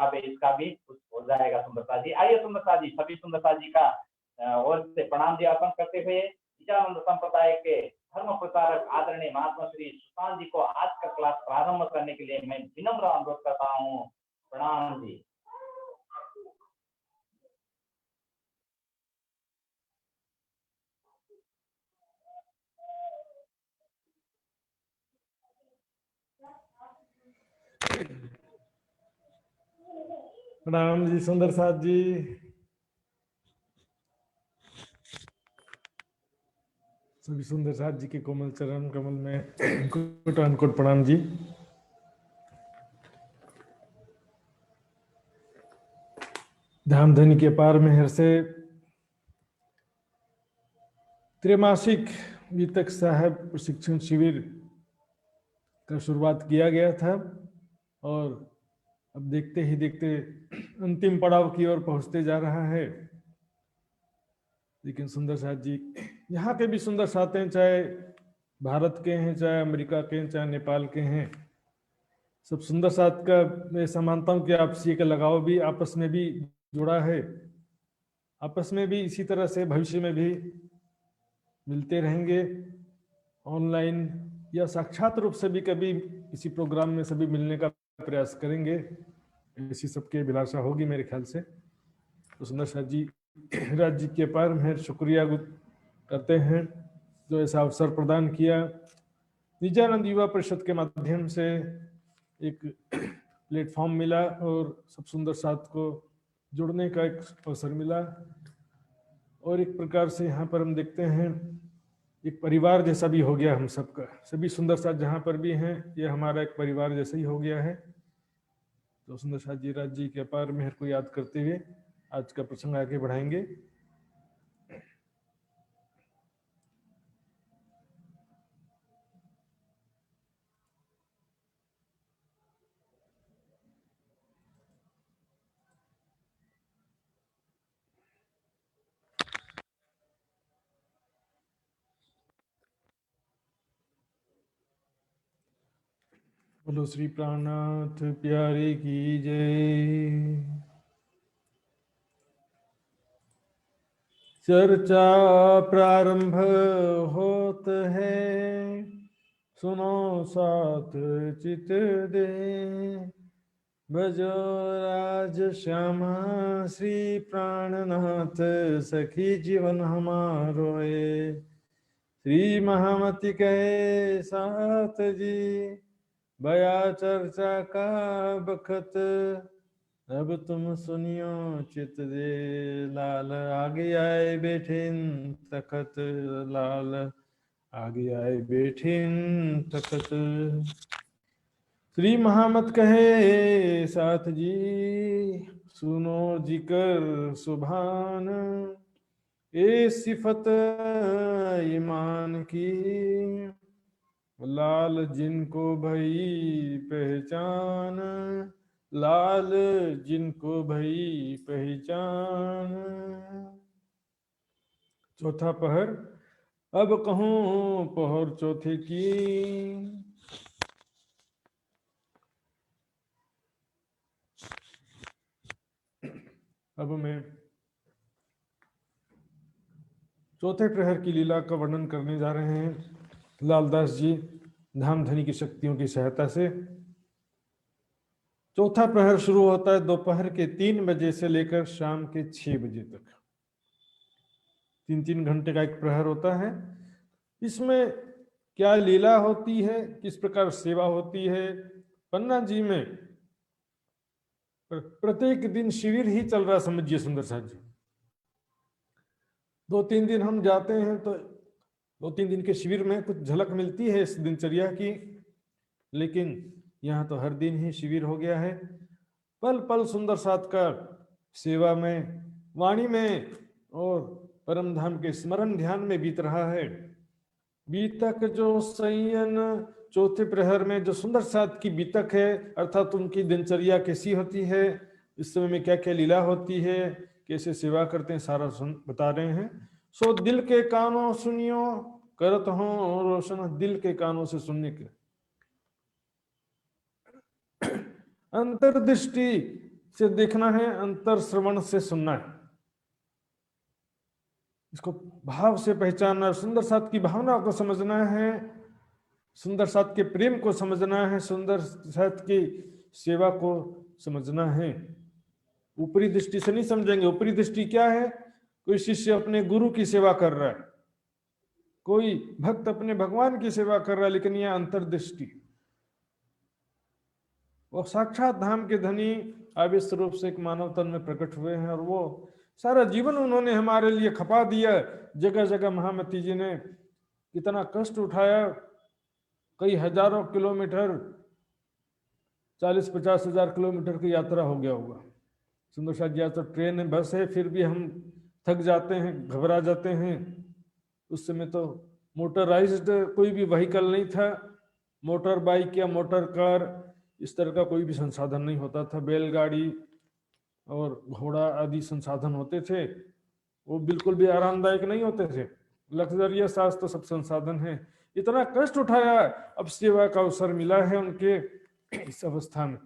पे इसका भी कुछ हो जाएगा सुंदरता जी। आइए सुंदरता जी, सभी सुंदरता जी का ओर से प्रणाम ज्ञापन करते हुए नित्यानंद संप्रदाय के धर्म प्रचारक आदरणीय महात्मा श्री सुशांत जी को आज का क्लास प्रारंभ करने के लिए मैं विनम्र अनुरोध करता हूँ। प्रणाम जी। प्रणाम जी सुंदर साथ जी। सभी सुंदर साथ जी के कोमल चरण कमल में कोट प्रणाम जी। धामधनी के पार मेहर से त्रैमासिक वितक साहब प्रशिक्षण शिविर का शुरुआत किया गया था और अब देखते ही देखते अंतिम पड़ाव की ओर पहुंचते जा रहा है। लेकिन सुंदर साथ जी, यहाँ के भी सुंदर साथ हैं, चाहे भारत के हैं, चाहे अमेरिका के हैं, चाहे नेपाल के हैं, सब सुंदर साथ का मैं समानता हूँ कि आपसी का लगाव भी आपस में भी जुड़ा है। आपस में भी इसी तरह से भविष्य में भी मिलते रहेंगे, ऑनलाइन या साक्षात रूप से भी कभी किसी प्रोग्राम में सभी मिलने का प्रयास करेंगे, ऐसी सबकी अभिलाषा होगी मेरे ख्याल से। तो सुंदर साथ जी राज्य के पार में शुक्रिया करते हैं जो ऐसा अवसर प्रदान किया। नित्यानंद युवा परिषद के माध्यम से एक प्लेटफॉर्म मिला और सब सुंदर साथ को जुड़ने का एक अवसर मिला और एक प्रकार से यहाँ पर हम देखते हैं एक परिवार जैसा भी हो गया हम सबका। सभी सुंदर साथ जहाँ पर भी हैं ये हमारा एक परिवार जैसा ही हो गया है। तो सुंदर साथ जी राज्य के अपार मेहर को याद करते हुए आज का प्रसंग आगे बढ़ाएंगे। बोलो श्री प्राणनाथ प्यारे की जय। चर्चा प्रारंभ होत है, सुनो साथ चित दे, भजो राज श्यामा श्री प्राणनाथ, सखी जीवन हमारो है। श्री महामति कहे साथ जी, बया चर्चा का बखत, अब तुम सुनियो चित दे, लाल आगे आए बैठिन तखत, लाल आगे आए बैठिन तखत। श्री महामत कहे साथ जी, सुनो जिकर सुभान, ए सिफत ईमान की, लाल जिनको भई पहचान, लाल जिनको भई पहचान। चौथा पहर अब कहूँ पहर चौथे की, अब मैं चौथे प्रहर की लीला का वर्णन करने जा रहे हैं लालदास जी धामधनी की शक्तियों की सहायता से। चौथा प्रहर शुरू होता है दोपहर के 3 बजे से लेकर शाम के 6 बजे तक। 3-3 घंटे का एक प्रहर होता है। इसमें क्या लीला होती है, किस प्रकार सेवा होती है, पन्ना जी में प्रत्येक दिन शिविर ही चल रहा समझिए सुंदर साथ जी। 2-3 दिन हम जाते हैं तो 2-3 दिन के शिविर में कुछ झलक मिलती है इस दिनचर्या की, लेकिन यहाँ तो हर दिन ही शिविर हो गया है। पल पल सुंदर साथ का सेवा में, वाणी में और परम धाम के स्मरण ध्यान में बीत रहा है। बीतक जो संयन चौथे प्रहर में जो सुंदर साथ की बीतक है, अर्थात उनकी दिनचर्या कैसी होती है, इस समय में क्या क्या लीला होती है, कैसे सेवा करते हैं, सारा बता रहे हैं। सो दिल के कानों सुनियो, करत हो रोशन, दिल के कानों से सुनने के। अंतर्दृष्टि से देखना है, अंतर श्रवण से सुनना है, इसको भाव से पहचानना है, सुंदर साथ की भावना को समझना है, सुंदर साथ के प्रेम को समझना है, सुंदर साथ की सेवा को समझना है। ऊपरी दृष्टि से नहीं समझेंगे। ऊपरी दृष्टि क्या है? कोई शिष्य अपने गुरु की सेवा कर रहा है, कोई भक्त अपने भगवान की सेवा कर रहा है, लेकिन यह अंतर्दृष्टि, वो साक्षात धाम के धनी आवेश रूप से एक मानव तन में प्रकट हुए हैं, और वो सारा जीवन उन्होंने हमारे लिए खपा दिया। जगह जगह महामती जी ने कितना कष्ट उठाया, कई हजारों किलोमीटर, 40-50 हजार किलोमीटर की यात्रा हो गया होगा। सुंदर साथ जी, तो ट्रेन है, बस है, फिर भी हम थक जाते हैं, घबरा जाते हैं। उस समय तो मोटराइज्ड कोई भी व्हीकल नहीं था, मोटर बाइक या मोटर कार इस तरह का कोई भी संसाधन नहीं होता था। बैलगाड़ी और घोड़ा आदि संसाधन होते थे, वो बिल्कुल भी आरामदायक नहीं होते थे। लग्जरियस आज तो सब संसाधन है। इतना कष्ट उठाया, अब सेवा का अवसर मिला है उनके इस अवस्था में।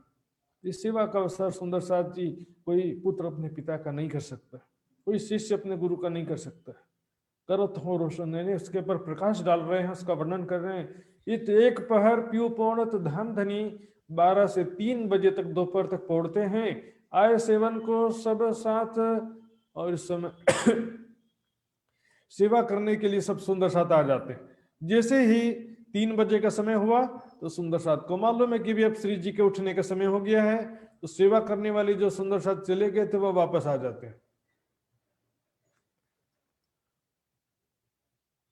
इस सेवा का अवसर सुंदर साथ जी, कोई पुत्र अपने पिता का नहीं कर सकता, कोई शिष्य अपने गुरु का नहीं कर सकता। करत हो रोशन, यानी उसके ऊपर प्रकाश डाल रहे हैं, उसका वर्णन कर रहे हैं। इत एक पहर प्यू पौणत धाम धनी, 12 से 3 बजे तक दोपहर तक पौड़ते हैं। आय सेवन को सब साथ, और इस समय सेवा करने के लिए सब सुंदर साथ आ जाते हैं। जैसे ही 3 बजे का समय हुआ तो सुंदर साथ को मालूम है कि भी अब श्री जी के उठने का समय हो गया है, तो सेवा करने वाले जो सुंदर साथ चले गए थे वो वापस आ जाते हैं।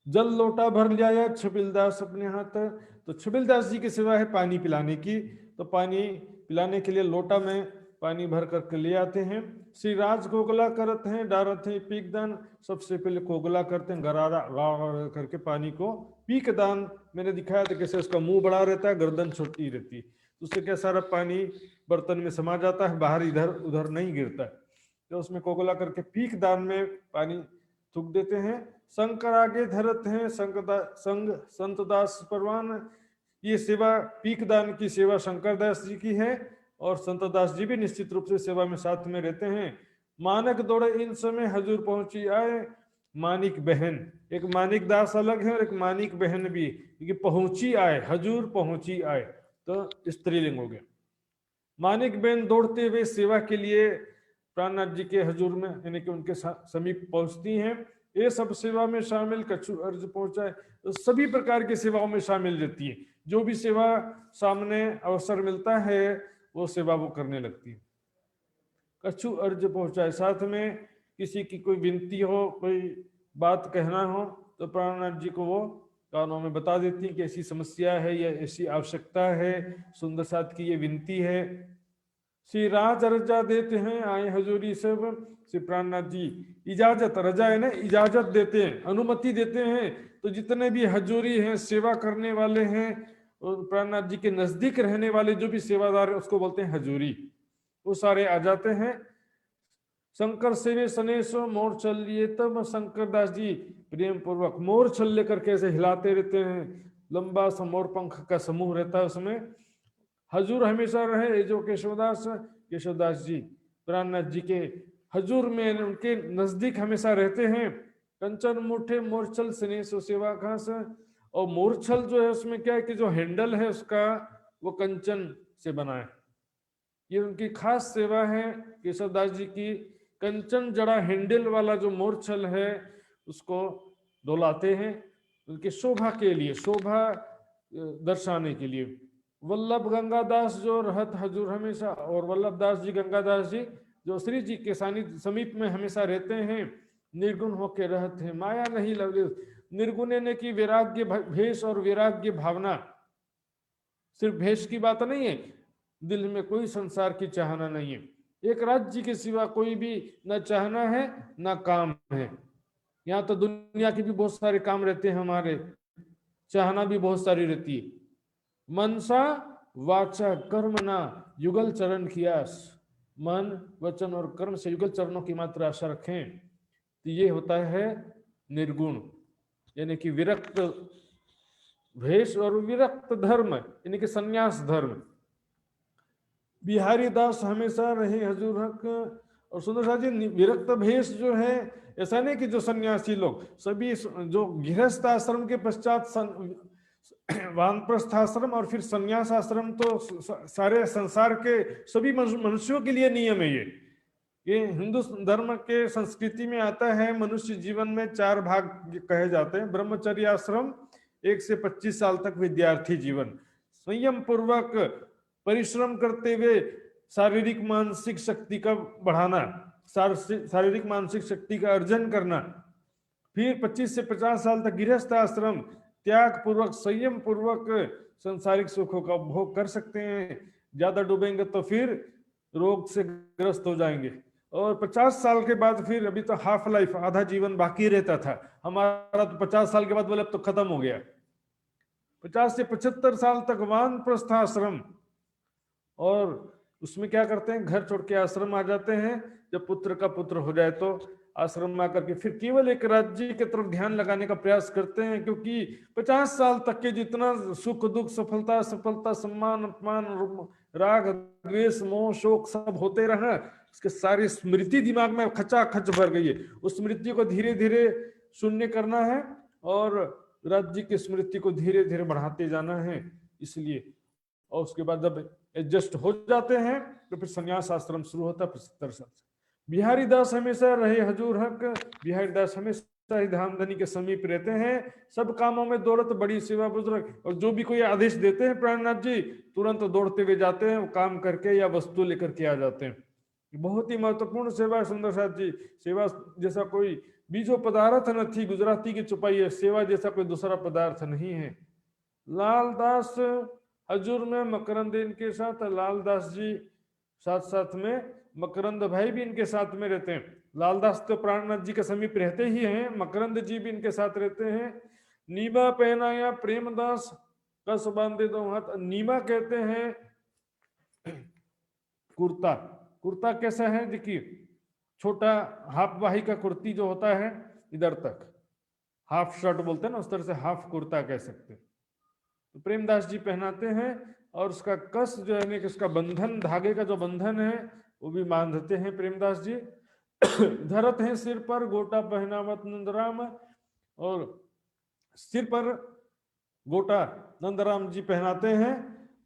जल लोटा भर लिया छबिलदास अपने हाथ, तो छबिलदास जी की सेवा है पानी पिलाने की, तो पानी पिलाने के लिए लोटा में पानी भर करके ले आते हैं। श्री राज कोगला करते हैं, डारत हैं पीक दान। सबसे पहले कोगला करते हैं, गरारा गा करके पानी को। पीक दान मैंने दिखाया था कैसे उसका मुंह बड़ा रहता है, गर्दन छोटी रहती है, तो उससे क्या सारा पानी बर्तन में समा जाता है, बाहर इधर उधर नहीं गिरता है। तो उसमें कोगला करके पीक दान में पानी थूक देते हैं। शंकर आगे धरत हैं, संग संतदास परवान। ये सेवा पीक दान की सेवा शंकर दास जी की है, और संतदास जी भी निश्चित रूप से सेवा में साथ में रहते हैं। मानक दौड़े इन समय हजूर पहुंची आए, मानिक बहन, एक मानिक दास अलग है और एक मानिक बहन भी, क्योंकि पहुंची आए, हजूर पहुंची आए तो स्त्रीलिंग हो गया। मानिक बहन दौड़ते हुए सेवा के लिए प्राणनाथ जी के हजूर में यानी कि उनके समीप पहुंचती हैं। ये सब सेवा में शामिल, कछु अर्ज पहुंचाए, तो सभी प्रकार की सेवाओं में शामिल रहती है। जो भी सेवा सामने अवसर मिलता है वो सेवा वो करने लगती है। कछु अर्ज पहुंचाए, साथ में किसी की कोई विनती हो, कोई बात कहना हो, तो प्राणनाथ जी को वो कानों में बता देती है कि ऐसी समस्या है या ऐसी आवश्यकता है, सुंदर साथ की ये विनती है। श्री राज रजा देते हैं, आए हजूरी सब। श्री प्राणनाथ जी इजाजत, रजा है ना, इजाजत देते हैं, अनुमति देते हैं। तो जितने भी हजूरी हैं, सेवा करने वाले हैं, और प्राणनाथ जी के नजदीक रहने वाले जो भी सेवादार है उसको बोलते हैं हजूरी, वो सारे आ जाते हैं। शंकर सेवे सनेशो मोर चल लिए, तब शंकर दास जी प्रेम पूर्वक मोर छल लेकर कैसे हिलाते रहते हैं। लंबा सा मोर पंख का समूह रहता है उसमें। हजूर हमेशा रहे जो केशवदास जी प्राणनाथ जी के हजूर में, उनके नजदीक हमेशा रहते हैं। कंचन मुठे मोरछल सनेशो सेवा घास, और मोरछल जो है उसमें क्या है कि जो हैंडल है उसका वो कंचन से बना है। ये उनकी खास सेवा है केशवदास जी की। कंचन जड़ा हैंडल वाला जो मोरछल है उसको डोलाते हैं उनकी शोभा के लिए, शोभा दर्शाने के लिए। वल्लभ गंगादास जो रहत हजूर हमेशा, और वल्लभ दास जी गंगादास जी जो श्री जी के समीप में हमेशा रहते हैं, निर्गुण होके रहते हैं, माया नहीं लगे। निर्गुण ने की वैराग्य भेष और वैराग्य भावना, सिर्फ भेष की बात नहीं है, दिल में कोई संसार की चाहना नहीं है। एक राज्य के सिवा कोई भी न चाहना है न काम है। यहाँ तो दुनिया के भी बहुत सारे काम रहते हैं हमारे, चाहना भी बहुत सारी रहती है। मनसा वाचा कर्म ना युगल चरण की आस, मन वचन और कर्म से युगल चरणों की मात्र आशा रखें, तो ये होता है निर्गुण, यानी कि विरक्त भेष और विरक्त धर्म, यानी कि संन्यास धर्म। बिहारी दास हमेशा रहे हजूर हक। और सुंदर साथ जी, विरक्त भेष जो है, ऐसा नहीं कि जो सन्यासी लोग सभी जो गृहस्थ आश्रम के पश्चात वानप्रस्थ आश्रम और फिर संन्यास आश्रम, तो सारे संसार के सभी मनुष्यों के लिए नियम है ये हिंदू धर्म के संस्कृति में आता है। मनुष्य जीवन में 4 भाग कहे जाते हैं: ब्रह्मचर्य आश्रम, 1 से 25 साल तक विद्यार्थी जीवन, संयम पूर्वक परिश्रम करते हुए शारीरिक मानसिक शक्ति का बढ़ाना, शारीरिक मानसिक शक्ति का अर्जन करना, फिर 25 से 50 साल तक गृहस्थ आश्रम, त्याग पूर्वक संयम पूर्वक संसारिक सुखों का उपभोग कर सकते हैं। ज्यादा डूबेंगे तो फिर रोग से ग्रस्त हो जाएंगे। और 50 साल के बाद फिर, अभी तो हाफ लाइफ, आधा जीवन बाकी रहता था हमारा, तो 50 साल के बाद बोले अब तो खत्म हो गया। 50 से 75 साल तक वानप्रस्थ आश्रम, और उसमें क्या करते हैं, घर छोड़ के आश्रम आ जाते हैं। जब पुत्र का पुत्र हो जाए तो आश्रम में आकर के फिर केवल एक राज्य की तरफ ध्यान लगाने का प्रयास करते हैं, क्योंकि 50 साल तक के जितना सुख दुख, सफलता असफलता, सम्मान अपमान, राग द्वेष मोह शोक सब होते रहे, उसके सारी स्मृति दिमाग में खचाखच भर गई है। उस स्मृति को धीरे धीरे शून्य करना है और राज्य की स्मृति को धीरे धीरे बढ़ाते जाना है। इसलिए, और उसके बाद जब एडजस्ट हो जाते हैं तो फिर संन्यास आश्रम शुरू होता है 75 साल से। बिहारी दास हमेशा रहे हजूर हक। बिहारी दास हमेशा ही धामधनी के समीप रहते हैं, सब कामों में दौड़त, बड़ी सेवा बुजुर्ग, और जो भी कोई आदेश देते हैं प्राणनाथ जी, तुरंत दौड़ते हुए जाते हैं, काम करके या वस्तु लेकर के आ जाते हैं। बहुत ही महत्वपूर्ण सेवा है सुंदर साथ जी। सेवा जैसा कोई बीजो पदार्थ नहीं, गुजराती की चुपाई है, सेवा जैसा कोई दूसरा पदार्थ नहीं है। लालदास हजूर में मकरंद इनके साथ, लालदास जी साथ साथ में मकरंद भाई भी इनके साथ में रहते हैं। लालदास तो प्राणनाथ जी के समीप रहते ही हैं, मकरंद जी भी इनके साथ रहते हैं। नीमा पहनाया प्रेमदास, कस बांधे दो हाथ। नीमा कहते हैं कुर्ता। कुर्ता कैसा है, देखिए छोटा हाफ बाही का कुर्ती जो होता है इधर तक, हाफ शर्ट बोलते हैं ना, उस तरह से हाफ कुर्ता कह सकते हैं, तो प्रेमदास जी पहनाते हैं। और उसका कस जो है कि उसका बंधन, धागे का जो बंधन है वो भी बांधते हैं प्रेमदास जी। धरत है सिर पर गोटा पहनावत नंदराम, और सिर पर गोटा नंदराम जी पहनाते हैं।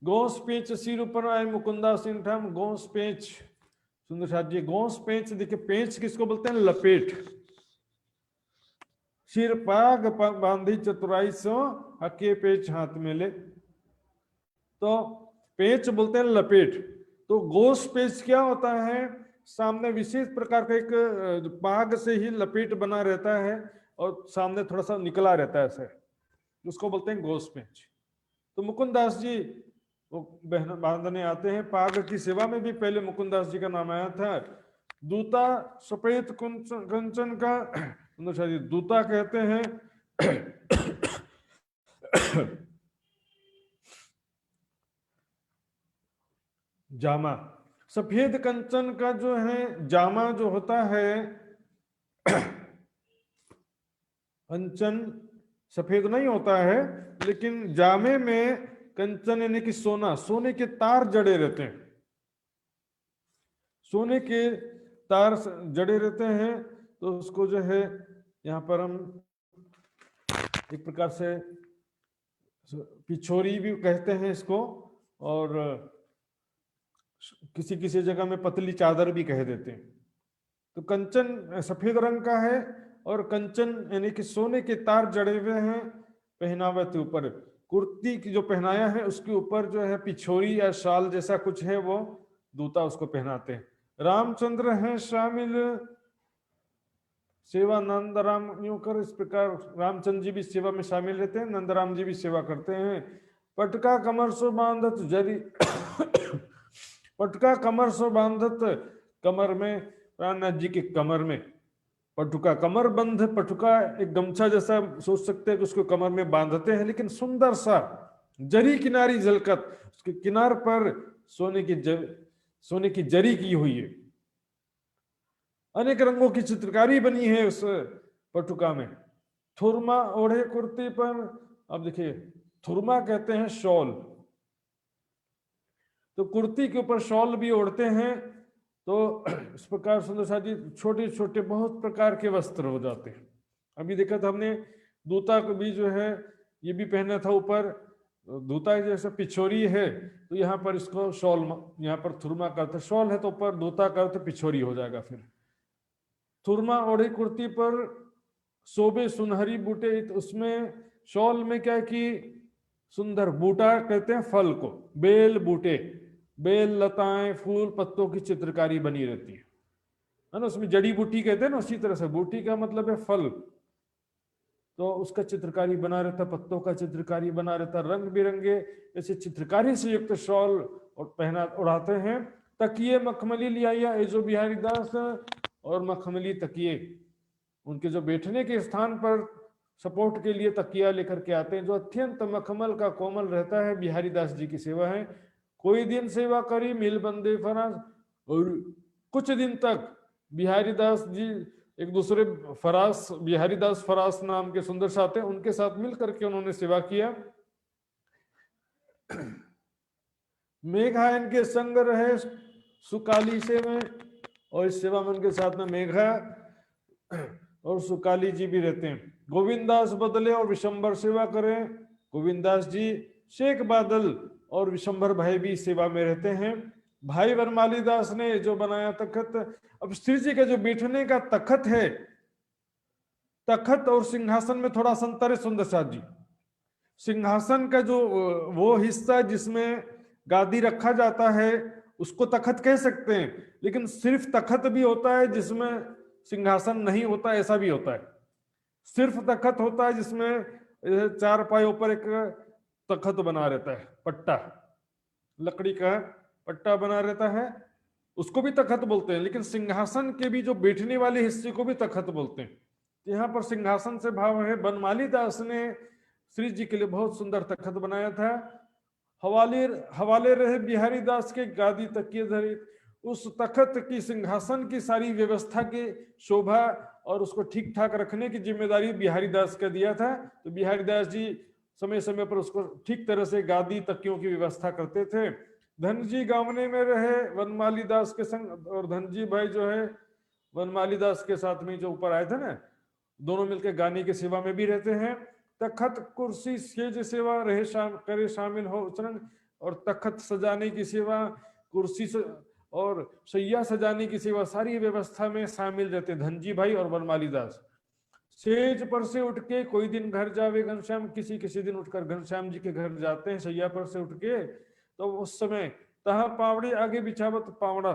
गोस पेच सिर ऊपर आए मुकुंदा सिंह ठाम। गोस पेच, सुंदर साथ जी, गोस पेच देखिए, पेच किसको बोलते हैं, लपेट। सिर पाग बांधी चतुराई सो हके पेच हाथ में ले, तो पेच बोलते हैं लपेट। तो गोस पेच क्या होता है, सामने विशेष प्रकार का एक पाग से ही लपेट बना रहता है और सामने थोड़ा सा निकला रहता है ऐसे, उसको बोलते हैं गोस पेच। तो मुकुंदास जी वो बांधने आते हैं। पाग की सेवा में भी पहले मुकुंदास जी का नाम आया था। दूता सफेद कंचन का, दूता कहते हैं जामा। सफेद कंचन का जो है जामा जो होता है, कंचन सफेद नहीं होता है, लेकिन जामे में कंचन यानी कि सोना, सोने के तार जड़े रहते हैं, सोने के तार जड़े रहते हैं। तो उसको जो है यहाँ पर हम एक प्रकार से पिछोरी भी कहते हैं इसको, और किसी किसी जगह में पतली चादर भी कह देते हैं। तो कंचन सफेद रंग का है, और कंचन यानी कि सोने के तार जड़े हुए हैं पहनावे के ऊपर। कुर्ती की जो पहनाया है उसके ऊपर जो है पिछोरी या शाल जैसा कुछ है, वो दूता उसको पहनाते हैं। रामचंद्र हैं शामिल सेवा, नंदराम यूं कर, इस प्रकार रामचंद्र जी भी सेवा में शामिल रहते हैं, नंदराम जी भी सेवा करते हैं। पटका कमर सो बांधत जरी पटका कमर सो बांधत, कमर में प्राणनाथ जी के कमर में पटुका, कमर बंध पटुका एक गमछा जैसा सोच सकते हैं कि उसको कमर में बांधते हैं, लेकिन सुंदर सा जरी किनारी झलकत, उसके किनार पर सोने की जरी की हुई है, अनेक रंगों की चित्रकारी बनी है उस पटुका में। थुरमा ओढ़े कुर्ती पर, अब देखिए थुरमा कहते हैं शॉल, तो कुर्ती के ऊपर शॉल भी ओढ़ते हैं। तो इस प्रकार सुंदर साथ जी छोटे छोटे बहुत प्रकार के वस्त्र हो जाते हैं। अभी देखा था हमने दूता को भी जो है ये भी पहना था ऊपर, दूता जैसे पिछोरी है तो यहाँ पर इसको शॉल, यहाँ पर थुरमा करते, शॉल है तो ऊपर दूता करते पिछोरी हो जाएगा। फिर थुरमा ओढ़ी कुर्ती पर शोभे सुनहरी बूटे, उसमें शॉल में क्या कि सुंदर बूटा कहते हैं फल को, बेल बूटे, बेल लताएं फूल पत्तों की चित्रकारी बनी रहती है ना, उसमें जड़ी बूटी कहते हैं ना, उसी तरह से बूटी का मतलब है फल, तो उसका चित्रकारी बना रहता, पत्तों का चित्रकारी बना रहता, रंग बिरंगे ऐसे चित्रकारी से युक्त शॉल और पहना उड़ाते हैं। तकिए मखमली लिया जो बिहारी दास और मखमली तकिए, उनके जो बैठने के स्थान पर सपोर्ट के लिए तकिया लेकर के आते हैं, जो अत्यंत मखमल का कोमल रहता है। बिहारी दास जी की सेवा है। कोई दिन सेवा करी मिल बंदे फराज, और कुछ दिन तक बिहारी दास जी एक दूसरे फरास, बिहारी दास फरास नाम के सुंदर साथ हैं, उनके साथ मिल करके उन्होंने सेवा किया। मेघा इनके संग रहे सुकाली से में, और इस सेवा में उनके साथ में मेघा और सुकाली जी भी रहते हैं। गोविंदास बदले और विशंबर सेवा करें, गोविंदास जी शेख बादल और विशंबर भाई भी सेवा में रहते हैं। भाई वरमाली दास ने जो बनाया तखत, अब श्री जी का जो बैठने का तखत है, तखत और सिंहासन में थोड़ा अंतर है सुंदर साथ जी। सिंहासन का जो वो हिस्सा जिसमें गादी रखा जाता है उसको तखत कह सकते हैं, लेकिन सिर्फ तखत भी होता है जिसमें सिंहासन नहीं होता, ऐसा भी होता है। सिर्फ तखत होता है जिसमें चार पायों पर एक तखत बना रहता है, पट्टा, लकड़ी का पट्टा बना रहता है, उसको भी तखत बोलते हैं। लेकिन सिंहासन के भी जो बैठने वाले हिस्से को भी तखत बोलते हैं। यहाँ पर सिंहासन से भाव है। बनमाली दास ने श्री जी के लिए बहुत सुंदर तखत बनाया था। हवाले रहे बिहारी दास के गादी तकिए धरे, उस तखत की सिंहासन की सारी व्यवस्था की शोभा और उसको ठीक ठाक रखने की जिम्मेदारी बिहारी दास का दिया था। तो बिहारी दास जी समय समय पर उसको ठीक तरह से गादी तकियों की व्यवस्था करते थे। धनजी गावने में रहे वनमाली दास के संग, और धनजी भाई जो है वनमाली दास के साथ में जो ऊपर आए थे ना, दोनों मिलकर गाने की सेवा में भी रहते हैं। तखत कुर्सी सेज सेवा रहे करे शामिल हो चरण, और तखत सजाने की सेवा, कुर्सी और शैया सजाने की सेवा, सारी व्यवस्था में शामिल रहते धनजी भाई और वनमाली दास। सेज पर से उठ के कोई दिन घर जावे घनश्याम, किसी किसी दिन उठकर घनश्याम जी के घर जाते हैं शैया पर से उठ के, तो उस समय तहा पावड़ी आगे बिछावत पावड़ा,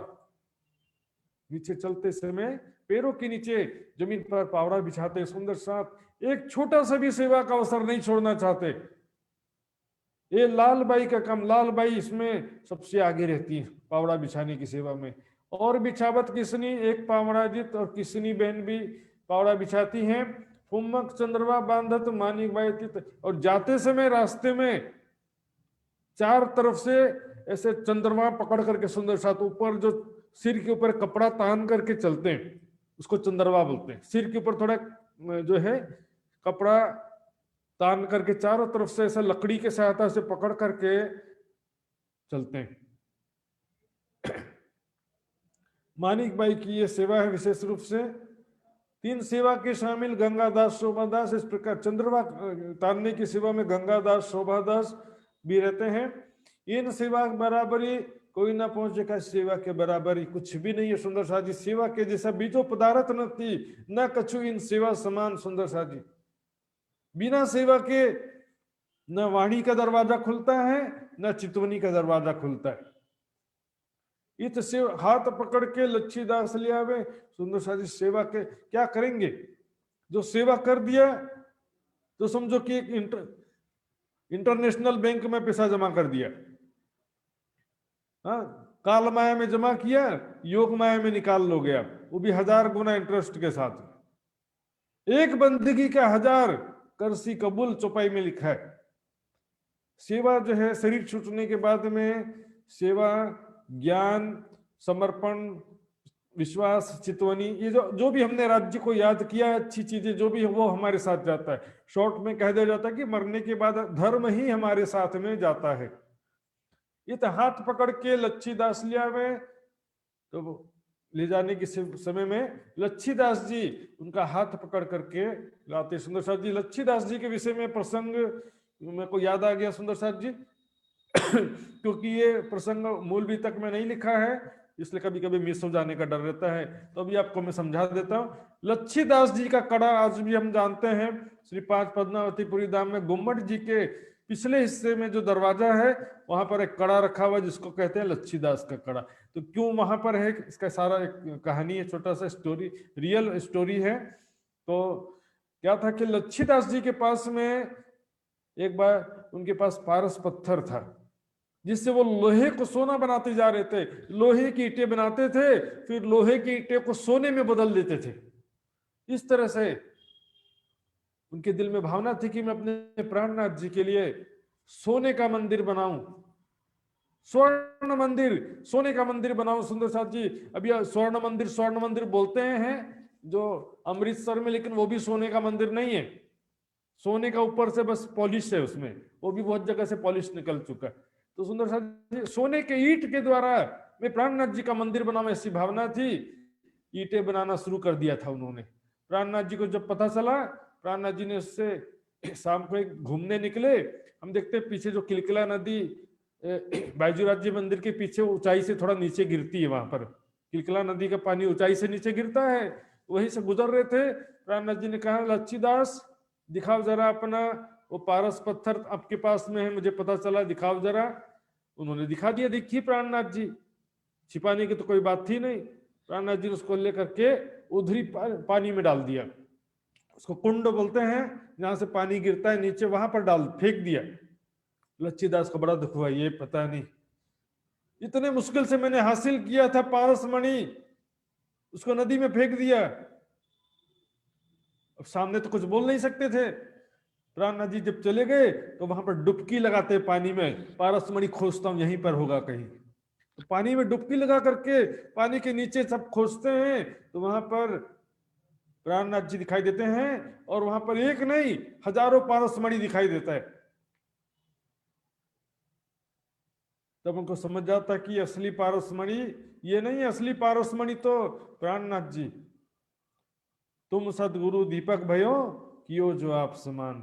नीचे चलते समय पैरों के नीचे जमीन पर पावड़ा बिछाते, सुंदर साथ एक छोटा सा भी सेवा का अवसर नहीं छोड़ना चाहते। ये लाल बाई का काम, लाल बाई इसमें सबसे आगे रहती है पावड़ा बिछाने की सेवा में। और बिछावत किसनी, एक पावड़ाजित और किसनी बहन भी पावड़ा बिछाती हैं। फुम्मक चंद्रवा बांधत मानिक बाई तित, और जाते समय रास्ते में चार तरफ से ऐसे चंद्रमा पकड़ करके सुंदर साथ ऊपर जो सिर के ऊपर कपड़ा तान करके चलते हैं उसको चंद्रवा बोलते हैं। सिर के ऊपर थोड़ा जो है कपड़ा तान करके चारों तरफ से ऐसा लकड़ी के सहायता से पकड़ करके चलते हैं। मानिक बाई की ये सेवा है विशेष रूप से। तीन सेवा के शामिल गंगादास शोभादास, इस प्रकार चंद्रमा तानने की सेवा में गंगादास शोभादास भी रहते हैं। इन सेवा बराबरी कोई ना पहुंचेगा, सेवा के बराबरी कुछ भी नहीं है सुंदर साजी। सेवा के जैसा बीजो पदार्थ न थी, न कछु इन सेवा समान सुंदर साजी। बिना सेवा के न वाणी का दरवाजा खुलता है न चितवनी का दरवाजा खुलता है। इत सेवा हाथ पकड़ के लच्छीदास ले आवे, सुंदर साजी सेवा के क्या करेंगे। जो सेवा कर दिया तो समझो कि एक इंटरनेशनल बैंक में पैसा जमा कर दिया, हाँ, काल माया में जमा किया, योग माया में निकाल लो गया, वो भी 1000 गुना इंटरेस्ट के साथ। एक बंदगी का 1000 करसी कबूल चौपाई में लिखा है। सेवा जो है शरीर छूटने के बाद में सेवा, ज्ञान, समर्पण, विश्वास, चितवनी, ये जो भी हमने राज्य को याद किया, अच्छी चीजें जो भी है वो हमारे साथ जाता है। शॉर्ट में कह दिया जाता है कि मरने के बाद धर्म ही हमारे साथ में जाता है। ये तो हाथ पकड़ के लच्छीदास लिया में, तो ले जाने के समय में लच्छीदास जी उनका हाथ पकड़ करके लाते। सुंदर साथ जी, लच्छीदास जी के विषय में प्रसंग मेरे को याद आ गया सुंदर साथ जी क्योंकि ये प्रसंग मूल भी तक में नहीं लिखा है, इसलिए कभी कभी मिस हो जाने का डर रहता है, तो अभी आपको मैं समझा देता हूँ। लच्छीदास जी का कड़ा आज भी हम जानते हैं, श्री 5 पद्मावतीपुरी धाम में गुम्बद जी के पिछले हिस्से में जो दरवाजा है वहां पर एक कड़ा रखा हुआ जिसको कहते हैं लच्छीदास का कड़ा। तो क्यों वहां पर है, इसका सारा एक कहानी है, छोटा सा स्टोरी, रियल स्टोरी है। तो क्या था कि लच्छीदास जी के पास में एक बार उनके पास पारस पत्थर था जिससे वो लोहे को सोना बनाते जा रहे थे। लोहे की ईंटें बनाते थे, फिर लोहे की ईंटें को सोने में बदल देते थे। इस तरह से उनके दिल में भावना थी कि मैं अपने प्राणनाथ जी के लिए सोने का मंदिर बनाऊं, स्वर्ण मंदिर, सोने का मंदिर बनाऊं। सुंदर साथ जी, अभी स्वर्ण मंदिर बोलते हैं जो अमृतसर में, लेकिन वो भी सोने का मंदिर नहीं है। सोने का ऊपर से बस पॉलिश है उसमें, वो भी बहुत जगह से पॉलिश निकल चुका है। तो सुंदर साथ जी, सोने के ईंट के द्वारा मैं प्राणनाथ जी का मंदिर बनाऊं ऐसी भावना थी। ईंटें बनाना शुरू कर दिया था उन्होंने। प्राणनाथ जी को जब पता चला, प्राणनाथ जी ने उससे शाम को एक घूमने निकले। हम देखते हैं पीछे जो किलकिला नदी बायजूराज जी मंदिर के पीछे ऊंचाई से थोड़ा नीचे गिरती है, वहां पर किलकिला नदी का पानी ऊंचाई से नीचे गिरता है। वहीं से गुजर रहे थे, प्राणनाथ जी ने कहा लच्छीदास दिखाओ जरा अपना वो पारस पत्थर आपके पास में है, मुझे पता चला, दिखाओ जरा। उन्होंने दिखा दिया। देखिए प्राणनाथ जी, छिपाने की तो कोई बात थी नहीं। प्राणनाथ जी ने उसको लेकर के उधरी पानी में डाल दिया, उसको कुंड बोलते हैं, जहां से पानी गिरता है नीचे, वहां पर डाल फेंक दिया। लच्छीदास को बड़ा दुख हुआ, ये पता नहीं इतने मुश्किल से मैंने हासिल किया था पारस मणि, उसको नदी में फेंक दिया। अब सामने तो कुछ बोल नहीं सकते थे। प्राणनाथ जी जब चले गए तो वहां पर डुबकी लगाते पानी में, पारस मणि खोजता हूं यहीं पर होगा कहीं। तो पानी में डुबकी लगा करके पानी के नीचे सब खोजते हैं, तो वहां पर प्राणनाथ जी दिखाई देते हैं, और वहां पर एक नहीं हजारों पारसमणि दिखाई देता है। तब उनको समझ जाता कि असली पारसमणि ये नहीं, असली पारसमणि तो प्राणनाथ जी, तुम सदगुरु दीपक भयो कियो जो आप समान।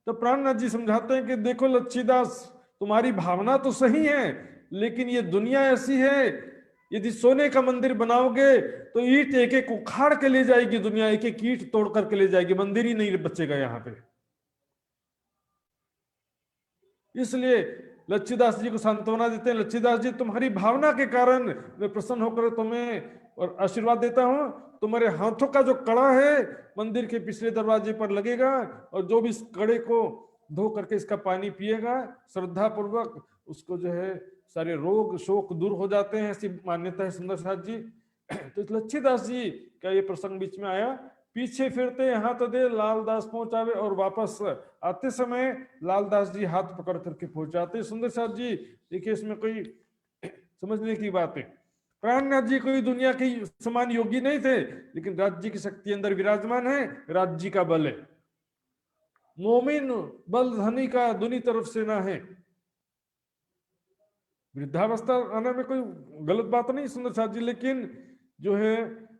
तो प्राणनाथ जी समझाते हैं कि देखो लच्छीदास, तुम्हारी भावना तो सही है, लेकिन ये दुनिया ऐसी है, यदि सोने का मंदिर बनाओगे तो ईंट एक एक उखाड़ के ले जाएगी दुनिया, एक एक ईंट तोड़ करके ले जाएगी, मंदिर ही नहीं बचेगा यहाँ पे। इसलिए लच्छीदास जी को सांत्वना देते हैं, लच्छीदास जी तुम्हारी भावना के कारण मैं प्रसन्न होकर तुम्हें और आशीर्वाद देता हूं। तुम्हारे हाथों का जो कड़ा है मंदिर के पिछले दरवाजे पर लगेगा, और जो भी इस कड़े को धो करके इसका पानी पिएगा श्रद्धा पूर्वक, उसको जो है सारे रोग शोक दूर हो जाते हैं, ऐसी मान्यता है सुंदर साथ जी। तो लच्छीदास जी का ये प्रसंग बीच में आया। पीछे फिरते हाथ दे लालदास पहुंचावे, और वापस आते समय लालदास जी हाथ पकड़ करके पहुंचाते। सुंदर साथ जी देखिए, इसमें कोई समझने की बात है, प्राणनाथ जी कोई दुनिया के समान योगी नहीं थे, लेकिन राज्य की शक्ति अंदर विराजमान है, राज्य का बल है। मोमिन बल धनी का दुनी तरफ से ना है। वृद्धावस्था आने में कोई गलत बात नहीं सुंदर साथ जी, लेकिन जो है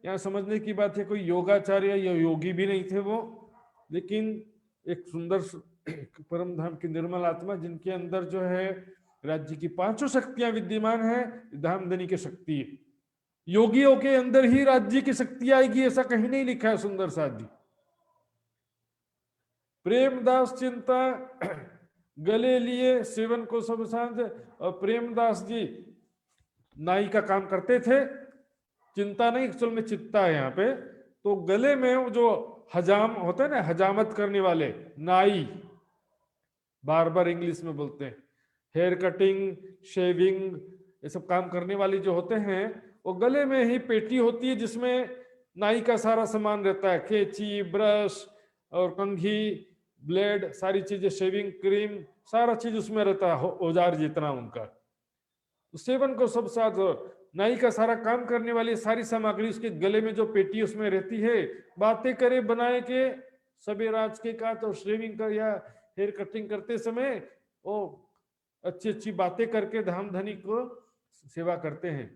यहाँ समझने की बात है, कोई योगाचार्य या योगी भी नहीं थे वो, लेकिन एक सुंदर परम धाम की निर्मल आत्मा, जिनके अंदर जो है राज्य की 5 शक्तियां विद्यमान है। धामधनी की शक्ति है, योगियों के अंदर ही राज्य की शक्ति आएगी ऐसा कहीं नहीं लिखा है सुंदर साथ जी। प्रेमदास चिंता गले लिए सेवन को सब सांझ, और प्रेमदास जी नाई का काम करते थे, चिंता नहीं एक्चुअल में चित्ता है यहाँ पे। तो गले में वो जो हजाम होता है ना, हजामत करने वाले नाई, बार्बर इंग्लिश में बोलते हैं, हेयर कटिंग शेविंग ये सब काम करने वाले जो होते हैं, वो गले में ही पेटी होती है जिसमें नाई का सारा सामान रहता है, कैंची ब्रश और कंघी ब्लेड, सारी चीजें, शेविंग क्रीम, सारा चीज उसमें रहता है, औजार जितना उनका। तो सेवन को सब साथ, नाई का सारा काम करने वाली सारी सामग्री उसके गले में जो पेटी उसमें रहती है। बातें करे बनाए के सबे राज के काज, और शेविंग कर या हेयर कटिंग करते समय वो अच्छी अच्छी बातें करके धाम धनी को सेवा करते हैं।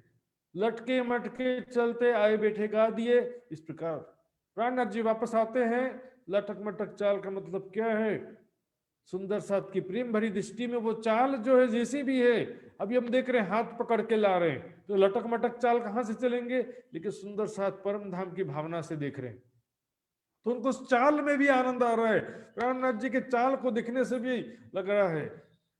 लटके मटके चलते आए बैठे गा दिए, इस प्रकार प्राणनाथ जी वापस आते हैं। लटक मटक चाल का मतलब क्या है? सुंदर साथ की प्रेम भरी दृष्टि में वो चाल जो है जैसी भी है, अभी हम देख रहे हैं हाथ पकड़ के ला रहे हैं, तो लटक मटक चाल कहां से चलेंगे? लेकिन सुंदर साथ परम धाम की भावना से देख रहे हैं, तो उनको उस चाल में भी आनंद आ रहा है। प्राणनाथ जी के चाल को दिखने से भी लग रहा है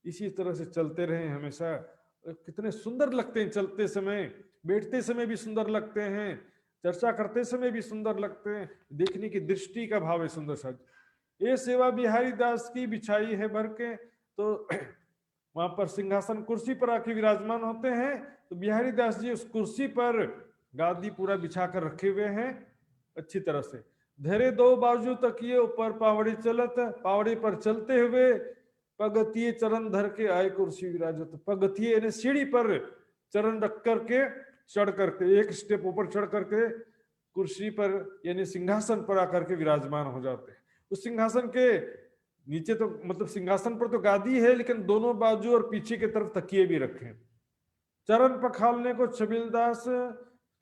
इसी तरह से चलते रहे हमेशा। कितने सुंदर लगते हैं, चलते समय बैठते समय भी सुंदर लगते हैं, चर्चा करते समय भी सुंदर लगते हैं। देखने की दृष्टि का भाव है सुंदर सा। ये सेवा बिहारी दास की बिछाई है भर के, तो वहां पर सिंहासन कुर्सी पर आके विराजमान होते हैं, तो बिहारी दास जी उस कुर्सी पर गादी पूरा बिछा कर रखे हुए हैं अच्छी तरह से। धरे दो बाजू तकिए ऊपर पावड़ी चलत, पावड़ी पर चलते हुए पगतिये चरण धर के आए कुर्सी विराजत। पगतिये यानी सीढ़ी पर चरण रख करके चढ़ करके, एक स्टेप ऊपर चढ़ करके कुर्सी पर यानी सिंहासन पर आकर के विराजमान हो जाते हैं। उस सिंहासन के नीचे तो मतलब सिंहासन पर तो गादी है, लेकिन दोनों बाजू और पीछे की तरफ तकिए भी रखे। चरण पखालने को छबिलदास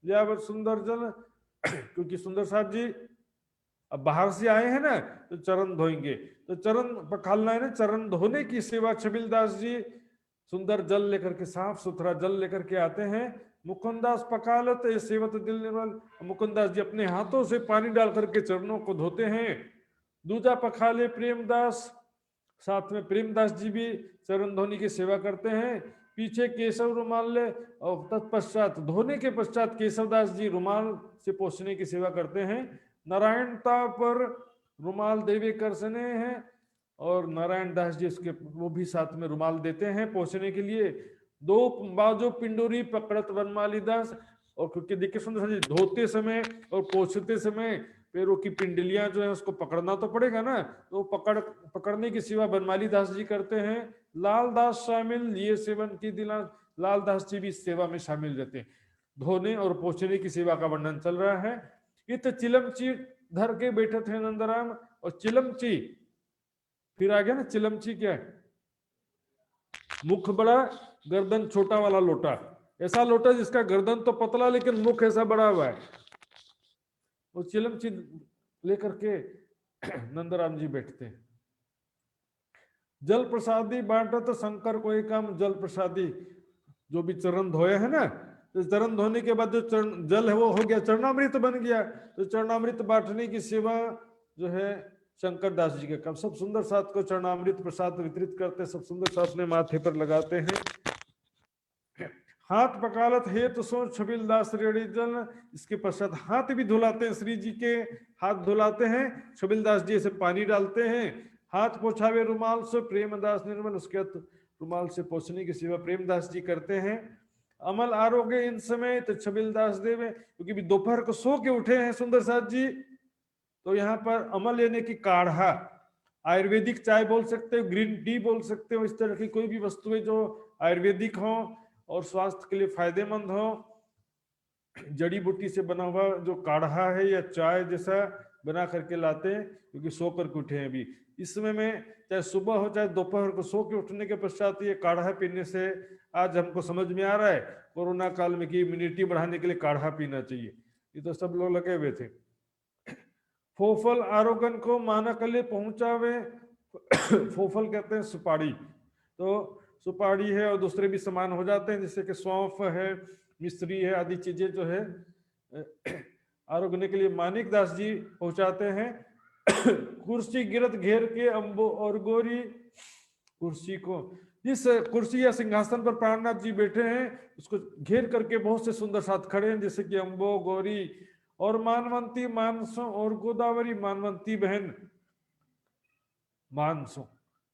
यावत सुंदर जल, क्योंकि सुंदर साथ जी अब बाहर से आए हैं ना, तो चरण धोएंगे, तो चरण पखालना है ना, चरण धोने की सेवा छबिलदास जी सुंदर जल लेकर के, साफ सुथरा जल लेकर के आते हैं। मुकुंदास पकालत ये सेवत दिल निर्मल, मुकुंदास जी अपने हाथों से पानी डाल करके चरणों को धोते हैं। दूजा पखाले प्रेमदास, साथ में प्रेमदास जी भी चरण धोनी की सेवा करते हैं। पीछे केशव रुमाल ले, और तत्पश्चात धोने के पश्चात केशवदास जी रुमाल से पोंछने की सेवा करते हैं। नारायणता पर रुमाल देवे कर सने हैं, और नारायण दास जी उसके वो भी साथ में रुमाल देते हैं पोंछने के लिए। दो बाजो पिंडोरी पकड़त वनमाली दास, और क्योंकि देखिए सुंदर जी धोते समय और पोंछते समय पैरों की पिंडलियां जो है उसको पकड़ना तो पड़ेगा ना, तो पकड़ने की सेवा बनमाली दास जी करते हैं। लाल दास शामिल ये सेवन की दिला, लाल दास जी भी इस सेवा में शामिल रहते हैं। धोने और पोंछने की सेवा का वर्णन चल रहा है। इत चिलमची धर के बैठे थे नंदराम, और चिलमची फिर आ गया ना, चिलमची क्या है? मुख बड़ा गर्दन छोटा वाला लोटा, ऐसा लोटा जिसका गर्दन तो पतला लेकिन मुख ऐसा बड़ा हुआ है, वो चिलमची लेकर के नंदराम जी बैठते हैं। जल प्रसादी बांटत शंकर कोई काम, जल प्रसादी जो भी चरण धोए है ना, तो चरण धोने के बाद जो चरण जल है वो हो गया चरणामृत बन गया, तो चरणामृत बांटने की सेवा जो है शंकर दास जी के काम। सब सुंदर साथ को चरणामृत प्रसाद वितरित करते, सब सुंदर साथ अपने माथे पर लगाते हैं। हाथ पकालत हे तो सो छबिल दास रेड़ी जल, इसके पश्चात हाथ भी धुलाते हैं, श्री जी के हाथ धुलाते हैं, छबिल दास जी से पानी डालते हैं। हाथ पोछावे रुमाल से प्रेमदास निर्मल, उसके रुमाल से पोछने की सेवा प्रेमदास जी करते हैं। अमल आरोग्य इन समय तो छबिल दास देवे, क्योंकि दोपहर को सो के उठे हैं सुंदर साथ जी, तो यहाँ पर अमल लेने की काढ़ा, आयुर्वेदिक चाय बोल सकते हो, ग्रीन टी बोल सकते हो, इस तरह की कोई भी वस्तुएं जो आयुर्वेदिक हो और स्वास्थ्य के लिए फायदेमंद हो, जड़ी बूटी से बना हुआ जो काढ़ा है या चाय जैसा बना करके लाते हैं, क्योंकि सो करके उठे हैं अभी। इस समय में चाहे सुबह हो चाहे दोपहर को सो के उठने के पश्चात ये काढ़ा पीने से आज हमको समझ में आ रहा है कोरोना काल में कि इम्यूनिटी बढ़ाने के लिए काढ़ा पीना चाहिए, ये तो सब लोग लगे हुए थे। फोफल आरोगन को मानकले पहुंचावे, फोफल कहते हैं सुपारी, तो सुपारी है और दूसरे भी सामान हो जाते हैं, जैसे कि सौंफ है, मिश्री है, आदि चीजें जो है आरोगने के लिए मानिक दास जी पहुंचाते हैं। कुर्सी गिरत घेर के अम्बो और गोरी, कुर्सी को, जिस कुर्सी या सिंहासन पर प्राणनाथ जी बैठे हैं उसको घेर करके बहुत से सुंदर साथ खड़े हैं, जैसे कि अम्बो, गौरी और मानवंती, मानसो और गोदावरी। मानवंती बहन, मानसो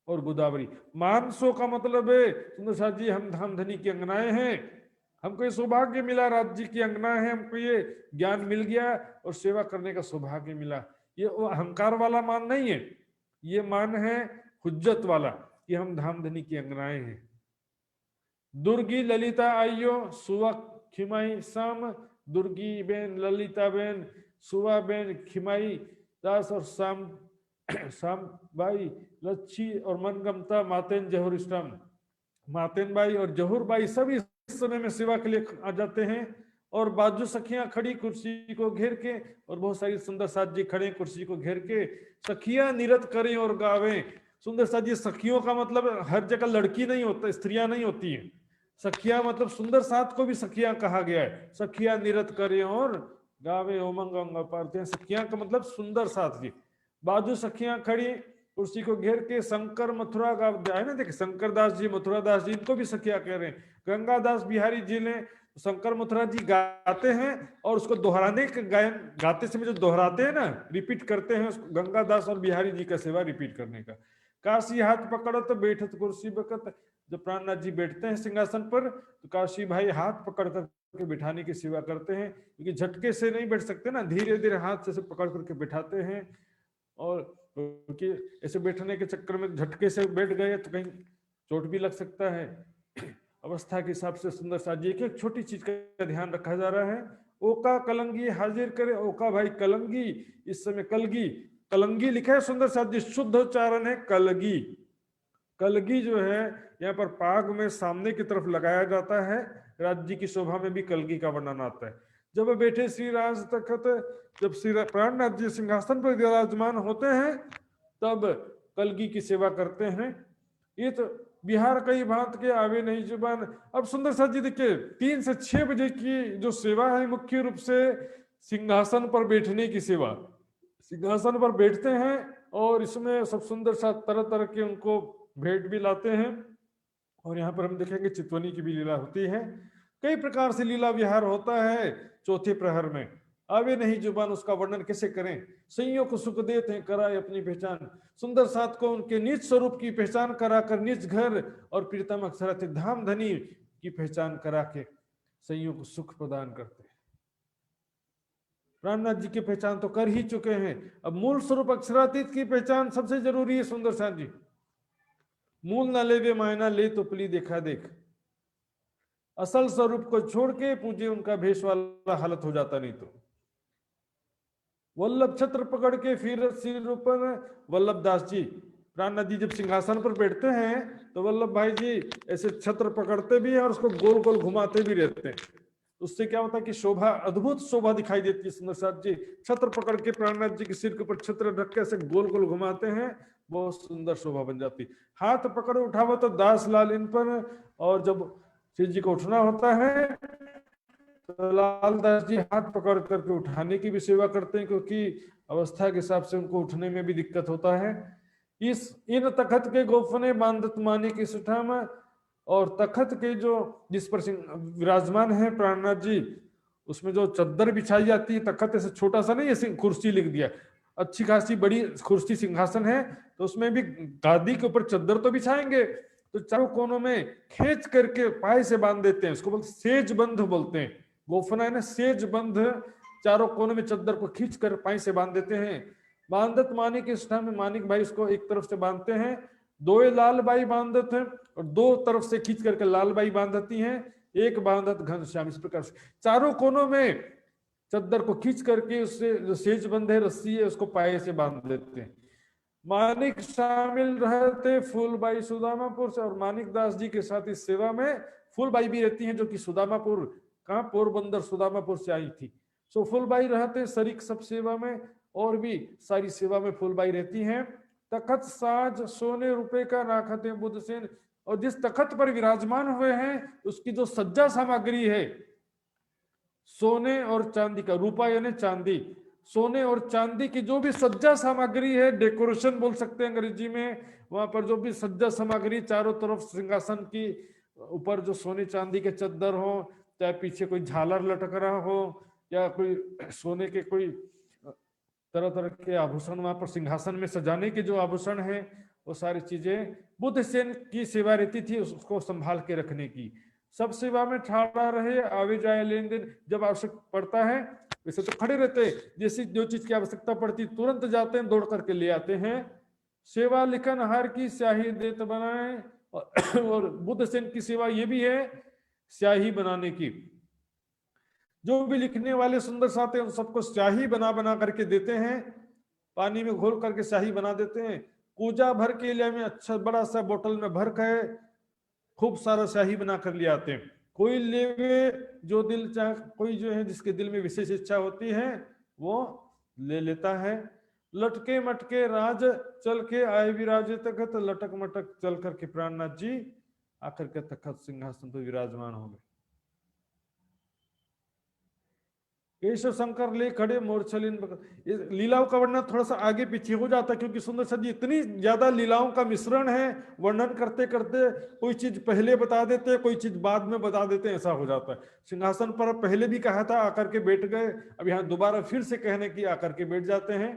और गोदावरी। मानसो का मतलब है सुंदर साथ जी हम धामधनी की अंगनाएं हैं, हमको ये सौभाग्य मिला, राज्य की अंगना है, हमको ये ज्ञान मिल गया और सेवा करने का सौभाग्य मिला। ये वो अहंकार वाला मान नहीं है, ये मान है हुज्जत वाला कि हम धामधनी की अंगनाएं हैं। दुर्गी ललिता आइयो सुवा खिमाई शाम, दुर्गी बेन, ललिता बेन, सुवा बेन, खिमाई दास और शाम भाई, लच्छी और मनगमता मातेन जहुरिष्टम। मातेन बाई और जहूर बाई सभी इस समय में सेवा के लिए आ जाते हैं। और बाजू सखियां खड़ी कुर्सी को घेर के, और बहुत सारी सुंदर साथ जी खड़े कुर्सी को घेर के, सखियां निरत करें और गावें। सुंदर साथ जी, सखियों का मतलब हर जगह लड़की नहीं होता, स्त्रियां नहीं होती हैं। सखियां मतलब सुंदर साथ को भी सखियां कहा गया है। सखियां निरत करें और गावे उमंग अंग पारते हैं। सखियां का मतलब सुंदर साथ जी। बाजू सखियां खड़ी कुर्सी को घेर के शंकर मथुरा का है ना, देखिए शंकर दास जी, मथुरा दास जी, इनको भी सखिया कह रहे हैं। गंगादास बिहारी जी ने, शंकर मथुरा जी गाते हैं और उसको दोहराने के गायन, गाते समय जो दोहराते हैं ना, रिपीट करते हैं, उसको गंगादास और बिहारी जी का सेवा रिपीट करने का। काशी हाथ पकड़त बैठत कुर्सी बकत, जब प्राणनाथ जी बैठते हैं सिंहासन पर तो काशी भाई हाथ पकड़ करके बिठाने की सेवा करते हैं, क्योंकि झटके से नहीं बैठ सकते ना, धीरे धीरे हाथ से पकड़ करके बिठाते हैं। और क्योंकि ऐसे बैठने के चक्कर में झटके से बैठ गए तो कहीं चोट भी लग सकता है। अवस्था के हिसाब से सुंदर सा जी एक छोटी चीज का ध्यान रखा जा रहा है। ओका कलंगी हाजिर करे, ओका भाई कलंगी, इस समय कलगी, कलंगी लिखा है सुंदर साथ जी, शुद्ध उच्चारण है कलगी। कलगी जो है यहाँ पर पाग में सामने की तरफ लगाया जाता है। राज्य की शोभा में भी कलगी का वर्णन आता है। जब बैठे श्री राज तखत, जब श्री प्राणनाथ जी सिंहासन पर विराजमान होते हैं तब कलगी की सेवा करते हैं। ये तो बिहार कई भांत के आवे नहीं जुबान। अब सुंदर साथ जी देखिए 3 से 6 बजे की जो सेवा है, मुख्य रूप से सिंहासन पर बैठने की सेवा। सिंहासन पर बैठते हैं और इसमें सब सुंदर सा तरह तरह के उनको भेंट भी लाते हैं। और यहाँ पर हम देखेंगे चितवनी की भी लीला होती है। कई प्रकार से लीला विहार होता है चौथे प्रहर में। आवे नहीं जुबान, उसका वर्णन कैसे करें। सैयों को सुख देते हैं कराए अपनी पहचान, सुंदर साथ को उनके निज स्वरूप की पहचान कराकर निज घर और प्रीतम अक्षरार्थ धाम धनी की पहचान करा के सैयों को सुख प्रदान करते हैं। प्राणनाथ जी की पहचान तो कर ही चुके हैं, अब मूल स्वरूप अक्षरातीत की पहचान सबसे जरूरी है। सुंदर साथ जी, मूल न ले वे मायना ले तो पली देखा देख, असल स्वरूप को छोड़ के पूजे उनका भेष वाला हालत हो जाता नहीं तो। वल्लभ छत्र पकड़ के फिर सिर ऊपर, वल्लभ दास जी, प्राणनाथ जी जब सिंहासन पर बैठते हैं तो वल्लभ भाई जी ऐसे छत्र पकड़ते भी हैं और उसको गोल गोल घुमाते भी रहते हैं। उससे क्या होता है कि शोभा, अद्भुत शोभा दिखाई देती है। सुंदर साथ जी छत्र पकड़ के प्राणनाथ जी के सिर के ऊपर छत्र रख के ऐसे गोल गोल घुमाते हैं, बहुत सुंदर शोभा बन जाती। हाथ पकड़ उठावा तो दास लाल इन पर, और जब श्री जी को उठना होता है तो लाल दास जी हाथ पकड़ करके उठाने की भी सेवा करते हैं, क्योंकि अवस्था के हिसाब से उनको उठने में भी दिक्कत होता है। इन तखत के गोफने बांधत माने की सुठा में, और तखत के जो जिस पर विराजमान है प्राणनाथ जी, उसमें जो चद्दर बिछाई जाती है, तखत ऐसे छोटा सा नहीं, ऐसे कुर्सी लिख दिया, अच्छी खासी बड़ी कुर्सी सिंहासन है, तो उसमें भी गादी के ऊपर चद्दर तो बिछाएंगे, तो चारों कोनों में खींच करके पाए से बांध देते हैं। उसको बोलते सेज बंध बोलते हैं। गोफना है ना, सेज बंध, चारों कोनों में चद्दर को खींच कर पाए से बांध देते हैं। बांधत मानिक इस टाइम में मानिक भाई उसको एक तरफ से बांधते हैं, दो लाल बाई बांधते हैं और दो तरफ से खींच करके लाल बाई बांधती हैं, एक बांधत घनश्याम। इस प्रकार से चारों कोनों में चद्दर को खींच करके उससे जो सेज बंध है, रस्सी है, उसको पाए से बांध देते हैं। मानिक शामिल रहते फूलबाई सुदामापुर से, और मानिक दास जी के साथ इस सेवा में फूलबाई भी रहती हैं, जो कि सुदामापुर, कहाँ, पोरबंदर सुदामापुर से आई थी। सो फूलबाई रहते सरीक सब सेवा में, और भी सारी सेवा में फूलबाई रहती हैं। तखत साज सोने रुपए का नाखते बुद्ध सेन, और जिस तखत पर विराजमान हुए हैं उसकी जो सज्जा सामग्री है सोने और चांदी का, रूपा यानी चांदी, सोने और चांदी की जो भी सज्जा सामग्री है, डेकोरेशन बोल सकते हैं अंग्रेजी में, वहां पर जो भी सज्जा सामग्री चारों तरफ सिंहासन की ऊपर जो सोने चांदी के चद्दर हो, चाहे पीछे कोई झालर लटक रहा हो, या कोई सोने के कोई तरह तरह के आभूषण वहां पर सिंहासन में सजाने के जो आभूषण है, वो सारी चीजें बुद्ध सेन की सेवा रहती थी उसको संभाल के रखने की। सब सेवा में ठाड़ा रहे, आवे जाए लेन देन, जब आवश्यक पड़ता है वैसे तो खड़े रहते, जैसी जो चीज की आवश्यकता पड़ती तुरंत जाते हैं, दौड़ करके ले आते हैं। सेवा लिखन हार की स्याही देत बनाए, और बुद्ध सेन की सेवा ये भी है स्याही बनाने की। जो भी लिखने वाले सुंदर साथ हैं उन सबको स्याही बना बना करके देते हैं, पानी में घोल करके स्याही बना देते हैं। पूजा भर के लिए में अच्छा बड़ा सा बोतल में भर के खूब सारा शाही बना कर ले आते हैं। कोई लेवे जो दिल चाह, कोई जो है जिसके दिल में विशेष इच्छा होती है वो ले लेता है। लटके मटके राज चल के आए विराजे तखत, लटक मटक चल करके प्राणनाथ जी आकर के तखत सिंहासन पर विराजमान हो गए। केशव शंकर ले खड़े मोरछलिन, लीलाओं का वर्णन थोड़ा सा आगे पीछे हो जाता है क्योंकि सुंदर सा जी इतनी ज्यादा लीलाओं का मिश्रण है, वर्णन करते करते कोई चीज पहले बता देते हैं, कोई चीज बाद में बता देते हैं, ऐसा हो जाता है। सिंहासन पर पहले भी कहा था आकर के बैठ गए, अब यहाँ दोबारा फिर से कहने की आकर के बैठ जाते हैं।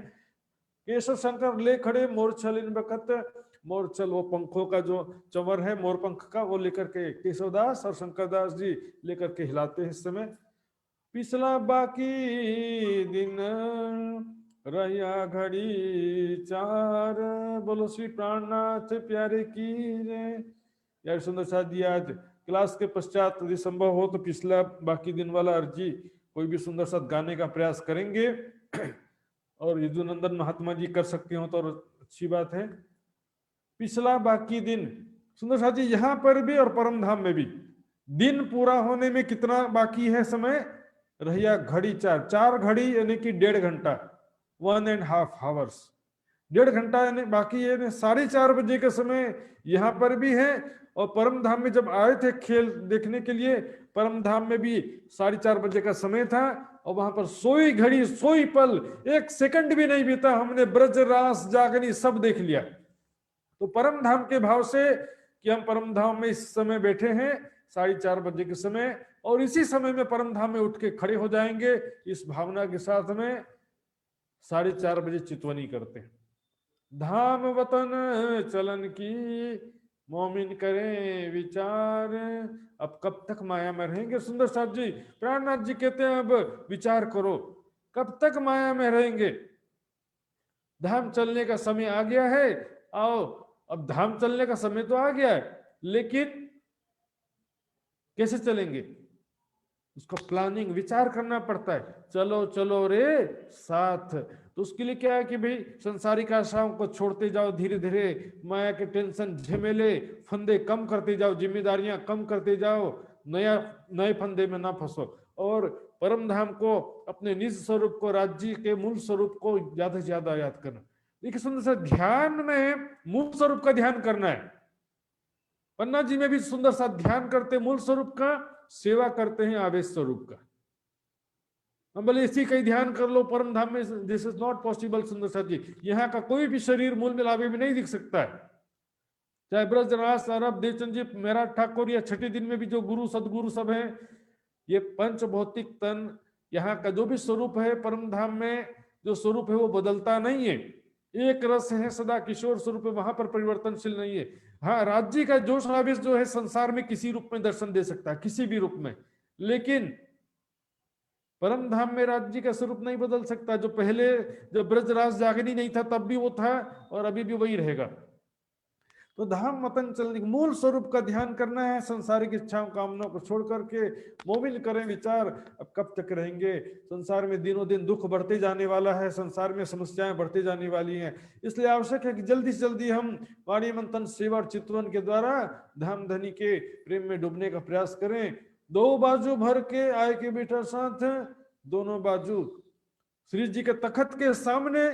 केशव शंकर ले खड़े मोरछलिन बखत, मोरछल वो पंखों का जो चंवर है मोर पंख का, वो लेकर के केशवदास और शंकरदास जी लेकर के हिलाते हैं। इस समय पिछला बाकी दिन रहिया घड़ी चार, बोलो श्री प्राणनाथ प्यारे की रे। यार सुंदर साथ जी आज क्लास के पश्चात यदि संभव हो तो पिछला बाकी दिन वाला अर्जी कोई भी सुंदर साथ गाने का प्रयास करेंगे और यदुनंदन महात्मा जी कर सकते हो तो अच्छी बात है। पिछला बाकी दिन सुंदर साथ जी यहाँ पर भी और परम धाम में भी दिन पूरा होने में कितना बाकी है समय, रहिया घड़ी चार, 4 घड़ी यानी कि 1.5 घंटा, 1.5 आवर्स, 1.5 घंटा यानी बाकी है। 4:30 बजे का समय यहाँ पर भी है और परम धाम में जब आए थे खेल देखने के लिए, परम धाम में भी 4:30 बजे का समय था और वहां पर सोई घड़ी सोई पल 1 सेकंड भी नहीं बीता, हमने ब्रज रास जागनी सब देख लिया। तो परम धाम के भाव से कि हम परम धाम में इस समय बैठे हैं 4:30 बजे के समय और इसी समय में परम धाम में उठ के खड़े हो जाएंगे, इस भावना के साथ में 4:30 बजे चितवनी करते हैं। धाम वतन चलन की मोमिन करें विचार, अब कब तक माया में रहेंगे। सुंदर साहब जी प्राणनाथ जी कहते हैं अब विचार करो कब तक माया में रहेंगे, धाम चलने का समय आ गया है, आओ अब धाम चलने का समय तो आ गया है, लेकिन कैसे चलेंगे उसका प्लानिंग विचार करना पड़ता है। चलो चलो रे साथ, तो उसके लिए क्या है कि भाई संसारिक आशाओं को छोड़ते जाओ, धीरे धीरे माया के टेंशन झमेले फंदे कम करते जाओ, जिम्मेदारियां कम करते जाओ, नए फंदे में ना फंसो और परम धाम को, अपने निज स्वरूप को, राज्य के मूल स्वरूप को ज्यादा से ज्यादा याद करना। देखिए सुंदर सा ध्यान में मूल स्वरूप का ध्यान करना है। पन्ना जी में भी सुंदर सा ध्यान करते मूल स्वरूप का, सेवा करते हैं आवेश स्वरूप का। हम बोले इसी का ही ध्यान कर लो परम धाम में, दिस इज नॉट पॉसिबल। सुंदर साथ जी यहाँ का कोई भी शरीर मूल मिलावे में नहीं दिख सकता है, चाहे ब्रजराज अरब देवचंद जी मेरा ठाकुर या छठे दिन में भी जो गुरु सदगुरु सब है, ये पंच भौतिक तन यहाँ का जो भी स्वरूप है परम धाम में जो स्वरूप है वो बदलता नहीं है, एक रस है सदा किशोर स्वरूप है, वहां पर परिवर्तनशील नहीं है। हाँ राज्य का जोश आवेश जो है संसार में किसी रूप में दर्शन दे सकता है, किसी भी रूप में, लेकिन परम धाम में राज्य का स्वरूप नहीं बदल सकता। जो पहले जब ब्रजराज जागनी नहीं था तब भी वो था और अभी भी वही रहेगा। तो धाम मतन चलने के मूल स्वरूप का ध्यान करना है, संसारिक इच्छाओं कामनाओं को छोड़ करके मोमिन करें विचार। अब कब तक रहेंगे, संसार में दिनों दिन दुख बढ़ते जाने वाला है, संसार में समस्याएं बढ़ते जाने वाली हैं, इसलिए आवश्यक है कि जल्दी से जल्दी हम वाणी मंथन सेवा और चितवन के द्वारा धाम धनी के प्रेम में डूबने का प्रयास करें। 2 बाजू भर के आए के बेटा साथ, दोनों बाजू श्री जी के तखत के सामने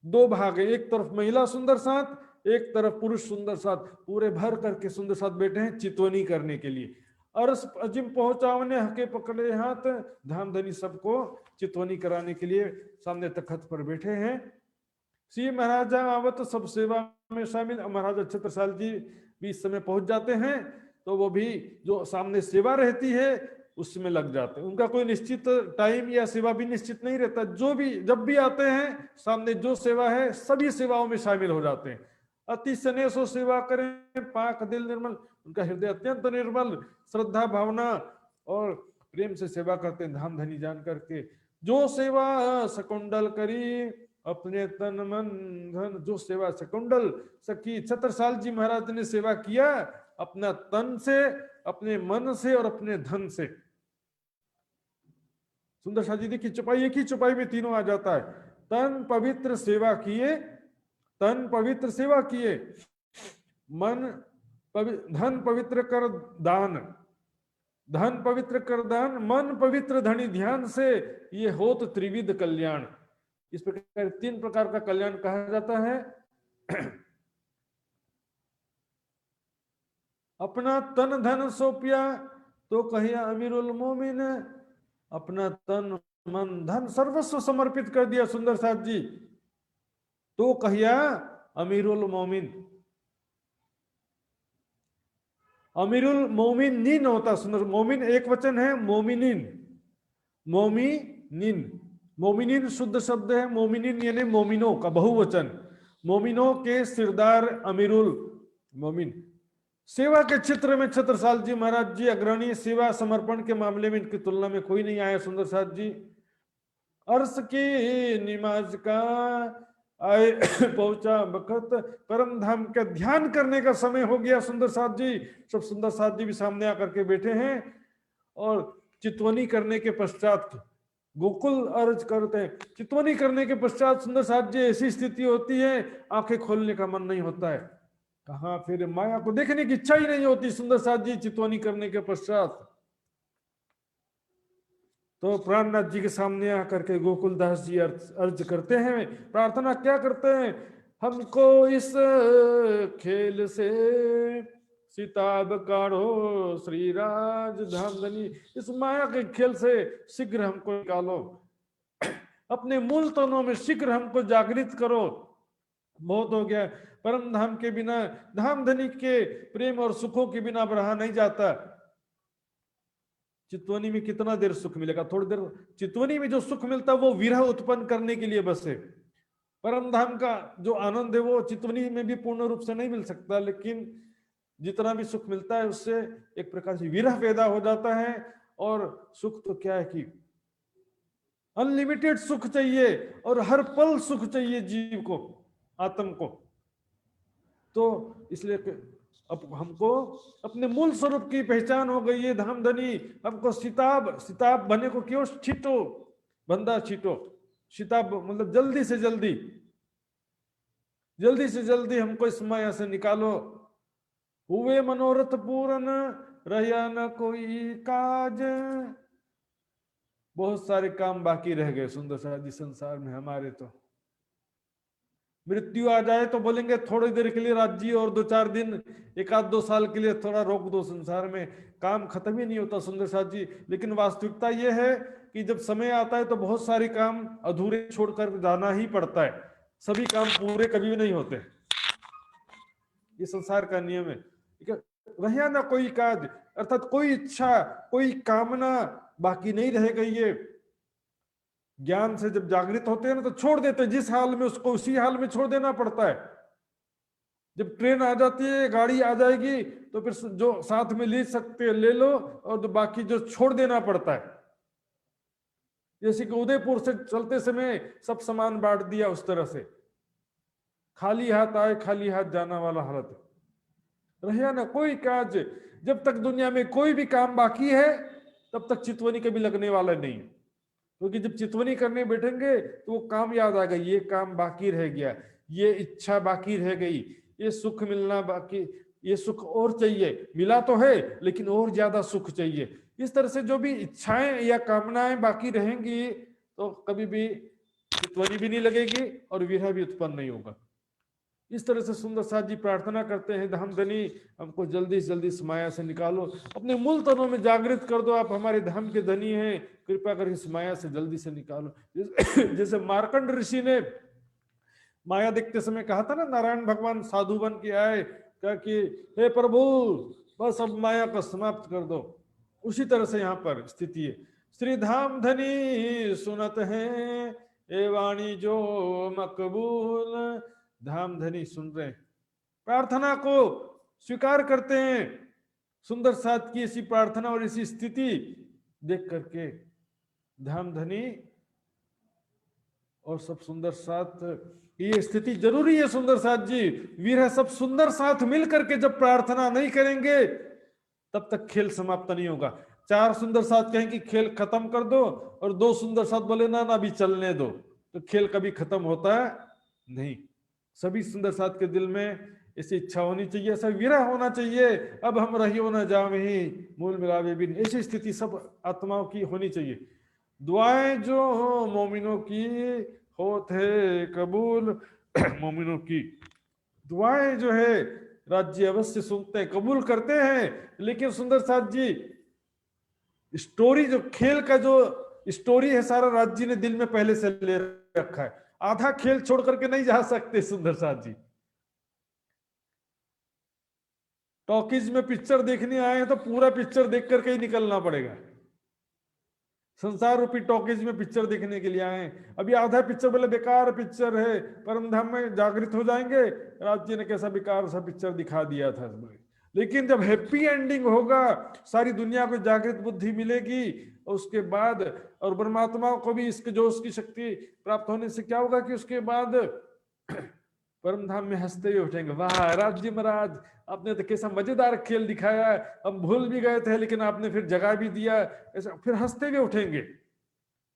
2 भाग है, एक तरफ महिला सुंदर साथ, एक तरफ पुरुष सुंदर साथ, पूरे भर करके सुंदर साथ बैठे हैं चितवनी करने के लिए। अरस अजिम पहुंचावने हके पकड़े हाथ, धाम धनी सबको चितवनी कराने के लिए सामने तखत पर बैठे हैं। श्री महाराजा आवत सब सेवा में शामिल, महाराजा छत्रसाल जी भी इस समय पहुंच जाते हैं, तो वो भी जो सामने सेवा रहती है उसमें लग जाते हैं। उनका कोई निश्चित टाइम या सेवा भी निश्चित नहीं रहता, जो भी जब भी आते हैं सामने जो सेवा है सभी सेवाओं में शामिल हो जाते हैं। अति स्नेह सो सेवा करें, पाक दिल निर्मल, उनका हृदय अत्यंत निर्मल, श्रद्धा भावना और प्रेम से सेवा करते हैं धाम धनी जान करके। जो सेवा सकुंडल करी अपने तन मन धन, जो सेवा सकुंडल सकी, छत्रसाल जी महाराज ने सेवा किया अपना तन से, अपने मन से और अपने धन से। सुंदर शाह जी देखिए चौपाई, एक ही चौपाई में तीनों आ जाता है। तन पवित्र सेवा किए, तन पवित्र सेवा किए, मन धन पवित्र कर दान, धन पवित्र कर दान, मन पवित्र धनी ध्यान से, ये होत त्रिविध कल्याण। इस प्रकार 3 प्रकार का कल्याण कहा जाता है। अपना तन धन सौंपिया तो कहिया अमीरुल मोमिन, अपना तन मन धन सर्वस्व समर्पित कर दिया सुंदर साथ जी तो कहिया अमीरुल मोमिन। अमीरुल मोमिनीन होता सुंदर, मोमिन एक वचन है, मोमिनीन, मोमिनीन, मोमिनीन शुद्ध शब्द है, मोमिनीन यानी मोमिनों का बहुवचन, मोमिनों के सिरदार अमीरुल मोमिन। सेवा के क्षेत्र में छत्रसाल जी महाराज जी अग्रणी, सेवा समर्पण के मामले में इनकी तुलना में कोई नहीं आया सुंदर साथ जी। अर्श की नमाज का आए पहुंचा बखत, परम धाम का ध्यान करने का समय हो गया सुंदर साथ जी। सब सुंदर साथ जी भी सामने आकर के बैठे हैं और चितवनी करने के पश्चात गोकुल अर्ज करते हैं। चितवनी करने के पश्चात सुंदर साथ जी ऐसी स्थिति होती है, आंखें खोलने का मन नहीं होता है, कहा फिर माया को देखने की इच्छा ही नहीं होती सुंदर साथ जी चितवनी करने के पश्चात। तो प्राणनाथ जी के सामने आकर के गोकुलदास जी अर्ज करते हैं, प्रार्थना क्या करते हैं, हमको इस खेल से सिताब काढ़ो श्री राज धामधनी, इस माया के खेल से शीघ्र हमको निकालो, अपने मूल तनों में शीघ्र हमको जागृत करो। बहुत हो गया, परम धाम के बिना, धामधनी के प्रेम और सुखों के बिना रहा नहीं जाता। चितवनी में कितना देर सुख मिलेगा, थोड़ी देर। चितवनी में जो सुख मिलता है वो विरह उत्पन्न करने के लिए बस है। परम धाम का जो आनंद है वो चितवनी में भी पूर्ण रूप से नहीं मिल सकता, लेकिन जितना भी सुख मिलता है उससे एक प्रकार से विरह पैदा हो जाता है। और सुख तो क्या है कि अनलिमिटेड सुख चाहिए और हर पल सुख चाहिए जीव को, आत्म को। तो इसलिए अब हमको अपने मूल स्वरूप की पहचान हो गई है धामधनी। हमको सिताब बने को क्यों छीटो, बंदा छीटो, सिताब मतलब जल्दी से जल्दी, जल्दी से जल्दी हमको इस माया से निकालो। हुए मनोरथ पूर्ण रहा न कोई काज, बहुत सारे काम बाकी रह गए सुंदर सा जी संसार में हमारे। तो मृत्यु आ जाए तो बोलेंगे थोड़ी देर के लिए राज्य और 2-4 दिन, 1-2 साल के लिए थोड़ा रोक दो, संसार में काम खत्म ही नहीं होता सुंदर साथ जी। लेकिन वास्तविकता यह है कि जब समय आता है तो बहुत सारे काम अधूरे छोड़कर जाना ही पड़ता है, सभी काम पूरे कभी भी नहीं होते, ये संसार का नियम है। रहा ना कोई काज, अर्थात कोई इच्छा कोई कामना बाकी नहीं रह गई है। ज्ञान से जब जागृत होते हैं ना तो छोड़ देते हैं, जिस हाल में उसको उसी हाल में छोड़ देना पड़ता है। जब ट्रेन आ जाती है, गाड़ी आ जाएगी तो फिर जो साथ में ले सकते हैं ले लो, और तो बाकी जो छोड़ देना पड़ता है। जैसे कि उदयपुर से चलते समय सब सामान बांट दिया, उस तरह से खाली हाथ आए खाली हाथ जाना वाला हालत। रहा ना कोई काज, जब तक दुनिया में कोई भी काम बाकी है तब तक चितवनी कभी लगने वाला नहीं, क्योंकि जब चितवनी करने बैठेंगे तो वो काम याद आ गई, ये काम बाकी रह गया, ये इच्छा बाकी रह गई, ये सुख मिलना बाकी, ये सुख और चाहिए, मिला तो है लेकिन और ज्यादा सुख चाहिए। इस तरह से जो भी इच्छाएं या कामनाएं बाकी रहेंगी तो कभी भी चितवनी भी नहीं लगेगी और विरह भी उत्पन्न नहीं होगा। इस तरह से सुंदर साथ जी प्रार्थना करते हैं, धामधनी हमको जल्दी से जल्दी इस माया से निकालो, अपने मूल तनों में जागृत कर दो, आप हमारे धाम के धनी हैं, कृपा कर इस माया से जल्दी से निकालो। जैसे मार्कंड ऋषि ने माया देखते समय कहा था ना, नारायण भगवान साधु बन के आए, कहा कि हे प्रभु बस अब माया को समाप्त कर दो, उसी तरह से यहाँ पर स्थिति है। श्री धाम धनी सुनत है ए वाणी जो मकबूल, धाम धनी सुन रहे, प्रार्थना को स्वीकार करते हैं। सुंदर साथ की ऐसी प्रार्थना और ऐसी स्थिति देख करके धाम धनी और सब सुंदर साथ, ये स्थिति जरूरी है सुंदर साथ जी। वीर सब सुंदर साथ मिल करके जब प्रार्थना नहीं करेंगे तब तक खेल समाप्त नहीं होगा। 4 सुंदर साथ कहें कि खेल खत्म कर दो और 2 सुंदर साथ बोले ना ना अभी चलने दो, तो खेल कभी खत्म होता है नहीं। सभी सुंदर साथ के दिल में ऐसी इच्छा होनी चाहिए, ऐसा विरह होना चाहिए, अब हम रहियो न जावहीं मूल मिलावे बिन, ऐसी स्थिति सब आत्माओं की होनी चाहिए। दुआएं जो हो मोमिनों की होते कबूल, मोमिनों की दुआएं जो है राज्य अवश्य सुनते हैं, कबूल करते हैं। लेकिन सुंदर साथ जी, स्टोरी जो खेल का जो स्टोरी है सारा राज्य ने दिल में पहले से ले रखा है, आधा खेल छोड़ करके नहीं जा सकते सुंदर साथ जी। टॉकीज में पिक्चर देखने आए हैं तो पूरा पिक्चर देख करके ही निकलना पड़ेगा। संसार रूपी टॉकीज में पिक्चर देखने के लिए आए हैं, अभी आधा पिक्चर बोले बेकार पिक्चर है, परम धाम में जागृत हो जाएंगे, राज्य ने कैसा बेकार सा पिक्चर दिखा दिया था। लेकिन जब हैप्पी एंडिंग होगा, सारी दुनिया को जागृत बुद्धि मिलेगी, उसके बाद और परमात्मा को भी इसके जोश की शक्ति प्राप्त होने से क्या होगा कि उसके बाद परम धाम में हंसते हुए उठेंगे, वाह राज्य महाराज आपने तो कैसा मजेदार खेल दिखाया है, हम भूल भी गए थे लेकिन आपने फिर जगा भी दिया, ऐसा फिर हंसते हुए उठेंगे।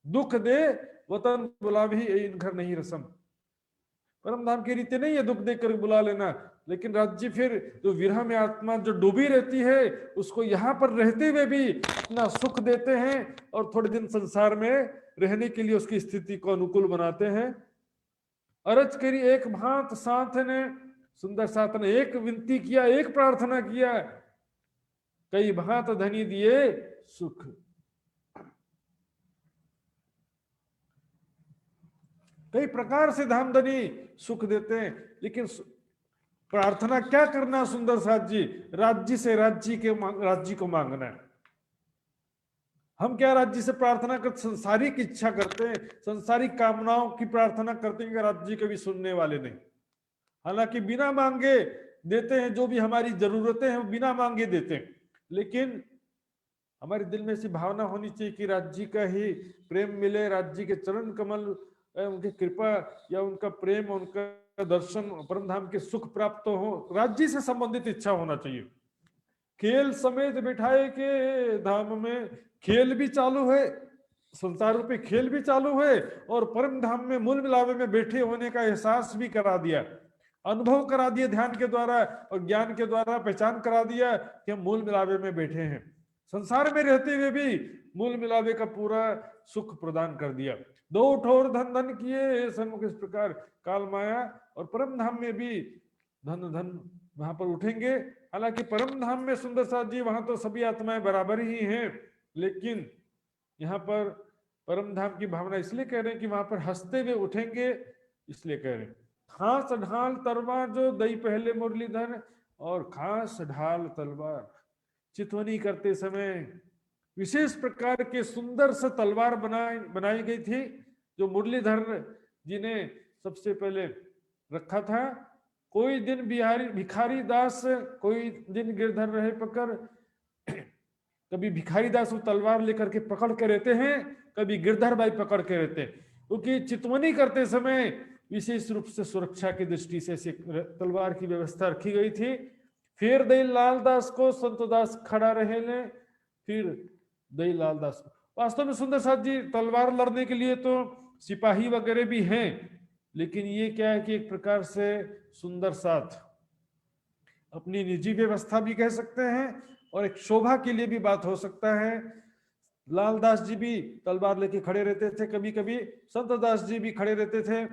दुख दे वतन बुलावी इन घर नहीं रसम, परम धाम की रीति नहीं है दुख देकर बुला लेना, लेकिन राज्य फिर जो विरह में आत्मा जो डूबी रहती है उसको यहाँ पर रहते हुए भी अपना सुख देते हैं और थोड़े दिन संसार में रहने के लिए उसकी स्थिति को अनुकूल बनाते हैं। अरज करी एक भांत साथ ने, सुंदर साथ ने एक विनती किया, एक प्रार्थना किया, कई भांत धनी दिए सुख। कई प्रकार से धामधनी सुख देते हैं, लेकिन प्रार्थना क्या करना सुंदर साथ जी, राज्य से राज्य को मांगना है। हम क्या राज्य से प्रार्थना कर संसारिक इच्छा करते हैं, संसारिक कामनाओं की प्रार्थना करते हैं कि राज्य कभी सुनने वाले नहीं। हालांकि बिना मांगे देते हैं, जो भी हमारी जरूरतें हैं वो बिना मांगे देते हैं, लेकिन हमारे दिल में ऐसी भावना होनी चाहिए कि राज्य का ही प्रेम मिले, राज्य के चरण कमल, उनकी कृपा या उनका प्रेम, उनका दर्शन, परम धाम के सुख प्राप्त हो, राज्य से संबंधित इच्छा होना चाहिए। खेल समेत बिठाए के धाम में, खेल भी चालू है, संसार रूपी खेल भी चालू है, और परम धाम में मूल मिलावे में बैठे होने का एहसास भी करा दिया, अनुभव करा दिया ध्यान के द्वारा और ज्ञान के द्वारा, पहचान करा दिया कि हम मूल मिलावे में बैठे हैं। संसार में रहते हुए भी मूल मिलावे का पूरा सुख प्रदान कर दिया। दो ठोर धन धन किए सन्मुख, इस प्रकार काल माया और परम धाम में भी धन धन वहां पर उठेंगे। हालांकि परम धाम में सुंदर साथ जी वहां तो सभी आत्माएं बराबर ही हैं, लेकिन यहाँ पर परम धाम की भावना इसलिए कह रहे हैं कि वहां पर हंसते हुए उठेंगे, इसलिए कह रहे हैं। खास ढाल तलवार जो दई पहले मुरलीधर, और खास ढाल तलवार चितवनी करते समय विशेष प्रकार के सुंदर से तलवार बनाई गई थी, जो मुरलीधर जी ने सबसे पहले रखा था। कोई दिन भिखारी दास, कोई दिन गिरधर रहे पकड़, कभी भिखारी दास वो तलवार लेकर के पकड़ के रहते हैं, कभी गिरधर भाई पकड़ के रहते हैं, क्योंकि चितवनी करते समय विशेष रूप से सुरक्षा की दृष्टि से तलवार की व्यवस्था रखी गई थी। फिर दई लाल दास को संत दास खड़ा रहे ले, फिर दई लाल दास। वास्तव में सुंदर साथ जी तलवार लड़ने के लिए तो सिपाही वगैरह भी हैं, लेकिन ये क्या है कि एक प्रकार से सुंदर साथ अपनी निजी व्यवस्था भी कह सकते हैं और एक शोभा के लिए भी बात हो सकता है। लालदास जी भी तलवार लेके खड़े रहते थे, कभी कभी संत दास जी भी खड़े रहते थे,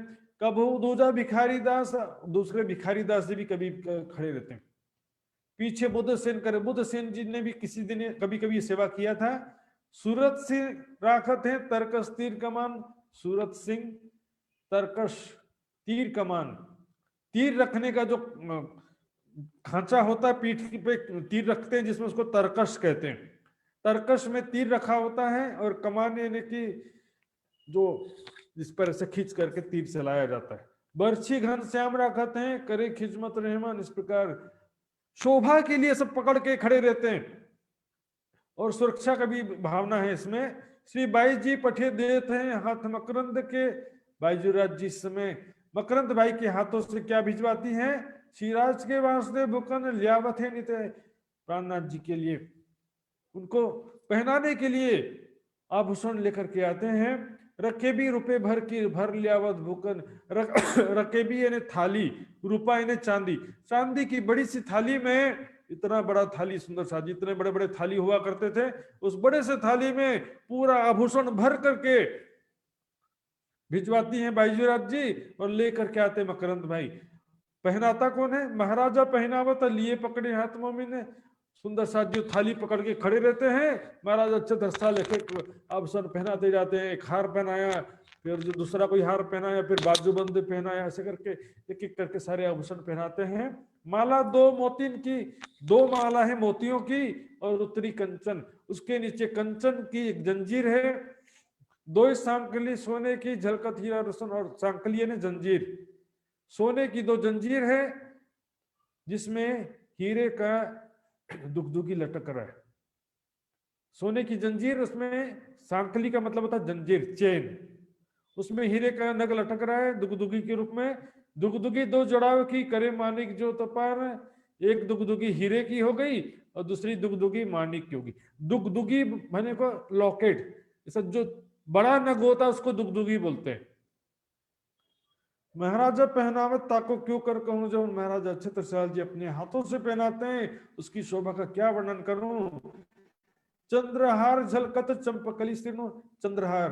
कभी दूजा भिखारी दास, दूसरे भिखारी दास जी भी कभी खड़े रहते हैं। पीछे बुद्ध सेन करे, बुद्ध सेन जी ने भी किसी दिन कभी कभी सेवा किया था। सूरत सिंह राखत है तरकस तीर कमान, सूरत सिंह तरकश तीर कमान, तीर रखने का जो खांचा होता है पीठ पे तीर रखते हैं जिसमें उसको तरकश कहते हैं। तरकश में तीर रखा होता है और कमान यानी कि जो जिस पर से खींच करके तीर चलाया जाता है। बर्छी घन श्याम राखत हैं करे खिजमत रहमान, इस प्रकार शोभा के लिए सब पकड़ के खड़े रहते हैं और सुरक्षा का भी भावना है इसमें। श्री बाई जी पठे देते हैं हाथ मकरंद के, बाईजूराज जी समय मकरंद भाई के हाथों से क्या भिजवाती हैं, श्रीराज के वासुदेव बुकन लियावत है नित, प्राणनाथ जी के लिए उनको पहनाने के लिए आभूषण लेकर के आते हैं। रकेबी रुपए भर लियावत भूखन। रकेबी यानी थाली, रुपा यानी चांदी। चांदी की बड़ी सी थाली में, इतना बड़ा थाली सुंदर साजी, इतने बड़े बड़े थाली हुआ करते थे, उस बड़े से थाली में पूरा आभूषण भर करके भिजवाती हैं बाईजूरात जी, और लेकर के आते मकरंद भाई। पहनाता कौन है? महाराजा पहनावत लिए पकड़े हाथ में ने। सुंदर साथ जी थाली पकड़ के खड़े रहते हैं, महाराज अच्छे दस्ता लेके आभूषण पहनाते जाते हैं। एक हार पहनाया, फिर जो दूसरा कोई हार पहनाया, फिर बाजूबंद पहनाया, ऐसे करके एक एक करके सारे आभूषण पहनाते हैं। माला 2 मोतिन की, 2 माला है मोतियों की, और उत्तरी कंचन, उसके नीचे कंचन की एक जंजीर है। 2 सांकली सोने की, झलकत हीरा रोशन, और सांकली यानी जंजीर, सोने की 2 जंजीर है जिसमें हीरे का दुगदुगी लटक रहा है। सोने की जंजीर, उसमें सांकली का मतलब होता है जंजीर, चेन, उसमें हीरे का नग लटक रहा है दुगदुगी के रूप में। दुगदुगी 2 जड़ाव की, करे मानिक जो तपार। एक दुगदुगी हीरे की हो गई और दूसरी दुगदुगी मानिक की होगी। दुगदुगी माने को लॉकेट, ऐसा जो बड़ा नग होता है उसको दुगदुगी बोलते हैं। महाराजा पहनावत ताको क्यों कर कहूं, जो महाराजा छत्रसाल जी अपने हाथों से पहनाते हैं उसकी शोभा का क्या वर्णन करूं। चंद्रहार झलकत चंपकली श्रीनो, चंद्रहार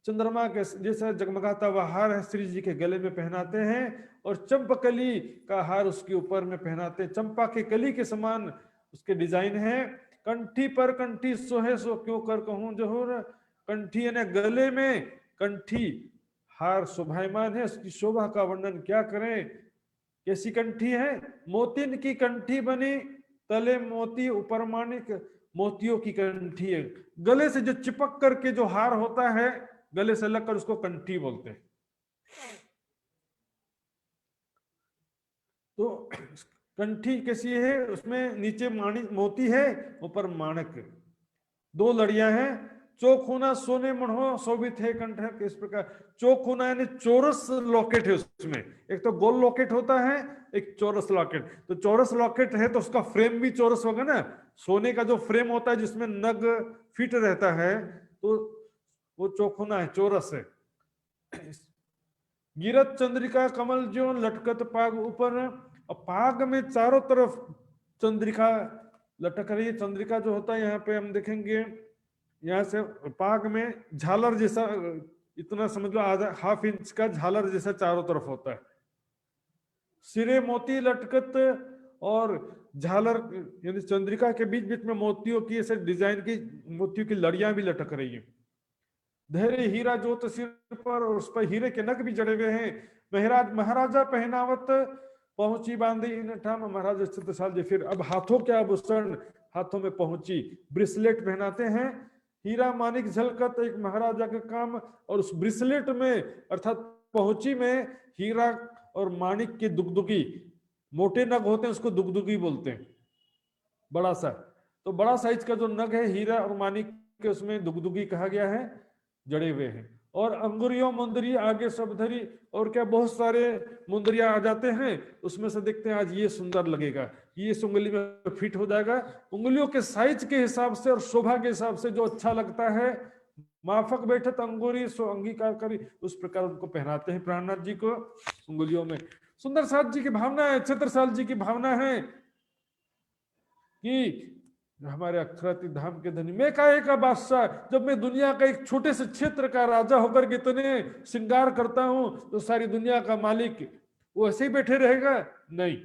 चंद्रमा के जैसा जगमगाता हुआ हार है, श्री जी के गले में पहनाते हैं, और चंपकली का हार उसके ऊपर में पहनाते हैं। चंपा के कली के समान उसके डिजाइन है। कंठी पर कंठी सोहे सो क्यों कर कहूं जहूर। कंठी यानी गले में कंठी हार शोभायमान है, उसकी शोभा का वर्णन क्या करें। कैसी कंठी है? मोतिन की कंठी बनी, तले मोती ऊपर मानिक, मोतियों की कंठी है। गले से जो चिपक करके जो हार होता है, गले से लगकर, उसको कंठी बोलते हैं। तो कंठी कैसी है? उसमें नीचे माणिक मोती है, ऊपर माणक। 2 लड़ियां हैं। चौखुना सोने मढ़ो शोभित है कंठ, किस प्रकार। चौखुना यानी चौरस लॉकेट है उसमें, एक तो गोल लॉकेट होता है, एक चौरस लॉकेट। तो चौरस लॉकेट है तो उसका फ्रेम भी चौरस होगा ना। सोने का जो फ्रेम होता है जिसमें नग फिट रहता है, तो वो चौखुना है, चौरस है। गिरत चंद्रिका कमल जो लटकत पाग ऊपर, और पाग में चारों तरफ चंद्रिका लटक रही है। चंद्रिका जो होता है यहाँ पे हम देखेंगे, यहाँ से पाग में झालर जैसा, इतना समझ लो आधा ½ इंच का झालर जैसा चारों तरफ होता है। सिरे मोती लटकत, और झालर यानी चंद्रिका के बीच बीच में मोतियों की ऐसे डिजाइन की मोतियों की लड़ियां भी लटक रही है। धैर्य हीरा जोत सिर पर, और उस पर हीरे के नग भी जड़े हुए हैं। महाराजा पहनावत पहुंची बांधी इन ठाम, महाराजा छत्रसाल जी फिर अब हाथों के आभूषण, हाथों में पहुंची, ब्रिसलेट पहनाते हैं। हीरा मानिक झलकत एक महाराजा का काम, और उस ब्रिसलेट में अर्थात पहुंची में हीरा और मानिक की दुगदुगी, मोटे नग होते हैं उसको दुगदुगी बोलते हैं, बड़ा सा। तो बड़ा साइज का जो नग है हीरा और मानिक के, उसमें दुगदुगी कहा गया है, जड़े हुए हैं। और अंगुरियों मुंदरी आगे सब धरी, और क्या बहुत सारे मुंदरिया आ जाते हैं, उसमें से देखते हैं आज ये सुंदर लगेगा, ये इस उंगली में फिट हो जाएगा। उंगलियों के साइज के हिसाब से और शोभा के हिसाब से जो अच्छा लगता है, माफक बैठत अंगूरी सो अंगीकार करी, उस प्रकार उनको पहनाते हैं प्राणनाथ जी को उंगलियों में। सुंदर साथ जी की भावना है, छत्रसाल जी की भावना है कि हमारे अक्षराती धाम के धनी, मैं काहे का बादशाह, जब मैं दुनिया का एक छोटे से क्षेत्र का राजा होकर के इतने श्रृंगार करता हूं, तो सारी दुनिया का मालिक वो ऐसे ही बैठे रहेगा? नहीं,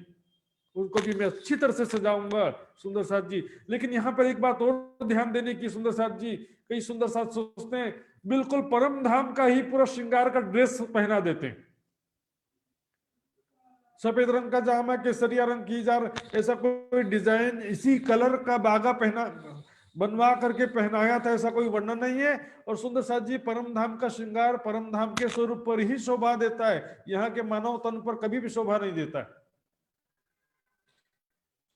उनको भी मैं अच्छी तरह से सजाऊंगा सुंदर साथ जी। लेकिन यहाँ पर एक बात और ध्यान देने की सुंदर साथ जी, कई सुंदर साथ सोचते हैं बिल्कुल परम धाम का ही पूरा श्रृंगार का ड्रेस पहना देते हैं, सफेद रंग का जामा, केसरिया रंग की जार, ऐसा कोई डिजाइन इसी कलर का बागा पहना बनवा करके पहनाया था, ऐसा कोई वर्णन नहीं है। और सुंदर साथ जी परम धाम का श्रृंगार परम धाम के स्वरूप पर ही शोभा देता है, यहाँ के मानव तन पर कभी भी शोभा नहीं देता है।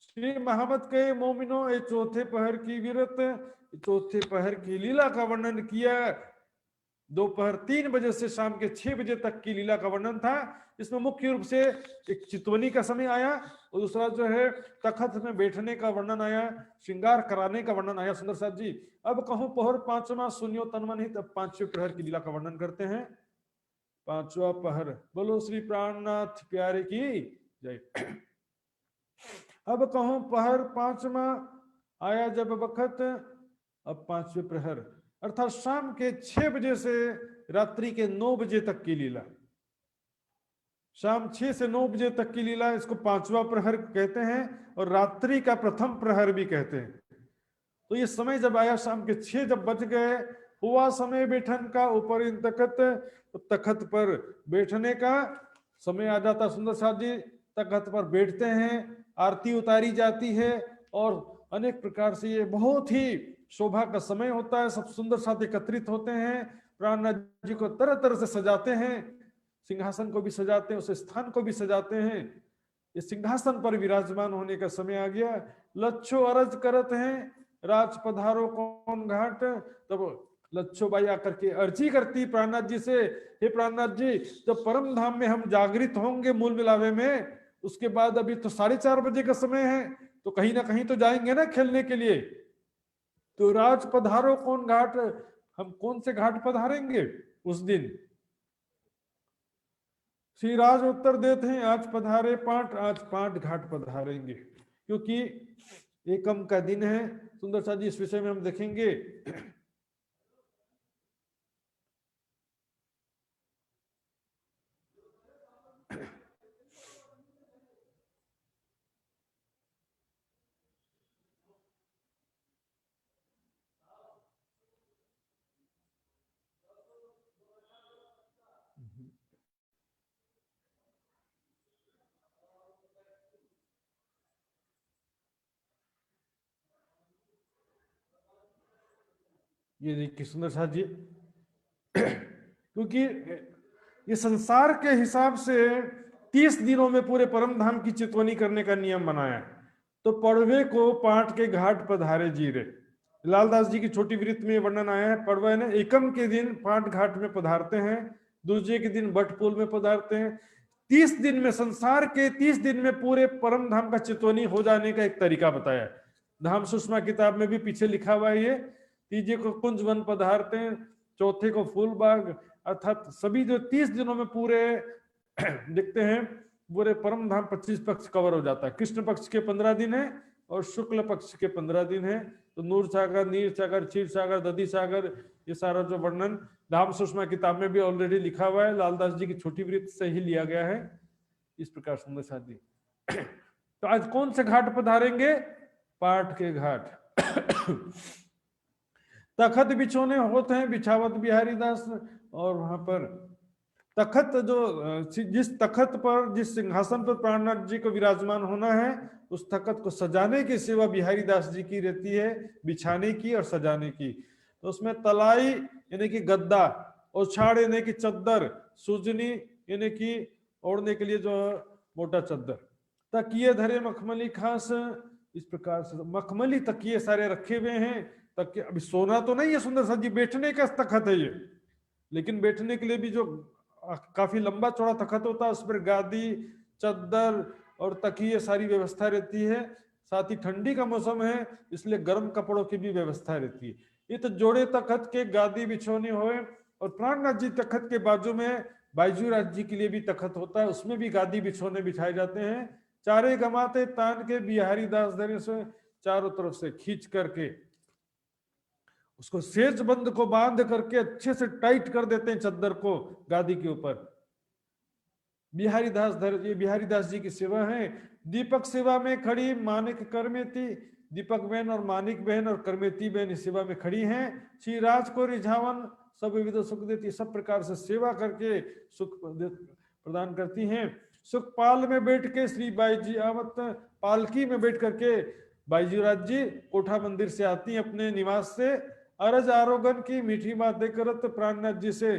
श्री मोहम्मद के मोमिनो ए 4थे पहर की विरत, 4थे पहर की लीला का वर्णन किया। दोपहर 3 बजे से शाम के 6 बजे तक की लीला का वर्णन था। इसमें मुख्य रूप से एक चितवनी का समय आया और दूसरा जो है तखत में बैठने का वर्णन आया, श्रृंगार कराने का वर्णन आया। सुंदर साथ जी, अब कहूं पहर पांचवा, सुनियो तनमन ही, तब 5वें प्रहर की लीला का वर्णन करते हैं। 5वां पहर, बोलो श्री प्राणनाथ प्यारे की जय। अब कहूं पहर 5वां आया जब वक्त, अब 5वें प्रहर अर्थात शाम के 6 बजे से रात्रि के 9 बजे तक की लीला। शाम 6 से 9 बजे तक की लीला, इसको 5वां प्रहर कहते हैं और रात्रि का प्रथम प्रहर भी कहते हैं। तो ये समय जब आया, शाम के 6 जब बज गए, हुआ समय बैठन का ऊपर इन तखत, तो तखत पर बैठने का समय आ जाता। सुंदर साथ जी, तखत पर बैठते हैं, आरती उतारी जाती है और अनेक प्रकार से ये बहुत ही शोभा का समय होता है। सब सुंदर साथ एकत्रित होते हैं, प्राणनाथ जी को तरह तरह से सजाते हैं, सिंहासन को भी सजाते हैं, उस स्थान को भी सजाते हैं। इस सिंहासन पर विराजमान होने का समय आ गया। लच्छो अरज करत हैं, राज पधारो कौन घाट। तब लच्छो बाई आकर के अर्जी करती प्राणनाथ जी से, हे प्राणनाथ जी, जब परम धाम में हम जागृत होंगे मूल मिलावे में, उसके बाद अभी तो 4:30 बजे का समय है, तो कहीं ना कहीं तो जाएंगे ना खेलने के लिए, तो राज पधारो कौन घाट, हम कौन से घाट पधारेंगे उस दिन। श्री राज उत्तर देते हैं, आज पधारे पाट, आज पाट घाट पधारेंगे, क्योंकि एकम का दिन है। सुंदर सा जी, इस विषय में हम देखेंगे। ये देखिए सुंदर साथ जी, क्योंकि ये संसार के हिसाब से 30 दिनों में पूरे परम धाम की चितवनी करने का नियम बनाया है। तो पड़वे को पाट के घाट पधारे जीरे, लालदास जी की छोटी वृत्त में वर्णन आया है। पड़वे ने एकम के दिन पाट घाट में पधारते हैं, दूसरे के दिन बटपुल में पधारते हैं। 30 दिन में, संसार के 30 दिन में पूरे परम धाम का चितवनी हो जाने का एक तरीका बताया है। धाम सुषमा किताब में भी पीछे लिखा हुआ है ये। तीजे को कुंज वन पधारते हैं, चौथे को फूलबाग, अर्थात सभी जो 30 दिनों में पूरे देखते हैं, पूरे परम धाम 25 पक्ष कवर हो जाता है। कृष्ण पक्ष के 15 दिन है और शुक्ल पक्ष के 15 दिन है। तो नूर सागर, नीर सागर, क्षीर सागर, दधी सागर, ये सारा जो वर्णन धाम सुषमा किताब में भी ऑलरेडी लिखा हुआ है, लालदास जी की छोटी वृत्त से ही लिया गया है। इस प्रकार सुंदर साथ जी, तो आज कौन से घाट पधारेंगे? पाट के घाट। तखत बिछोने होते हैं, बिछावत बिहारी दास, और वहां पर तखत जो, जिस तखत पर, जिस सिंहासन पर प्राणनाथ जी को विराजमान होना है, उस तखत को सजाने की सेवा बिहारी दास जी की रहती है, बिछाने की और सजाने की। तो उसमें तलाई यानी कि गद्दा, ओछाड़ यानी कि चद्दर, सुजनी यानी कि ओढ़ने के लिए जो मोटा चद्दर, तकिए धरे मखमली खास, इस प्रकार से मखमली तकिए सारे रखे हुए हैं। तकिए, अभी सोना तो नहीं है सुंदर सा जी, बैठने का तखत है ये, लेकिन बैठने के लिए भी जो काफी लंबा चौड़ा तखत होता है, उस पर गादी, चद्दर और तकिए सारी व्यवस्था रहती है। साथ ही ठंडी का मौसम है, इसलिए गर्म कपड़ों की भी व्यवस्था रहती है। ये तो जोड़े तखत के गादी बिछोने हुए, और प्राणनाथ जी तखत के बाजू में बाईजूराज जी के लिए भी तखत होता है, उसमें भी गादी बिछोने बिछाए जाते हैं। चारे गमाते तान के बिहारी दास धरे से चारों तरफ से खींच करके उसको सेज बंद को बांध करके अच्छे से टाइट कर देते हैं चद्दर को गादी के ऊपर। बिहारी दास धर, ये बिहारी दास जी की सेवा है। दीपक सेवा में खड़ी मानिक करमेती, दीपक बहन और मानिक बहन और करमेती बहन इस सेवा में खड़ी हैं। श्री राज को रिझावन सब विविध सुख देती, सब प्रकार से सेवा करके सुख प्रदान करती हैं। सुखपाल में बैठ के श्री बाई जी आवत, पालकी में बैठ करके बाईजूराज जी कोठा मंदिर से आती हैं अपने निवास से। अरज आरोगन की मीठी बातें करत प्राणनाथ जी से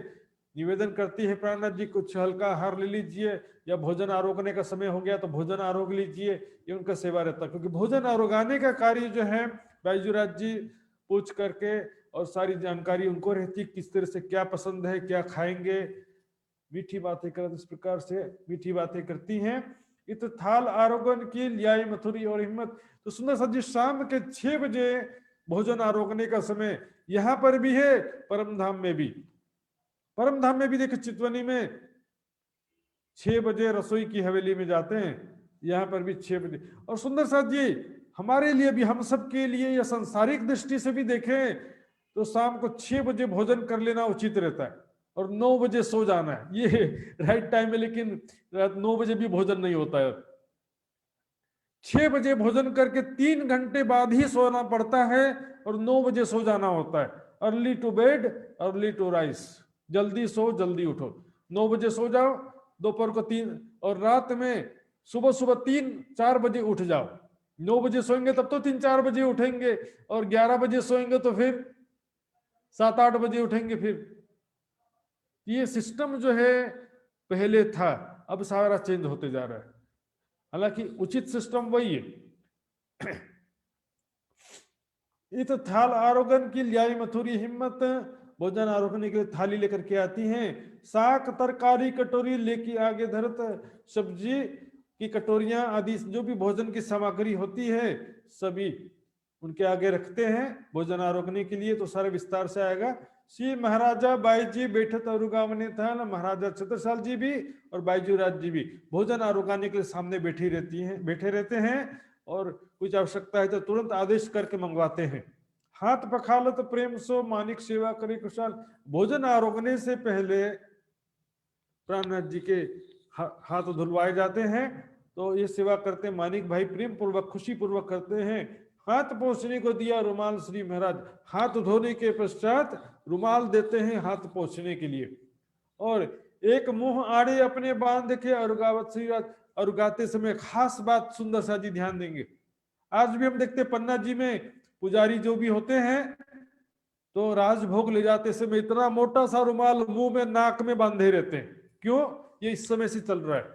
निवेदन करती है, प्राणनाथ जी कुछ हल्का आहार ले लीजिए, या भोजन आरोगने का समय हो गया तो भोजन आरोग लीजिए, ये उनका सेवा रहता है। क्योंकि भोजन आरोगाने का कार्य जो है बाईजूराज जी पूछ करके और सारी जानकारी उनको रहती है, किस तरह से क्या पसंद है, क्या खाएंगे, मीठी बातें कर, इस प्रकार से मीठी बातें करती हैं। इत थाल आरोगण की ल्याई मथुरी और हिम्मत। तो सुंदर सा जी शाम के 6 बजे भोजन आरोगने का समय यहाँ पर भी है, परम धाम में भी। परम धाम में भी देखिए चितवनी में 6 बजे रसोई की हवेली में जाते हैं, यहाँ पर भी 6 बजे। और सुंदर साथ जी हमारे लिए भी, हम सब के लिए, या सांसारिक दृष्टि से भी देखें तो शाम को 6 बजे भोजन कर लेना उचित रहता है और 9 बजे सो जाना है, ये राइट टाइम है। लेकिन 9 बजे भी भोजन नहीं होता है। 6 बजे भोजन करके 3 घंटे बाद ही सोना पड़ता है और 9 बजे सो जाना होता है। Early to bed early to rise, जल्दी सो जल्दी उठो। 9 बजे सो जाओ, दोपहर को 3, और रात में सुबह सुबह 3-4 बजे उठ जाओ। 9 बजे सोएंगे तब तो 3-4 बजे उठेंगे, और 11 बजे सोएंगे तो फिर 7-8 बजे उठेंगे। फिर ये सिस्टम जो है पहले था, अब सारा चेंज होते जा रहा है। हालांकि उचित सिस्टम वही है। इत थाल आरोगन की ल्याई मथुरी हिम्मत। भोजन आरोगने के लिए थाली लेकर के आती हैं, साग तरकारी कटोरी लेके आगे धरत। सब्जी की कटोरियां आदि जो भी भोजन की सामग्री होती है सभी उनके आगे रखते हैं भोजन आरोगने के लिए। तो सारे विस्तार से आएगा। श्री महाराजा बाईजी बैठत अरुगावने था ना, महाराजा छत्रसाल जी भी और बाईजू राज जी भी भोजन आरोगाने के लिए सामने बैठे रहते हैं, और कुछ आवश्यकता है तो तुरंत आदेश करके मंगवाते हैं। हाथ पखालत प्रेम सो मानिक सेवा करे कुशाल। भोजन आरोगने से पहले प्राणनाथ जी के हाथ धुलवाए जाते हैं, तो ये सेवा करते हैं मानिक भाई, प्रेम पूर्वक खुशी पूर्वक करते हैं। हाथ पोंछने को दिया रुमाल श्री महाराज, हाथ धोने के पश्चात रुमाल देते हैं हाथ पोंछने के लिए। और एक मुंह आड़े अपने बांध के अरुगावत श्री राज। अरुगाते समय खास बात सुंदर सा जी ध्यान देंगे। आज भी हम देखते पन्ना जी में पुजारी जो भी होते हैं तो राजभोग ले जाते समय इतना मोटा सा रुमाल मुंह में नाक में बांधे रहते हैं। क्यों? ये इस समय से चल रहा है,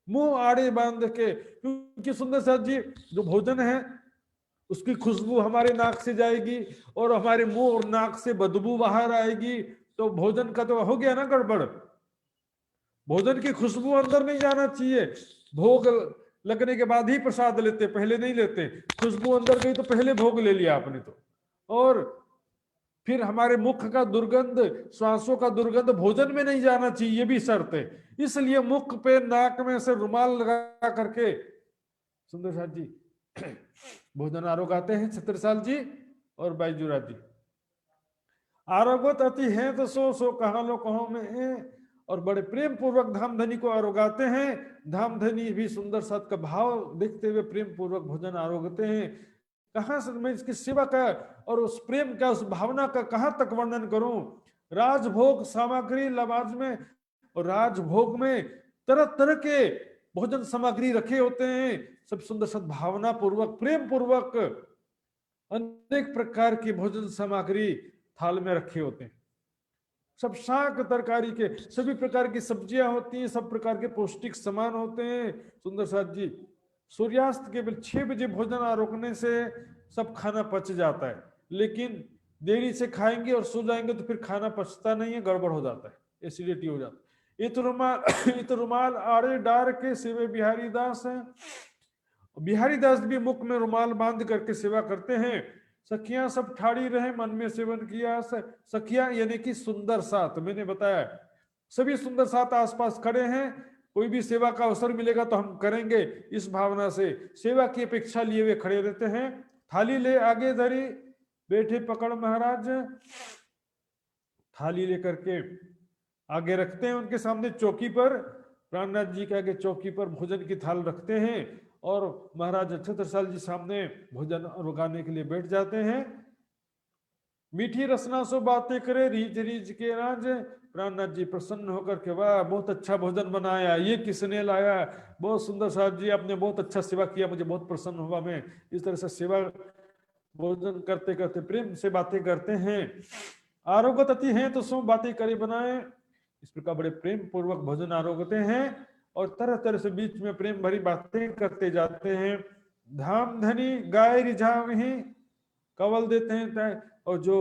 मुंह आड़े बांध के। क्योंकि सुंदर साथ जी जो भोजन है उसकी खुशबू हमारे नाक से जाएगी और हमारे मुंह और नाक से बदबू बाहर आएगी, तो भोजन का तो हो गया ना गड़बड़। भोजन की खुशबू अंदर नहीं जाना चाहिए। भोग लगने के बाद ही प्रसाद लेते, पहले नहीं लेते। खुशबू अंदर गई तो पहले भोग ले लिया आपने तो। और फिर हमारे मुख का दुर्गंध, श्वासों का दुर्गंध भोजन में नहीं जाना चाहिए, ये भी शर्त है। इसलिए मुख पे नाक में से रुमाल लगा करके सुंदर साथ जी भोजन आरोगाते हैं छत्रसाल जी और बाईजूराज जी। आरोगत अति है तो सो कहा लो कहो में है। और बड़े प्रेम पूर्वक धामधनी को आरोगाते हैं। धामधनी भी सुंदर साथ का भाव देखते हुए प्रेम पूर्वक भोजन आरोगते हैं। कहां से मैं इसकी सेवा का और उस प्रेम का, उस भावना का कहां तक वर्णन करूं। राजभोग सामग्री लवाज में, और राजभोग में तरह तरह के भोजन सामग्री रखे होते हैं। सब सुंदर सद भावना पूर्वक प्रेम पूर्वक अनेक प्रकार की भोजन सामग्री थाल में रखे होते हैं। सब शाक तरकारी के सभी प्रकार की सब्जियां होती हैं, सब प्रकार के पौष्टिक सामान होते हैं। सुंदर साथ जी सूर्यास्त केवल 6 बजे भोजन आरोगने से सब खाना पच जाता है, लेकिन देरी से खाएंगे और सो जाएंगे तो फिर खाना पचता नहीं है, गड़बड़ हो जाता है, एसिडिटी हो जाता है। इत रुमाल आड़े डार के सेवे बिहारी दास है। बिहारी दास भी मुख में रुमाल बांध करके सेवा करते हैं। सखियां सब ठाड़ी रहे मन में सेवन किया। सखियां यानी कि सुंदर साथ, मैंने बताया सभी सुंदर साथ आसपास खड़े हैं। कोई भी सेवा का अवसर मिलेगा तो हम करेंगे, इस भावना से सेवा की अपेक्षा लिए वे खड़े रहते हैं। थाली ले आगे धरी बैठे पकड़ महाराज। थाली लेकर के आगे रखते हैं उनके सामने चौकी पर, प्राणनाथ जी के आगे चौकी पर भोजन की थाल रखते हैं और महाराज छत्रसाल जी सामने भोजन रुकाने के लिए बैठ जाते हैं। मीठी रसना सो बातें करे रीझ रीझ के राज। प्राणनाथ जी प्रसन्न होकर के, वाह बहुत अच्छा भोजन बनाया, ये किसने लाया, बहुत सुंदर साहब जी आपने बहुत अच्छा सेवा किया, मुझे बहुत प्रसन्न हुआ। मैं इस तरह से सेवा भोजन करते करते प्रेम से बातें करते हैं। आरोगत अति हैं तो सो बातें करे बनाए। इस प्रकार बड़े प्रेम पूर्वक भोजन आरोगते हैं और तरह तरह से बीच में प्रेम भरी बातें करते जाते हैं। धाम धनी गाय रिझाव ही कवल देते हैं, और जो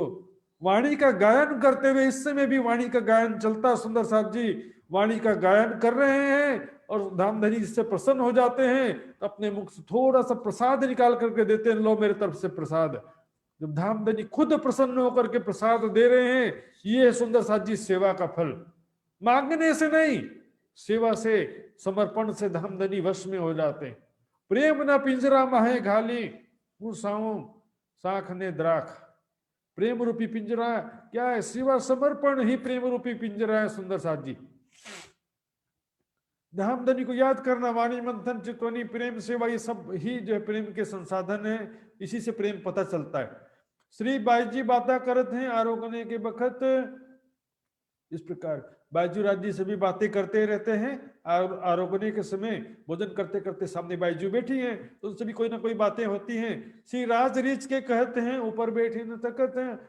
वाणी का गायन करते हुए, इस समय भी वाणी का गायन चलता। सुंदर साहब जी वाणी का गायन कर रहे हैं और धामधनी जिससे प्रसन्न हो जाते हैं तो अपने मुख से थोड़ा सा प्रसाद निकाल करके देते हैं, लो मेरे तरफ से प्रसाद। जब धामधनी खुद प्रसन्न होकर के प्रसाद दे रहे हैं, ये है सुंदर साहब जी सेवा का फल। मांगने से नहीं, सेवा से, समर्पण से धामधनी वश में हो जाते हैं। प्रेम न पिंजरा माहे घाली, साख ने द्राख। प्रेम रूपी पिंजरा क्या है? सेवा समर्पण ही प्रेम रूपी पिंजरा है। सुंदर साथ जी धामधनी को याद करना, वाणी मंथन चितवनी प्रेम सेवा, ये सब ही जो है प्रेम के संसाधन है। इसी से प्रेम पता चलता है। श्री बाई जी बातें करते हैं आरोगने के वक्त। इस प्रकार बाईजू राज जी से भी बातें करते रहते हैं। आरोगने के समय भोजन करते करते सामने बाईजू बैठी हैं तो उनसे भी कोई ना कोई बातें होती हैं। श्री राज रीच के कहते हैं ऊपर बैठे न तखत हैं।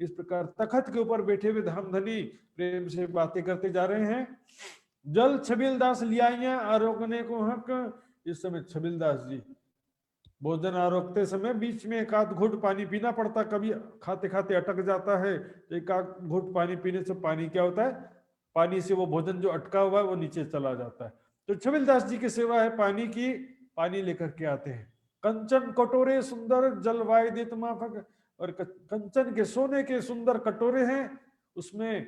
इस प्रकार तखत के ऊपर बैठे हुए धामधनी प्रेम से बातें करते जा रहे हैं। जल छबिल दास लियाइया आरोगने को हक। इस समय छबिल दास जी भोजन आरोगते समय बीच में एक आध घूट पानी पीना पड़ता, कभी खाते खाते अटक जाता है। एक आध घूट पानी पीने से पानी क्या होता है, पानी से वो भोजन जो अटका हुआ है वो नीचे चला जाता है। तो छबिल दास जी की सेवा है पानी की, पानी लेकर के आते हैं। कंचन कटोरे सुंदर जलवाय देत माफक। और कंचन के सोने के सुंदर कटोरे हैं, उसमें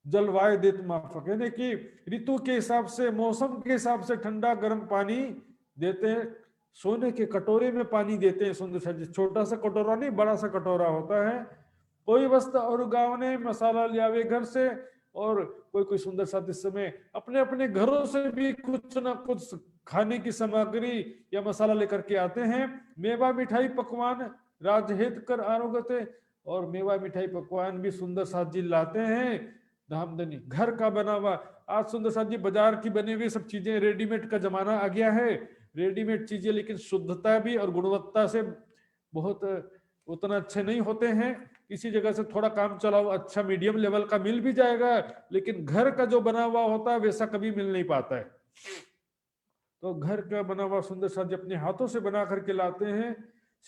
जलवायु देत माफक, यानी कि ऋतु के हिसाब से, मौसम के हिसाब से ठंडा गर्म पानी देते हैं। सोने के कटोरे में पानी देते हैं। सुंदर सा छोटा सा कटोरा नहीं, बड़ा सा कटोरा होता है। कोई वस्त्र और गांव ने मसाला लियावे घर से, और कोई कोई सुंदर सा इस समय अपने अपने घरों से भी कुछ ना कुछ खाने की सामग्री या मसाला लेकर के आते हैं। मेवा मिठाई पकवान राजहित कर आरोगते, और मेवा मिठाई पकवान भी सुंदर साथ जी लाते हैं। धामधनी घर का बना हुआ। आज सुंदर साथ जी बाजार की बनी हुई सब चीजें, रेडीमेड का जमाना आ गया है। रेडीमेड चीजें लेकिन शुद्धता भी और गुणवत्ता से बहुत उतना अच्छे नहीं होते हैं। किसी जगह से थोड़ा काम चलाओ अच्छा मीडियम लेवल का मिल भी जाएगा, लेकिन घर का जो बना हुआ होता है वैसा कभी मिल नहीं पाता है। तो घर का बना हुआ सुंदर साथ जी अपने हाथों से बना करके लाते हैं।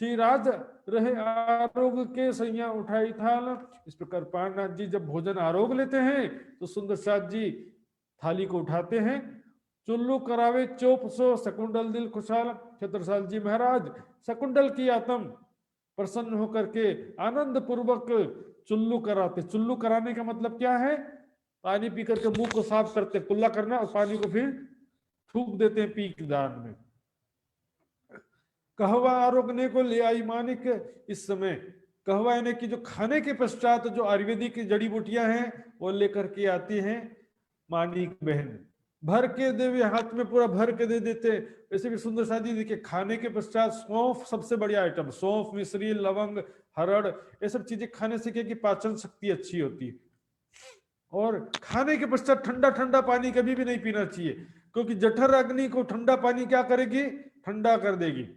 श्री राज रहे आरोग के सैया उठाई थाल। इस प्रकार प्राणनाथ जी जब भोजन आरोग लेते हैं तो सुंदर साथ जी थाली को उठाते हैं। चुल्लू करावे चोप सो शकुंडल दिल खुशहाल। छत्रसाल जी महाराज शकुंडल की आत्म प्रसन्न होकर के आनंद पूर्वक चुल्लू कराते। चुल्लू कराने का मतलब क्या है? पानी पी करके मुंह को साफ करते, कुल्ला करना, और पानी को फिर थूक देते हैं पीक दान में। कहवा आरोगने को ले आई मानिक। इस समय कहवा यानी कि जो खाने के पश्चात जो आयुर्वेदिक की जड़ी बूटियां हैं वो लेकर के आती हैं मानिक बहन। भर के देवे हाथ में पूरा भर के दे देते। वैसे भी सुंदर शादी देखिए, खाने के पश्चात सौंफ सबसे बढ़िया आइटम, सौंफ मिश्री लवंग हरड़ ये सब चीजें खाने से क्या कि पाचन शक्ति अच्छी होती है। और खाने के पश्चात ठंडा ठंडा पानी कभी भी नहीं पीना चाहिए, क्योंकि जठर अग्नि को ठंडा पानी क्या करेगी? ठंडा कर देगी।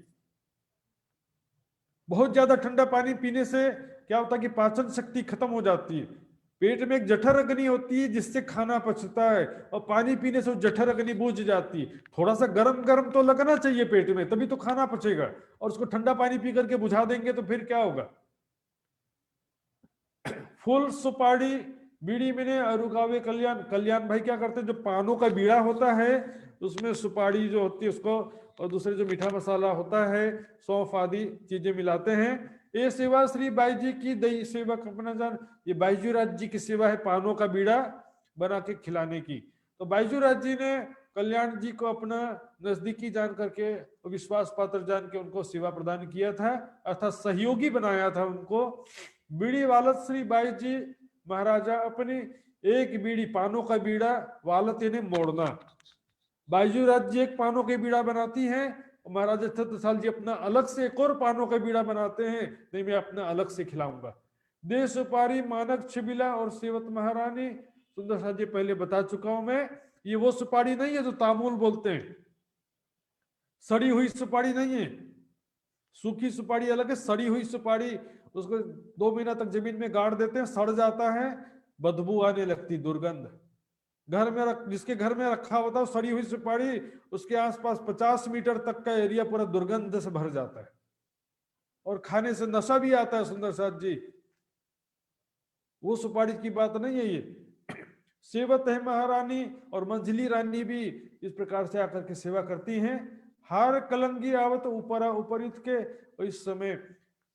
बहुत ज्यादा ठंडा पानी पीने से क्या होता है कि पाचन शक्ति खत्म हो जाती है। पेट में एक जठर अग्नि होती है जिससे खाना पचता है, और पानी पीने से जठर अग्नि बुझ जाती है। थोड़ा सा गरम गरम तो लगना चाहिए पेट में, तभी तो खाना पचेगा। और उसको ठंडा पानी पी करके बुझा देंगे तो फिर क्या होगा? फूल सुपारी बीड़ी में अरुगावे कल्याण। कल्याण भाई क्या करते हैं, जो पानों का बीड़ा होता है उसमें सुपारी जो होती है उसको, और दूसरे जो मीठा मसाला होता है, सौंफ आदि चीजें मिलाते हैं। ये सेवा श्री बाई जी की दही सेवक अपना जान। ये बाईजू राज जी की सेवा है पानों का बीड़ा बना के खिलाने की। तो बाईजू राज जी ने कल्याण जी को अपना नजदीकी जान करके, विश्वास पात्र जान के उनको सेवा प्रदान किया था, अर्थात सहयोगी बनाया था उनको। बीड़ी वालत श्री बाई जी महाराजा अपनी एक बीड़ी पानों का बीड़ा, वालत यानी मोड़ना। बाईजू राज जी एक पानों के बीड़ा बनाती हैं, महाराजा छत्रसाल जी अपना अलग से एक और पानों का बीड़ा बनाते हैं। नहीं, मैं अपना अलग से खिलाऊंगा। देश सुपारी मानक छिबिला और सेवत महारानी। सुंदर साथ जी पहले बता चुका हूं मैं, ये वो सुपारी नहीं है जो तामूल बोलते हैं। सड़ी हुई सुपारी नहीं है। सूखी सुपारी अलग है, सड़ी हुई सुपारी उसको 2 महीना तक जमीन में गाड़ देते हैं, सड़ जाता है, बदबू आने लगती, दुर्गंध। घर में जिसके घर में रखा होता है सड़ी हुई सुपारी, उसके आसपास 50 मीटर तक का एरिया पूरा दुर्गंध से भर जाता है, और खाने से नशा भी आता है। सुंदर साथ जी वो सुपारी की बात नहीं है ये। सेवत है महारानी और मंझली रानी भी इस प्रकार से आकर के सेवा करती हैं। हार कलंगी आवत ऊपर उपरित के। और इस समय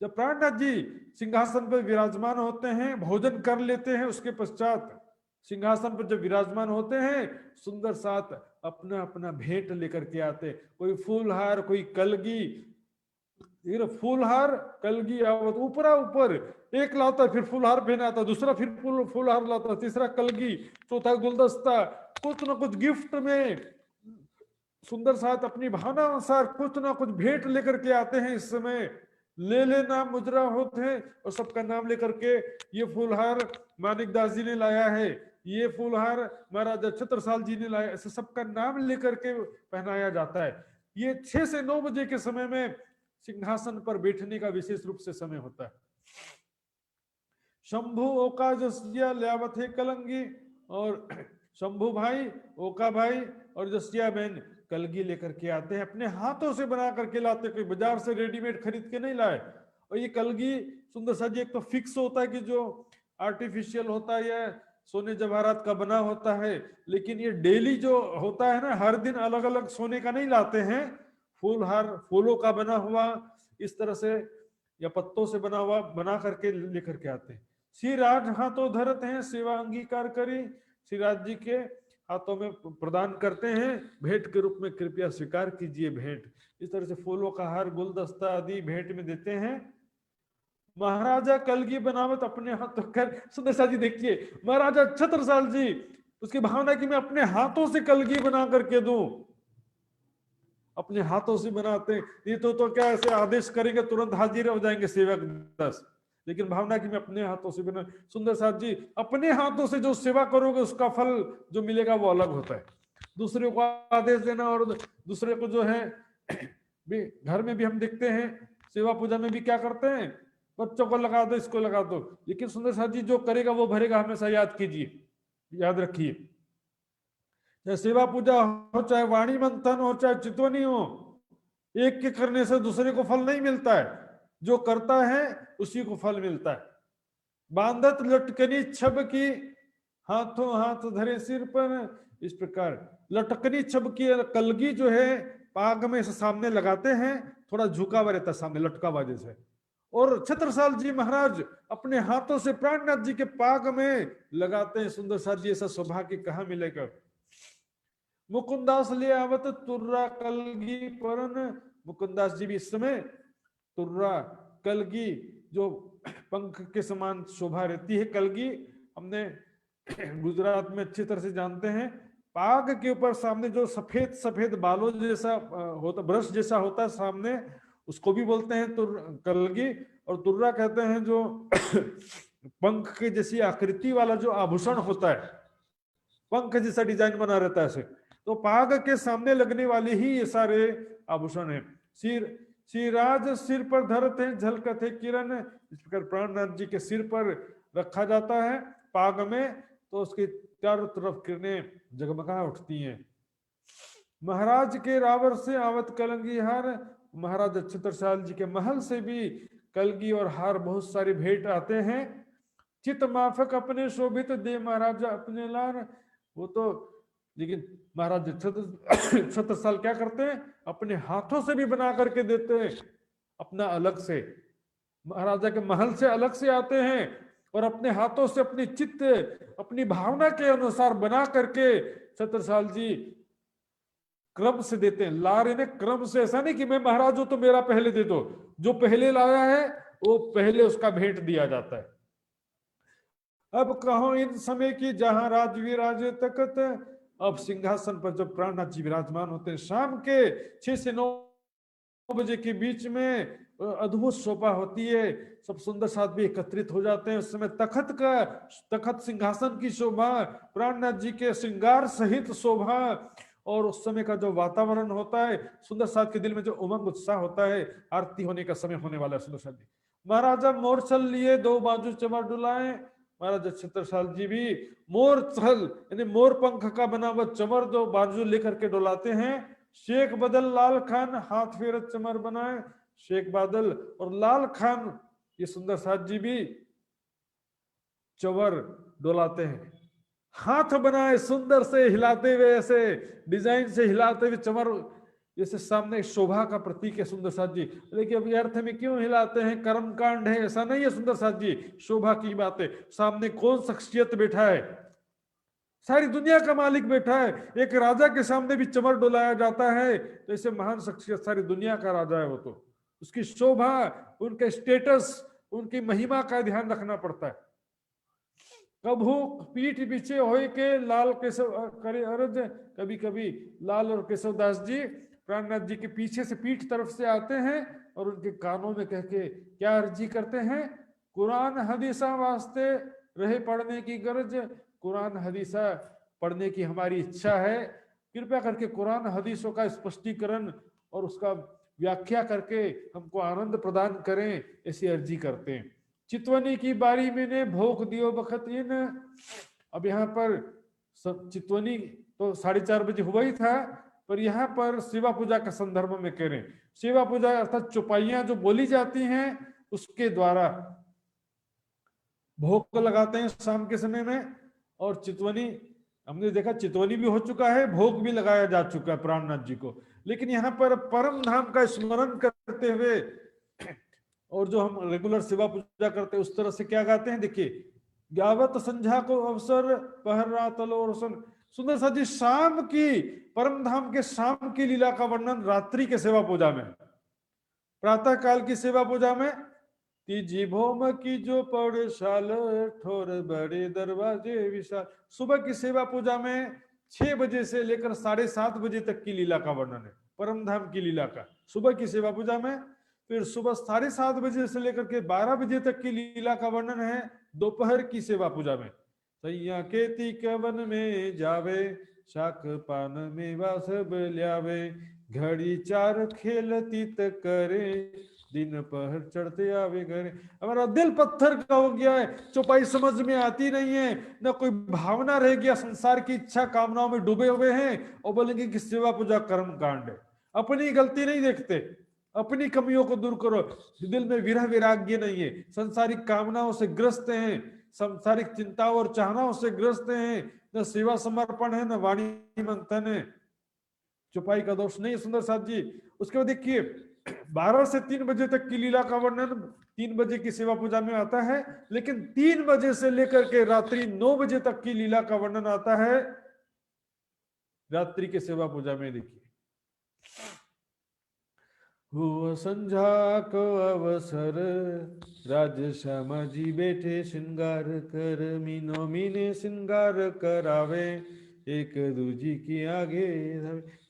जब प्राणनाथ जी सिंहासन पर विराजमान होते हैं, भोजन कर लेते हैं, उसके पश्चात सिंहासन पर जब विराजमान होते हैं, सुंदर साथ अपना अपना भेंट लेकर के आते, कोई फूलहार, कोई कलगी, फिर फूलहार कलगी आवत ऊपरा ऊपर, एक लाता फिर फूलहार पहनाता, दूसरा फिर फूलहार लाता, तीसरा कलगी, चौथा गुलदस्ता, कुछ ना कुछ गिफ्ट में सुंदर साथ अपनी भावना अनुसार कुछ ना कुछ भेंट लेकर के आते हैं। इस समय ले लेना मुजरा होते हैं और सबका नाम लेकर के, ये फूलहार मानिक दास जी ने लाया है, ये फूलहार महाराजा छत्रसाल जी ने लाया, ऐसे सबका नाम लेकर के पहनाया जाता है। ये 6 से 9 बजे के समय में सिंहासन पर बैठने का विशेष रूप से समय होता है। शंभु ओका जसिया ल्यावत है कलंगी, और शंभु भाई, ओका भाई और जसिया बहन कलगी लेकर के आते हैं, अपने हाथों से बना करके लाते, कोई बाजार से रेडीमेड खरीद के नहीं लाए। और ये कलगी सुंदर सा जी एक तो फिक्स होता है कि जो आर्टिफिशियल होता है या सोने जवाहरात का बना होता है, लेकिन ये डेली जो होता है ना, हर दिन अलग अलग सोने का नहीं लाते हैं, फूलहार फूलों का बना हुआ इस तरह से या पत्तों से बना हुआ बना करके लेकर के आते हैं। श्री राज हाथों धरते हैं सेवा अंगीकार करी, श्री राज जी के हाथों में प्रदान करते हैं, भेंट के रूप में कृपया स्वीकार कीजिए भेंट। इस तरह से फूलों का हार, गुलदस्ता आदि भेंट में देते हैं। महाराजा कलगी बनावत अपने हाथों कर, सुंदर सा जी देखिए, महाराजा छत्रसाल जी उसकी भावना कि मैं अपने हाथों से कलगी बना करके दूं, अपने हाथों से बनाते हैं। ये तो क्या ऐसे आदेश करेंगे तुरंत हाजिर हो जाएंगे सेवक 10, लेकिन भावना कि मैं अपने हाथों से बना। सुंदर साथ जी अपने हाथों से जो सेवा करोगे उसका फल जो मिलेगा वो अलग होता है। दूसरे को आदेश देना और दूसरे को जो है भी, घर में भी हम देखते हैं सेवा पूजा में भी क्या करते हैं, बच्चों को लगा दो, इसको लगा दो, लेकिन सुंदर साथ जी जो करेगा वो भरेगा, हमेशा याद कीजिए, याद रखिए। चाहे सेवा पूजा हो, चाहे वाणी मंथन हो, चाहे चितवनी हो, एक के करने से दूसरे को फल नहीं मिलता है, जो करता है उसी को फल मिलता है। बांधत लटकनी छब की हाथों हाथ धरे सिर पर, इस प्रकार लटकनी छब की कलगी जो है पाग में से सामने लगाते हैं, थोड़ा झुका हुआ रहता है सामने, लटका हुआ जैसे। और छत्रसाल जी महाराज अपने हाथों से प्राणनाथ जी के पाग में लगाते हैं। सुंदर साथ जी ऐसा सौभाग्य कहाँ मिलेगा। मुकुंदास ले आवत तुर्रा कलगी परन, मुकुंदास जी भी इस समय तुर्रा कलगी जो पंख के समान शोभा रहती है, कलगी हमने गुजरात में अच्छी तरह से जानते हैं। पाग के ऊपर सामने जो सफेद सफेद बालों जैसा होता, ब्रश जैसा होता है सामने, उसको भी बोलते हैं कलगी। और तुर्रा कहते हैं जो पंख के जैसी आकृति वाला जो आभूषण होता है, पंख जैसा डिजाइन बना रहता है ऐसे, तो पाग के सामने लगने वाले ही ये सारे आभूषण है। सिराज सिर पर धरते हैं झलकत है किरण, इस प्रकार प्राणनाथ जी के सिर पर रखा जाता है पाग में, तो उसके चारों तरफ किरणें जगमगा उठती हैं। महाराज के रावर से आवत कलंगी हार, महाराज छत्रसाल जी के महल से भी कलगी और हार बहुत सारे भेंट आते हैं। चित माफक अपने शोभित दे महाराजा अपने लार, वो तो लेकिन महाराज छत्रसाल क्या करते हैं, अपने हाथों से भी बना करके देते हैं अपना अलग से, महाराजा के महल से अलग से आते हैं और अपने हाथों से अपनी चित्त अपनी भावना के अनुसार बना करके छत्रसाल जी क्रम से देते हैं। ला रहे क्रम से, ऐसा नहीं कि मैं महाराज हूं तो मेरा पहले दे दो, जो पहले लाया है वो पहले उसका भेंट दिया जाता है। अब कहो इन समय की जहां राजवीर राजे तकत, अब सिंहासन पर जब प्राणनाथ जी विराजमान होते हैं, शाम के 6 से 9 बजे के बीच में अद्भुत शोभा होती है, सब सुंदर साथ भी एकत्रित हो जाते हैं। उस समय तखत सिंहासन की शोभा, प्राणनाथ जी के श्रृंगार सहित शोभा, और उस समय का जो वातावरण होता है, सुंदर साथ के दिल में जो उमंग उत्साह होता है, आरती होने का समय होने वाला है। सुंदर साथ जी महाराजा मोरछल लिए दो बाजू चमर डुलाए, महाराजा छत्रसाल जी भी मोरछल यानी मोर पंख का बना हुआ चमर जो बाजू लेकर के डुलाते हैं। शेख बदल लाल खान हाथ फेरत चमर बनाए, शेख बादल और लाल खान ये सुंदर साथ जी भी चंवर डोलाते हैं, हाथ बनाए सुंदर से हिलाते हुए, ऐसे डिजाइन से हिलाते हुए चंवर जैसे सामने शोभा का प्रतीक है सुंदर साथ जी। लेकिन अभी अर्थ में क्यों हिलाते हैं, कर्म कांड है, ऐसा नहीं है सुंदर साथ जी, शोभा की बात है। सामने कौन शख्सियत बैठा है, सारी दुनिया का मालिक बैठा है। एक राजा के सामने भी चमर डोलाया जाता है, तो ऐसे महान शख्सियत सारी दुनिया का राजा है वो, तो उसकी शोभा, उनके स्टेटस, उनकी महिमा का ध्यान रखना पड़ता है। कभू पीठ पीछे होए के लाल केशव करे अर्ज, कभी कभी लाल और केशव दास जी प्राणनाथ जी के पीछे से पीठ तरफ से आते हैं और उनके कानों में कह के क्या अर्जी करते हैं, कुरान हदीसा वास्ते रहे पढ़ने की गरज, कुरान हदीसा पढ़ने की हमारी इच्छा है, कृपया करके कुरान हदीसों का स्पष्टीकरण और उसका व्याख्या करके हमको आनंद प्रदान करें, ऐसी अर्जी करते हैं। चितवनी की बारी मैंने भोग दियो बखत इन, अब यहाँ पर चितवनी तो 4:30 बजे हुआ ही था, पर यहाँ पर सेवा पूजा का संदर्भ में कह रहे हैं। सेवा पूजा अर्थात चौपाइयां जो बोली जाती हैं उसके द्वारा भोग लगाते हैं शाम के समय में। और चितवनी हमने देखा, चितवनी भी हो चुका है, भोग भी लगाया जा चुका है प्राणनाथ जी को। लेकिन यहाँ पर परम धाम का स्मरण करते हुए और जो हम रेगुलर सेवा पूजा करते हैं उस तरह से क्या गाते हैं, देखिए, गावत संध्या को अवसर पहरा तलो रोशन। सुंदर सा जी शाम की, परम धाम के शाम की लीला का वर्णन रात्रि के सेवा पूजा में, प्रातः काल की सेवा पूजा में तीजी भौम की जो पौड़शाल ठोर बड़े दरवाजे विशाल। सुबह की सेवा पूजा में 6 बजे से लेकर 7:30 बजे तक की लीला का वर्णन है, परम धाम की लीला का सुबह की सेवा पूजा में। फिर सुबह 7:30 बजे से लेकर के 12 बजे तक की लीला का वर्णन है दोपहर की सेवा पूजा में। सैया खेती के वन में जावे, शाक पान में वास ल्यावे, घड़ी 4 खेल तीत करे, दिन पहर चढ़ते आवे घरे। हमारा दिल पत्थर का हो गया है, चौपाई समझ में आती नहीं है, न कोई भावना रह गया, संसार की इच्छा कामनाओं में डूबे हुए हैं और बोलेंगे कि सेवा पूजा कर्म कांड है। अपनी गलती नहीं देखते, अपनी कमियों को दूर करो। दिल में विरह वैराग्य नहीं है, संसारिक कामनाओं से ग्रस्त हैं, सांसारिक चिंताओं और चाहनाओं से ग्रस्त हैं, न सेवा समर्पण है, न वाणी मंथन है। चौपाई का दोष नहीं है सुंदर साथ जी। उसके बाद देखिए 12 से 3 बजे तक की लीला का वर्णन 3 बजे की सेवा पूजा में आता है, लेकिन 3 बजे से लेकर के रात्रि 9 बजे तक की लीला का वर्णन आता है रात्रि के सेवा पूजा में। देखिए, हुआ संध्या को अवसर, राज श्यामा जी बैठे श्रृंगार कर, मीनो मीने श्रृंगार करावे, एक दूजी की आगे।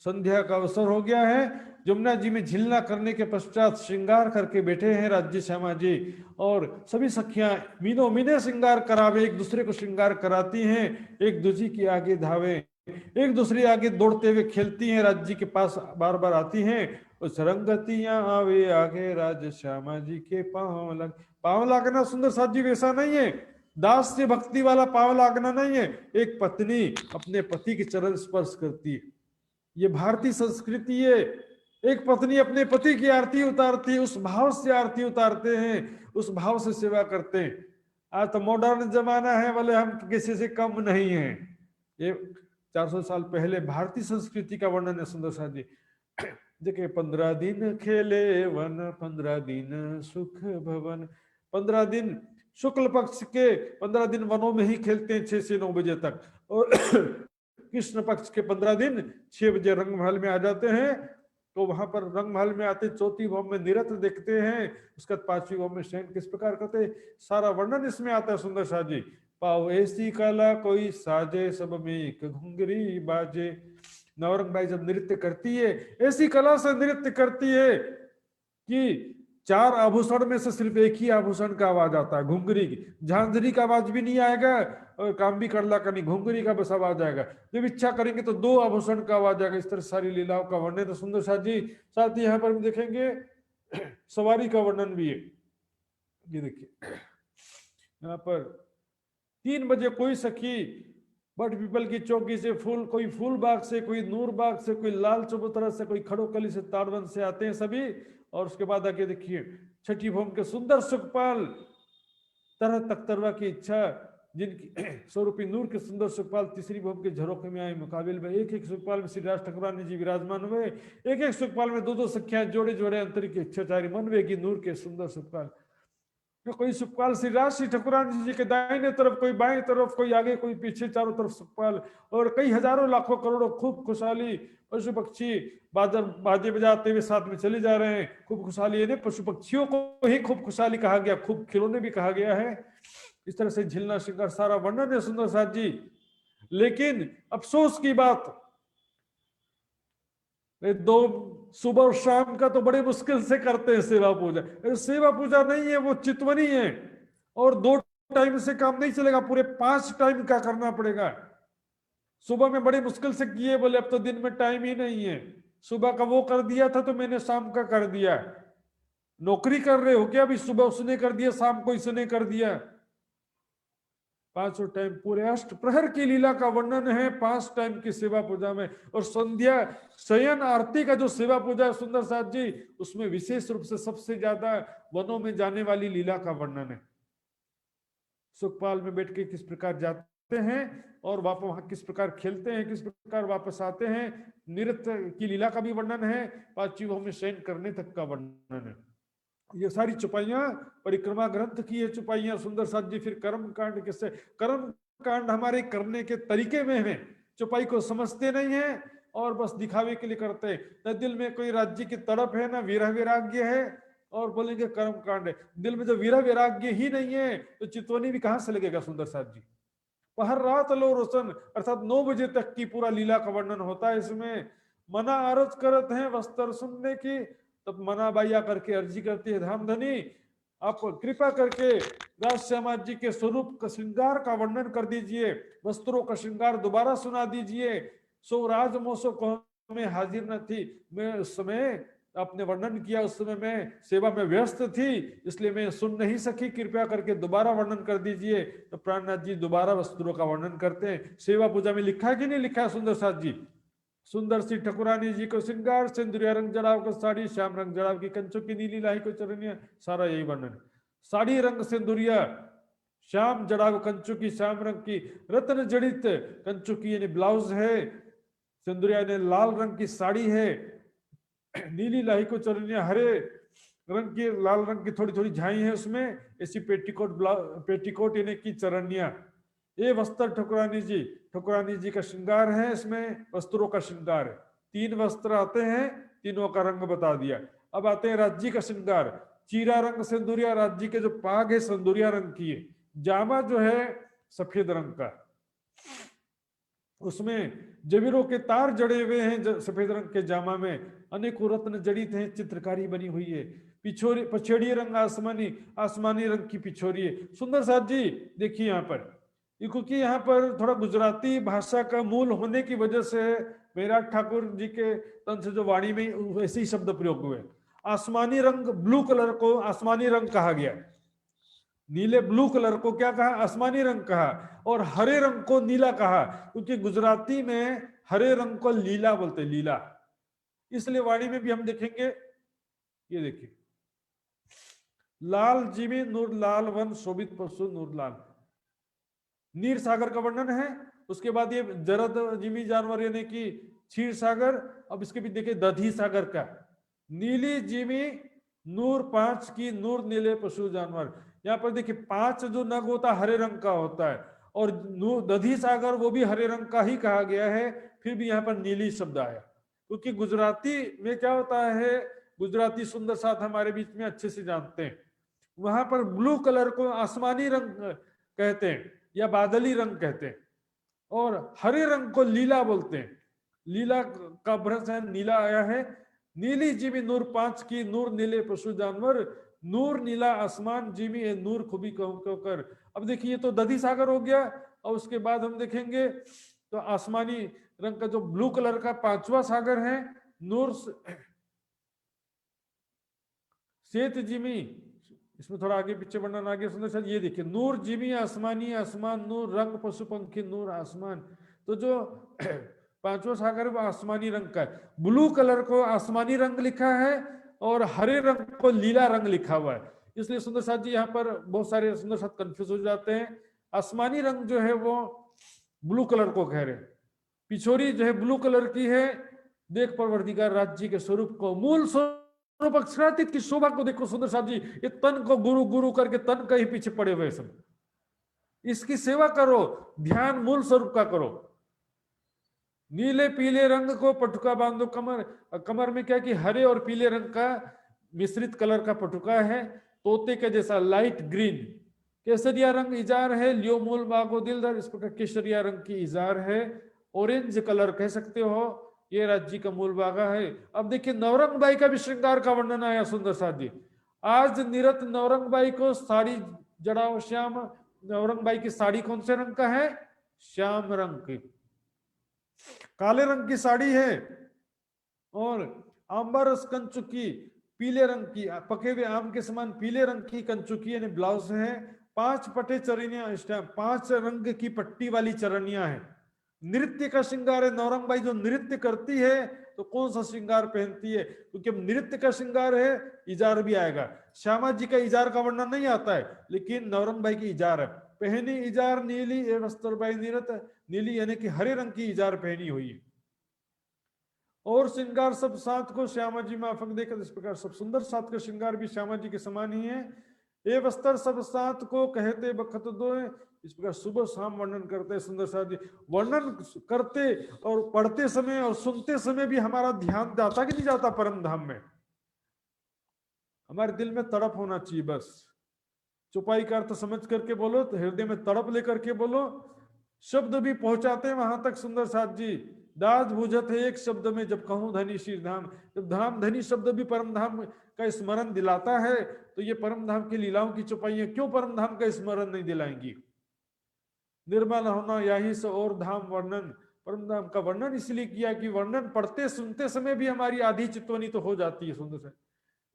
संध्या का अवसर हो गया है, जमुना जी में झिलना करने के पश्चात श्रृंगार करके बैठे हैं राज्य श्यामा जी, और सभी सखियां मीनो मीने श्रृंगार करावे, एक दूसरे को श्रृंगार कराती हैं, एक दूजी की आगे धावे, एक दूसरे आगे दौड़ते हुए खेलती हैं, राज्य के पास बार बार आती हैं। उस रंगतियां आवे आगे, राज श्यामा जी के पांव लागना सुंदर साथ जी वैसा नहीं है, दास से भक्ति वाला पांव लागना नहीं है। एक पत्नी अपने पति के चरण स्पर्श करती है, ये भारतीय संस्कृति है। एक पत्नी अपने पति की आरती उतारती है, उस भाव से आरती उतारते हैं, उस भाव से सेवा करते हैं। आज तो मॉडर्न जमाना है, बोले हम किसी से कम नहीं है। ये 400 साल पहले भारतीय संस्कृति का वर्णन है सुंदर साथ जी। देखिए, 15 दिन खेले वन, 15 दिन सुख भवन। 15 दिन शुक्ल पक्ष के 15 दिन वनों में ही खेलते हैं 6 से 9 बजे तक, और कृष्ण पक्ष के 15 दिन 6 बजे रंग महल में आ जाते हैं। तो वहां पर रंग महल में आते, चौथी भौम में नृत्य देखते हैं, उसके बाद 5वीं भौम में शयन किस प्रकार करते, सारा वर्णन इसमें आता है सुंदर साथ जी। पाओ ऐसी कला कोई साजे, सब में एक घुंघरी बाजे। नवरंग बाई जब नृत्य करती है, ऐसी कला से नृत्य करती है कि 4 आभूषण में से सिर्फ एक ही आभूषण का आवाज आता है, घुंघरी की। झांझरी का आवाज भी नहीं आएगा और काम भी करला का नहीं, घुंघरी का बस आवाज आएगा। जब इच्छा करेंगे तो 2 आभूषण का आवाज आएगा। इस तरह सारी लीलाओं का वर्णन तो सुंदर साथ जी। साथ ही यहाँ पर हम देखेंगे सवारी का वर्णन भी है। ये देखिए, यहाँ पर 3 बजे कोई सखी बट पीपल की चौकी से फूल, कोई फूल बाग से, कोई नूर बाग से, कोई लाल चबूतरा से, कोई खड़ोकली से, तारबंद से आते हैं सभी। और उसके बाद आके देखिए, छठी भौम के सुंदर सुखपाल तरह तख्तरवा की इच्छा जिनकी स्वरूपी नूर के सुंदर सुखपाल तीसरी भूमि के झरोखे में आए मुकाबिल में एक एक सुखपाल में श्री राज ठाकुरानी जी विराजमान हुए। एक एक सुखपाल में दो दो सखियां जोड़े जोड़े अंतरिक इच्छाचारी मनवेगी नूर के सुंदर सुखपाल। कोई सुखपाल श्री राज श्री ठाकुरानी जी के दाहिने तरफ, कोई बाएं तरफ, कोई आगे कोई पीछे, चारों तरफ सुखपाल और कई हजारों लाखों करोड़ों खूब खुशहाली पशु पक्षी बाजे बजाते हुए साथ में चले जा रहे हैं। खूब खुशहाली यानी पशु पक्षियों को ही खूब खुशहाली कहा गया, खूब खिलौने भी कहा गया है। इस तरह से झिलना श्रृंगार सारा वर्णन है सुंदर साथ जी। लेकिन अफसोस की बात, दो सुबह और शाम का तो बड़े मुश्किल से करते हैं सेवा पूजा। सेवा पूजा नहीं है, वो चितवनी है और 2 टाइम से काम नहीं चलेगा, पूरे 5 टाइम का करना पड़ेगा। सुबह में बड़ी मुश्किल से किए, बोले अब तो दिन में टाइम ही नहीं है। सुबह का वो कर दिया था तो मैंने शाम का कर दिया। नौकरी कर रहे हो क्या? अभी सुबह उसने कर दिया, शाम को इसने कर दिया। 5 टाइम पूरे अष्ट प्रहर की लीला का वर्णन है 5 टाइम की सेवा पूजा में। और संध्या शयन आरती का जो सेवा पूजा है सुंदर साथ जी, उसमें विशेष रूप से सबसे ज्यादा वनों में जाने वाली लीला का वर्णन है। सुखपाल में बैठ के किस प्रकार जाते हैं और वापस वहां किस प्रकार खेलते हैं, किस प्रकार वापस आते हैं। नृत्य की लीला का भी वर्णन है, 5 चीजों में शयन करने तक का वर्णन है। ये सारी चुपाइयां परिक्रमा ग्रंथ की है चुपाइयां सुंदर साथ जी। फिर कर्म कांड किससे? कर्म कांड हमारे करने के तरीके में है, चुपाई को समझते नहीं है और बस दिखावे के लिए करते हैं। न दिल में कोई राज्य की तड़प है, ना विरह वैराग्य है और बोलेंगे कर्म कांड है। दिल में जो विरह वैराग्य ही नहीं है तो चितवनी भी कहां से लगेगा सुंदर साथ जी। पहर रात लो रोशन, अर्थात 9 बजे तक की पूरा लीला का वर्णन होता है इसमें। मना आरज करत हैं वस्त्र सुनने की, तब मना बाइया करके अर्जी करती है, धामधनी आप कृपा करके राज श्यामा जी के स्वरूप का श्रृंगार का वर्णन कर दीजिए, वस्त्रों का श्रृंगार दोबारा सुना दीजिए। सो राज मोसो को में हाजिर न थी, मैं उस समय आपने वर्णन किया, उस समय मैं सेवा में व्यस्त थी इसलिए मैं सुन नहीं सकी, कृपया करके दोबारा वर्णन कर दीजिए। तो प्राणनाथ जी दोबारा वस्त्रों का वर्णन करते हैं। सेवा पूजा में लिखा है कि नहीं लिखा है सुंदर साथ जी? सुंदर सी ठकुरानी जी को श्रृंगार, सिंदूरिया रंग जड़ाव को साड़ी, श्याम रंग जड़ाव की कंचों की नीली लाही को चरनिया, सारा यही वर्णन। साड़ी रंग सिंदूरिया, श्याम जड़ाव कंचों की, श्याम रंग की रत्न जड़ित कंचों की यानी ब्लाउज है, सिंदूरिया ने लाल रंग की साड़ी है, नीली लाही को चरनिया हरे रंग की, लाल रंग की थोड़ी थोड़ी झाई है उसमें, ऐसी पेटीकोट यानी की चरनिया। ये वस्त्र ठकुरानी जी का श्रृंगार है, इसमें वस्त्रों का श्रृंगार है। 3 वस्त्र आते हैं, तीनों का रंग बता दिया। अब आते हैं राज्य का श्रृंगार। चीरा रंग सिंदूरिया, राज्य के जो पाग है सिंदूरिया रंग की है। जामा जो है सफेद रंग का, उसमें जबीरों के तार जड़े हुए हैं सफेद रंग के जामा में, अनेकों रत्न जड़ित हैं, चित्रकारी बनी हुई है। पछेड़ी रंग आसमानी रंग की पिछोरी है। सुंदर साथ जी देखिए यहाँ पर, क्योंकि यहाँ पर थोड़ा गुजराती भाषा का मूल होने की वजह से बैराग ठाकुर जी के तन से जो वाणी में वैसे ही शब्द प्रयोग हुए। आसमानी रंग, ब्लू कलर को आसमानी रंग कहा गया, नीले ब्लू कलर को क्या कहा? आसमानी रंग कहा। और हरे रंग को नीला कहा, क्योंकि गुजराती में हरे रंग को लीला बोलते, लीला। इसलिए वाणी में भी हम देखेंगे, ये देखिए, लाल जीवी नूर लाल वन शोभित पशु नूर लाल, नीर सागर का वर्णन है। उसके बाद ये जरद जिमी जानवर यानी कि क्षीर सागर। अब इसके भी देखिए दधी सागर का, नीली जिमी नूर 5 की, नूर नीले पशु जानवर। यहाँ पर देखिए 5 जो नग होता है हरे रंग का होता है, और दधी सागर वो भी हरे रंग का ही कहा गया है, फिर भी यहाँ पर नीली शब्द आया। क्योंकि गुजराती में क्या होता है, गुजराती सुंदर साथ हमारे बीच में अच्छे से जानते हैं, वहां पर ब्लू कलर को आसमानी रंग कहते हैं या बादली रंग कहते हैं, और हरे रंग को लीला बोलते हैं। लीला का भ्रस है, नीला आया है। नीली जीवी नूर 5 की, नूर नीले पशु जानवर, नूर नीला आसमान जीवी है, नूर खुबी कर। अब देखिए तो दधी सागर हो गया, और उसके बाद हम देखेंगे तो आसमानी रंग का जो ब्लू कलर का 5वां सागर है, नूर श्वेत जिमी। इसमें थोड़ा आगे पीछे वर्णन आगे सुंदर साथ ये देखिए, नूर जिमी आसमानी आसमान, नूर रंग पशु पंखी, नूर आसमान। तो जो 5वां सागर वो आसमानी रंग का है। ब्लू कलर को आसमानी रंग लिखा है और हरे रंग को लीला रंग लिखा हुआ है। इसलिए सुंदर साथ जी यहाँ पर बहुत सारे सुंदर साथ कंफ्यूज हो जाते हैं। आसमानी रंग जो है वो ब्लू कलर को कह रहे हैं। पिछोरी जो है ब्लू कलर की है। देख परवर्तिकार राज्य के स्वरूप को, मूल स्वरूप अक्षरातीत की शोभा को देखो सुंदर साहब जी। ये तन को गुरु गुरु करके तन का ही पीछे पड़े हुए सब। इसकी सेवा करो, ध्यान मूल स्वरूप का करो। नीले पीले रंग को पटुका बांधो कमर, कमर में क्या कि हरे और पीले रंग का मिश्रित कलर का पटुका है, तोते के जैसा लाइट ग्रीन। केसरिया रंग इजार है, लियो मूल बागो दिलदार, इस प्रकार केसरिया रंग की इजार है। ऑरेंज कलर कह सकते हो, ये राज्य का मूल बागा है। अब देखिए नवरंग बाई का भी श्रृंगार का वर्णन आया सुंदर साथ जी। आज निरत नवरंग बाई को साड़ी जड़ाओ श्याम। नवरंग बाई की साड़ी कौन से रंग का है? श्याम रंग की, काले रंग की साड़ी है। और आंबरस कंचुकी पीले रंग की, पके हुए आम के समान पीले रंग की कंचुकी यानी ब्लाउज है। 5 पटे चरनियां, इस टाइम 5 रंग की पट्टी वाली चरनियां है। नृत्य का श्रृंगार है। नौरंग बाई जो नृत्य करती है तो कौन सा श्रृंगार पहनती है? क्योंकि नृत्य का श्रृंगार है, इजार भी आएगा। श्यामा जी का इजार का वर्णन नहीं आता है, लेकिन नौरंग बाई की इजार है। पहनी इजार नीली ए वस्त्र बाई निरत, नीली यानी कि हरे रंग की इजार पहनी हुई है। और श्रृंगार सब सात को श्यामा जी माफक देकर, इस प्रकार सब सुंदर सात का श्रृंगार भी श्यामा जी के समान ही है। ए वस्त्र सब सात को कहते बखत दो, इस प्रकार सुबह शाम वर्णन करते हैं सुंदर साथ जी। वर्णन करते और पढ़ते समय और सुनते समय भी हमारा ध्यान जाता कि नहीं जाता परम धाम में? हमारे दिल में तड़प होना चाहिए बस। चौपाई का अर्थ समझ करके बोलो, तो हृदय में तड़प लेकर के बोलो। शब्द भी पहुंचाते हैं वहां तक सुंदर साथ जी। दास बुझत है एक शब्द में जब कहूं धनी श्री धाम। जब धाम धनी शब्द भी परम धाम का स्मरण दिलाता है, तो ये परम धाम की लीलाओं की चौपाइयां क्यों परम धाम का स्मरण नहीं दिलाएंगी? निर्मल होना यही से और धाम वर्णन, परम धाम का वर्णन इसलिए किया कि वर्णन पढ़ते सुनते समय भी हमारी आधी चित्तवनी तो हो जाती है सुंदर से।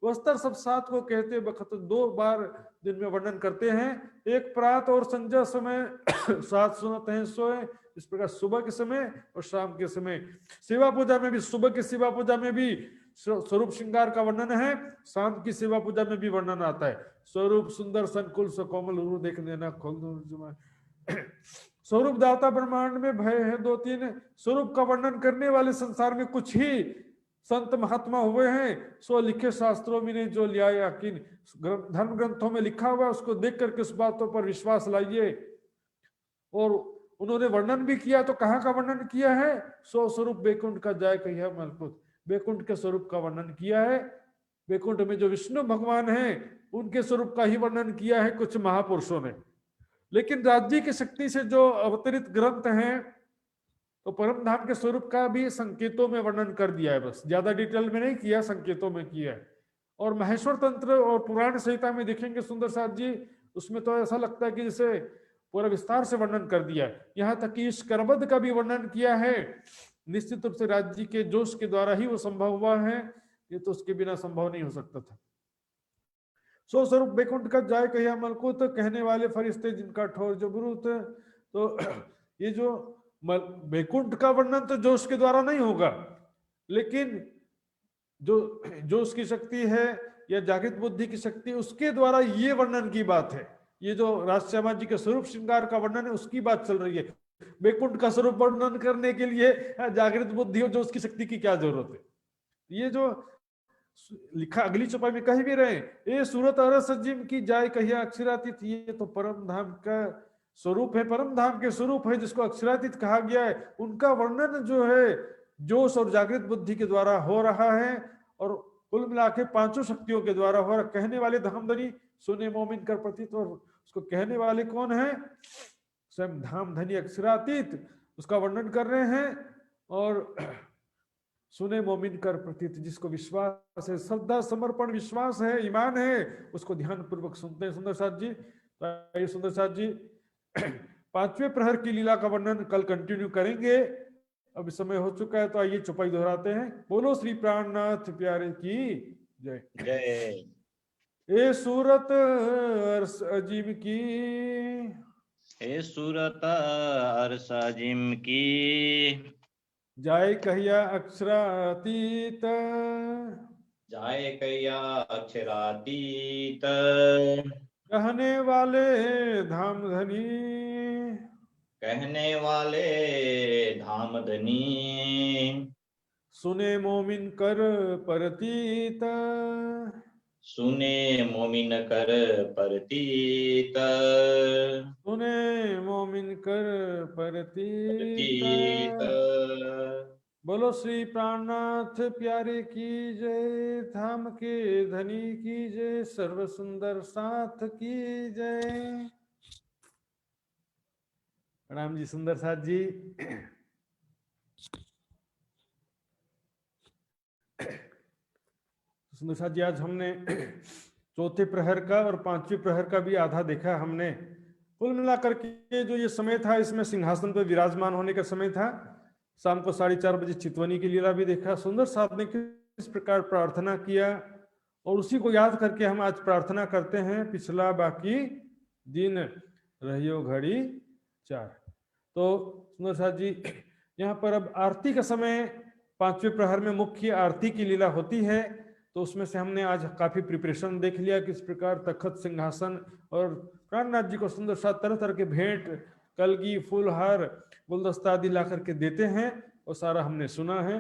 वस्त्र सब सात को कहते बखत 2 बार दिन में वर्णन करते हैं। एक प्रात और संध्या समय सात सुनते हैं सोए, इस प्रकार सुबह के समय और शाम के समय। सेवा पूजा में भी, सुबह की सेवा पूजा में भी स्वरूप श्रृंगार का वर्णन है, शाम की सेवा पूजा में भी वर्णन आता है। स्वरूप सुंदर संकुल कोमल देख देना खोल। स्वरूप दाता ब्रह्मांड में भय है 2-3। स्वरूप का वर्णन करने वाले संसार में कुछ ही संत महात्मा हुए हैं। सो लिखे शास्त्रों में ने जो लिया यकीन, धर्म ग्रंथों में लिखा हुआ उसको देख करके उस बातों पर विश्वास लाइए। और उन्होंने वर्णन भी किया, तो कहाँ का वर्णन किया है? सो स्वरूप बैकुंठ का जाय कहिया मलकुत, बैकुंठ के स्वरूप का वर्णन किया है। बैकुंठ में जो विष्णु भगवान हैं उनके स्वरूप का ही वर्णन किया है कुछ महापुरुषों ने। लेकिन राज्य की शक्ति से जो अवतरित ग्रंथ हैं, तो परम धाम के स्वरूप का भी संकेतों में वर्णन कर दिया है, बस ज्यादा डिटेल में नहीं किया, संकेतों में किया है। और महेश्वर तंत्र और पुराण संहिता में देखेंगे सुंदर साथ जी, उसमें तो ऐसा लगता है कि जैसे पूरा विस्तार से वर्णन कर दिया है। यहाँ तक कि करबद्ध का भी वर्णन किया है। निश्चित रूप से राज्य के जोश के द्वारा ही वो संभव हुआ है, ये तो उसके बिना संभव नहीं हो सकता था। सो स्वरूप बैकुंठ का जाय कहिया मलकुत, कहने वाले फरिश्ते जिनका ठोर जबरूत। तो ये जो बैकुंठ का वर्णन तो जोश के द्वारा नहीं होगा, लेकिन जो जोश की शक्ति है या जागृत बुद्धि की शक्ति, उसके द्वारा ये वर्णन की बात है। ये जो राजश्यामा जी के स्वरूप श्रृंगार का वर्णन है उसकी बात चल रही है। बैकुंठ का स्वरूप वर्णन करने के लिए जागृत बुद्धि और जोश की शक्ति की क्या जरूरत है? ये जो लिखा अगली चौपाई में कह भी रहे, ए सूरत अरस जिम की जाय कहिया अक्षरातीत, ये तो परम धाम का स्वरूप है, परम धाम के स्वरूप है जिसको अक्षरातीत कहा गया है। उनका वर्णन जो है जोश और जागृत बुद्धि के द्वारा हो रहा है, और कुल मिला के 5 शक्तियों के द्वारा हो रहा। कहने वाले धामधनी सुने मोमिन कर प्रतीत, और उसको कहने वाले कौन है? स्वयं धाम धनी अक्षरातीत उसका वर्णन कर रहे हैं। और सुने मोमिन कर प्रतीत, जिसको विश्वास है, श्रद्धा समर्पण विश्वास है, ईमान है, उसको ध्यान पूर्वक सुनते हैं सुंदर साथ जी। तो ये सुंदर साथ जी 5वें प्रहर की लीला का वर्णन कल कंटिन्यू करेंगे। अब समय हो चुका है, तो आइए चौपाई दोहराते हैं। बोलो श्री प्राणनाथ प्यारे की जय जय। ए सूरत अर्श अजीम की, ए सूरत अर्श अजीम की, जाय कहिया अक्षरातीत, जाय कहिया अक्षरातीत। कहने वाले धाम धनी, कहने वाले धाम धनी, सुने मोमिन कर परतीत, सुने मोमिन कर परतीत, सुने मोमिन कर परतीत। परतीत। बोलो श्री प्राणनाथ प्यारे की जय, धाम के धनी की जय, सर्व सुंदर साथ की जय। प्रणाम जी सुंदर साथ जी। सुंदर साथ जी, आज हमने चौथे प्रहर का और पांचवें प्रहर का भी आधा देखा हमने। कुल मिलाकर के जो ये समय था, इसमें सिंहासन पर विराजमान होने का समय था। शाम को 4:30 बजे चितवनी की लीला भी देखा। सुंदर साथ ने किस प्रकार प्रार्थना किया, और उसी को याद करके हम आज प्रार्थना करते हैं, पिछला बाकी दिन रहियो घड़ी 4। तो सुंदर साथ जी, यहाँ पर अब आरती का समय, पांचवें प्रहर में मुख्य आरती की लीला होती है। तो उसमें से हमने आज काफी प्रिपरेशन देख लिया, किस प्रकार तखत, सिंहासन और प्राणनाथ जी को सुंदर साथ तरह तरह के भेंट, कलगी, फूलहार, गुलदस्ता आदि ला करके देते हैं, और सारा हमने सुना है।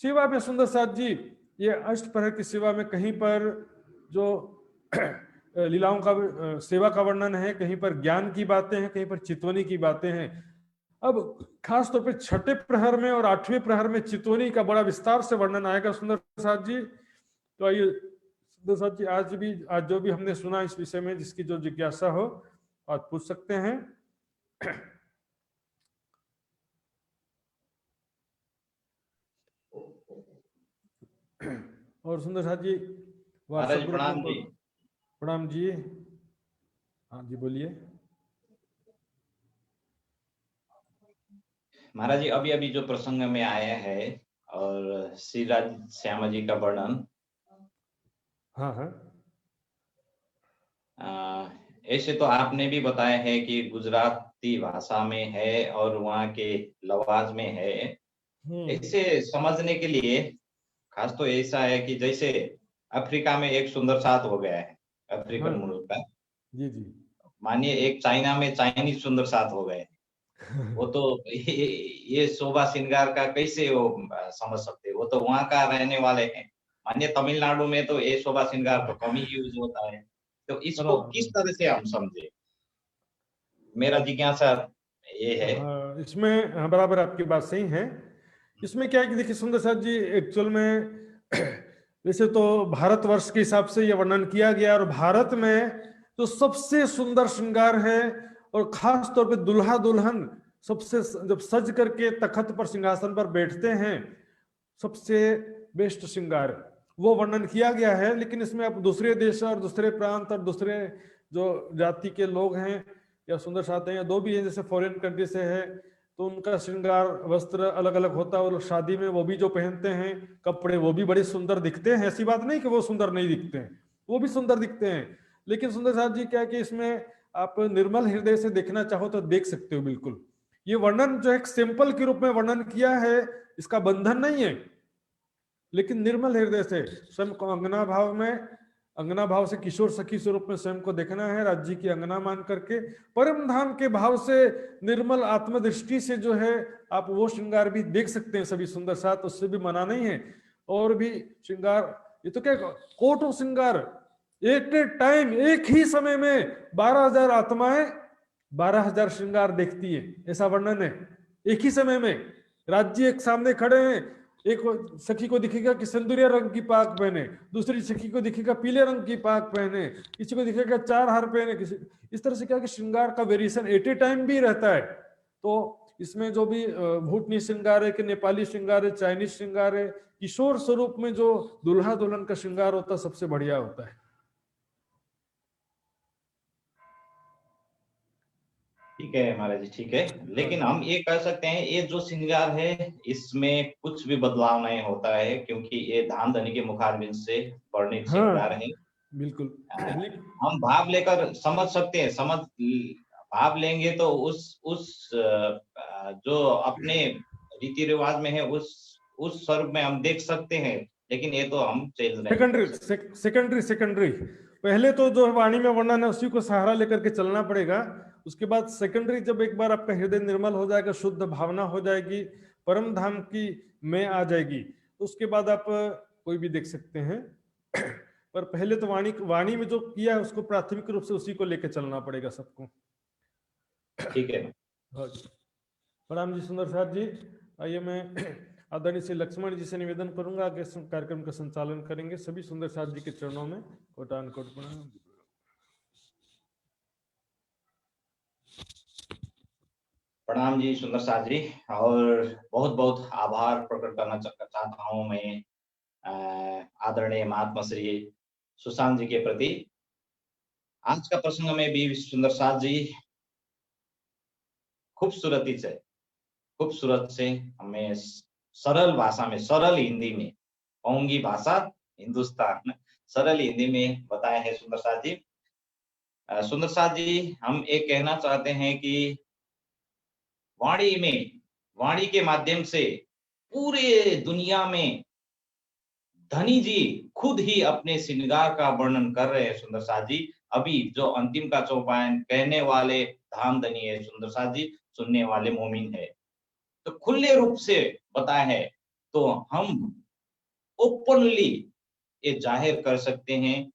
सेवा में सुंदर साथ जी, ये अष्ट प्रहर की सेवा में कहीं पर जो लीलाओं का सेवा का वर्णन है, कहीं पर ज्ञान की बातें हैं, कहीं पर चितवनी की बातें हैं। अब खास तौर पे छठे प्रहर में और आठवें प्रहर में चितवनी का बड़ा विस्तार से वर्णन आएगा सुंदर साथ जी। तो आइए सुंदर साथ जी, आज जो भी हमने सुना इस विषय में, जिसकी जो जिज्ञासा हो आज पूछ सकते हैं। और सुंदर साथ जी व्हाट्सएप ग्रुप प्रणाम में जी। प्रणाम जी। हाँ जी बोलिए। महाराज जी, अभी अभी जो प्रसंग में आया है और श्री राज श्यामा जी का वर्णन, हाँ हाँ, ऐसे तो आपने भी बताया है कि गुजराती भाषा में है और वहाँ के लवाज में है। ऐसे समझने के लिए खास तो ऐसा है कि जैसे अफ्रीका में एक सुंदर साथ हो गया है, अफ्रीकन हाँ, मुल्क का। जी जी। मानिए एक चाइना में चाइनीज सुंदर साथ हो गए, वो तो ये शोभा श्रृंगार का कैसे वो समझ सकते हैं? वो तो वहाँ का रहने वाले हैं। मानिए तमिलनाडु में तो ये शोभा श्रृंगार तो कम ही यूज होता है। तो इसको किस तरह से हम समझे? मेरा जिज्ञासा ये है। हाँ, इसमें हाँ, बराबर आपकी बात सही है। इसमें क्या है कि देखिए सुंदर साथ जी, एक्चुअल में वैसे तो भारतवर्ष के हिसाब से यह वर्णन किया गया, और भारत में तो सबसे सुंदर श्रृंगार है, और खास तौर पे दुल्हा दुल्हन सबसे जब सज करके तखत पर, सिंहासन पर बैठते हैं, सबसे बेस्ट श्रृंगार वो वर्णन किया गया है। लेकिन इसमें अब दूसरे देश और दूसरे प्रांत और दूसरे जो जाति के लोग हैं या सुंदर साथ हैं, या दो भी हैं, जैसे फॉरेन कंट्री से है, तो उनका श्रृंगार वस्त्र अलग अलग होता है, और शादी में वो भी जो पहनते हैं कपड़े, वो भी बड़े सुंदर दिखते हैं। ऐसी बात नहीं कि वो सुंदर नहीं दिखते हैं, वो भी सुंदर दिखते हैं। लेकिन सुंदर साथ जी क्या है कि इसमें आप निर्मल हृदय से देखना चाहो तो देख सकते हो। बिल्कुल ये वर्णन जो एक सिंपल के रूप में वर्णन किया है, इसका बंधन नहीं है, लेकिन निर्मल हृदय से स्वयं को अंगना भाव से किशोर सखी स्वरूप में स्वयं को देखना है, राज्य की अंगना मान करके परम धाम के भाव से, निर्मल आत्मदृष्टि से जो है आप वो श्रृंगार भी देख सकते हैं। सभी सुंदर साथ, उससे भी मना नहीं है। और भी श्रृंगार, ये तो क्या कोटों श्रृंगार, एक टाइम, एक ही समय में 12,000 आत्माएं 12,000 श्रृंगार देखती है, ऐसा वर्णन है। एक ही समय में राज्य एक सामने खड़े हैं, एक सखी को दिखेगा कि सिंदूरिया रंग की पाक पहने, दूसरी सखी को दिखेगा पीले रंग की पाक पहने, किसी को दिखेगा 4 हार पहने, किसी इस तरह से क्या कि श्रृंगार का वेरिएशन एट ए टाइम भी रहता है। तो इसमें जो भी भूटनी श्रृंगार है कि नेपाली श्रृंगार है, चाइनीज श्रृंगार है, किशोर स्वरूप में जो दुल्हा दुल्हन का श्रृंगार होता है सबसे बढ़िया होता है। ठीक है महाराज जी, ठीक है। लेकिन हम ये कह सकते हैं ये जो श्रृंगार है इसमें कुछ भी बदलाव नहीं होता है, क्योंकि ये धाम धनी के मुखारबिंद से वर्णित श्रृंगार है। बिल्कुल। हम भाव लेकर समझ सकते हैं, भाव लेंगे तो उस जो अपने रीति रिवाज में है उस स्वरूप में हम देख सकते हैं। लेकिन ये तो हम चेंज नहीं सेकेंडरी पहले तो जो वाणी में वर्णन है उसी को सहारा लेकर के चलना पड़ेगा। उसके बाद सेकेंडरी, जब एक बार आपका हृदय निर्मल हो जाएगा, शुद्ध भावना हो जाएगी, परम धाम की में आ जाएगी, उसके बाद आप कोई भी देख सकते हैं। पर पहले तो वाणी में जो किया है उसको प्राथमिक रूप से उसी को लेकर चलना पड़ेगा सबको। ठीक है। प्रणाम जी सुंदर साथ जी। आइए मैं आदरणीय श्री लक्ष्मण जी से निवेदन करूंगा कि कार्यक्रम का संचालन करेंगे। सभी सुंदर साथ जी के चरणों में कोटान कोट प्रणाम। प्रणाम जी सुंदर साथ जी, और बहुत बहुत आभार प्रकट करना चाहता हूँ मैं आदरणीय महात्मा श्री सुशांत जी के प्रति। आज का प्रसंग में भी सुंदर साथ जी खूबसूरत से हमें सरल भाषा में, सरल हिंदी में कहूंगी, भाषा हिंदुस्तान, सरल हिंदी में बताया है सुंदर साथ जी। सुंदर साथ जी, हम एक कहना चाहते हैं कि वाणी के माध्यम से पूरे दुनिया में धनी जी खुद ही अपने श्रृंगार का वर्णन कर रहे हैं सुंदर साथ जी। अभी जो अंतिम का चौपायन कहने वाले धाम धनी है सुंदर साथ जी, सुनने वाले मोमिन है, तो खुले रूप से बताया है, तो हम ओपनली ये जाहिर कर सकते हैं,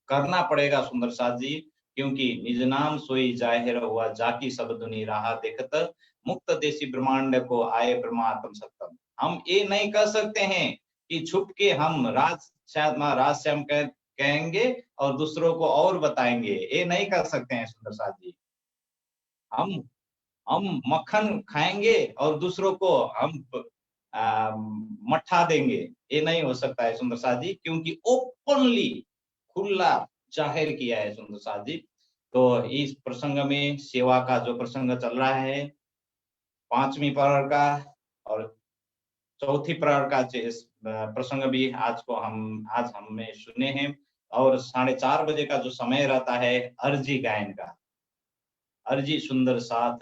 करना पड़ेगा सुंदर साथ जी, क्योंकि निज नाम सोई जाहिर हुआ, जाकी सब दुनी राह देखत, मुक्त देशी ब्रह्मांड को आए ब्रह्मात्म सत्तम। हम ये नहीं कर सकते हैं कि छुप के हम राज श्याम कहेंगे और दूसरों को और बताएंगे, ये नहीं कर सकते हैं सुंदर साथ जी। हम मक्खन खाएंगे और दूसरों को हम मट्ठा देंगे, ये नहीं हो सकता है सुंदर साथ जी, क्योंकि ओपनली खुला जाहिर किया है सुंदर साथ जी। तो इस प्रसंग में सेवा का जो प्रसंग चल रहा है, 5वीं प्रहर का और 4थी प्रहर का प्रसंग भी आज हमने सुने हैं। और 4:30 बजे का जो समय रहता है अर्जी गायन का, अर्जी सुंदर साथ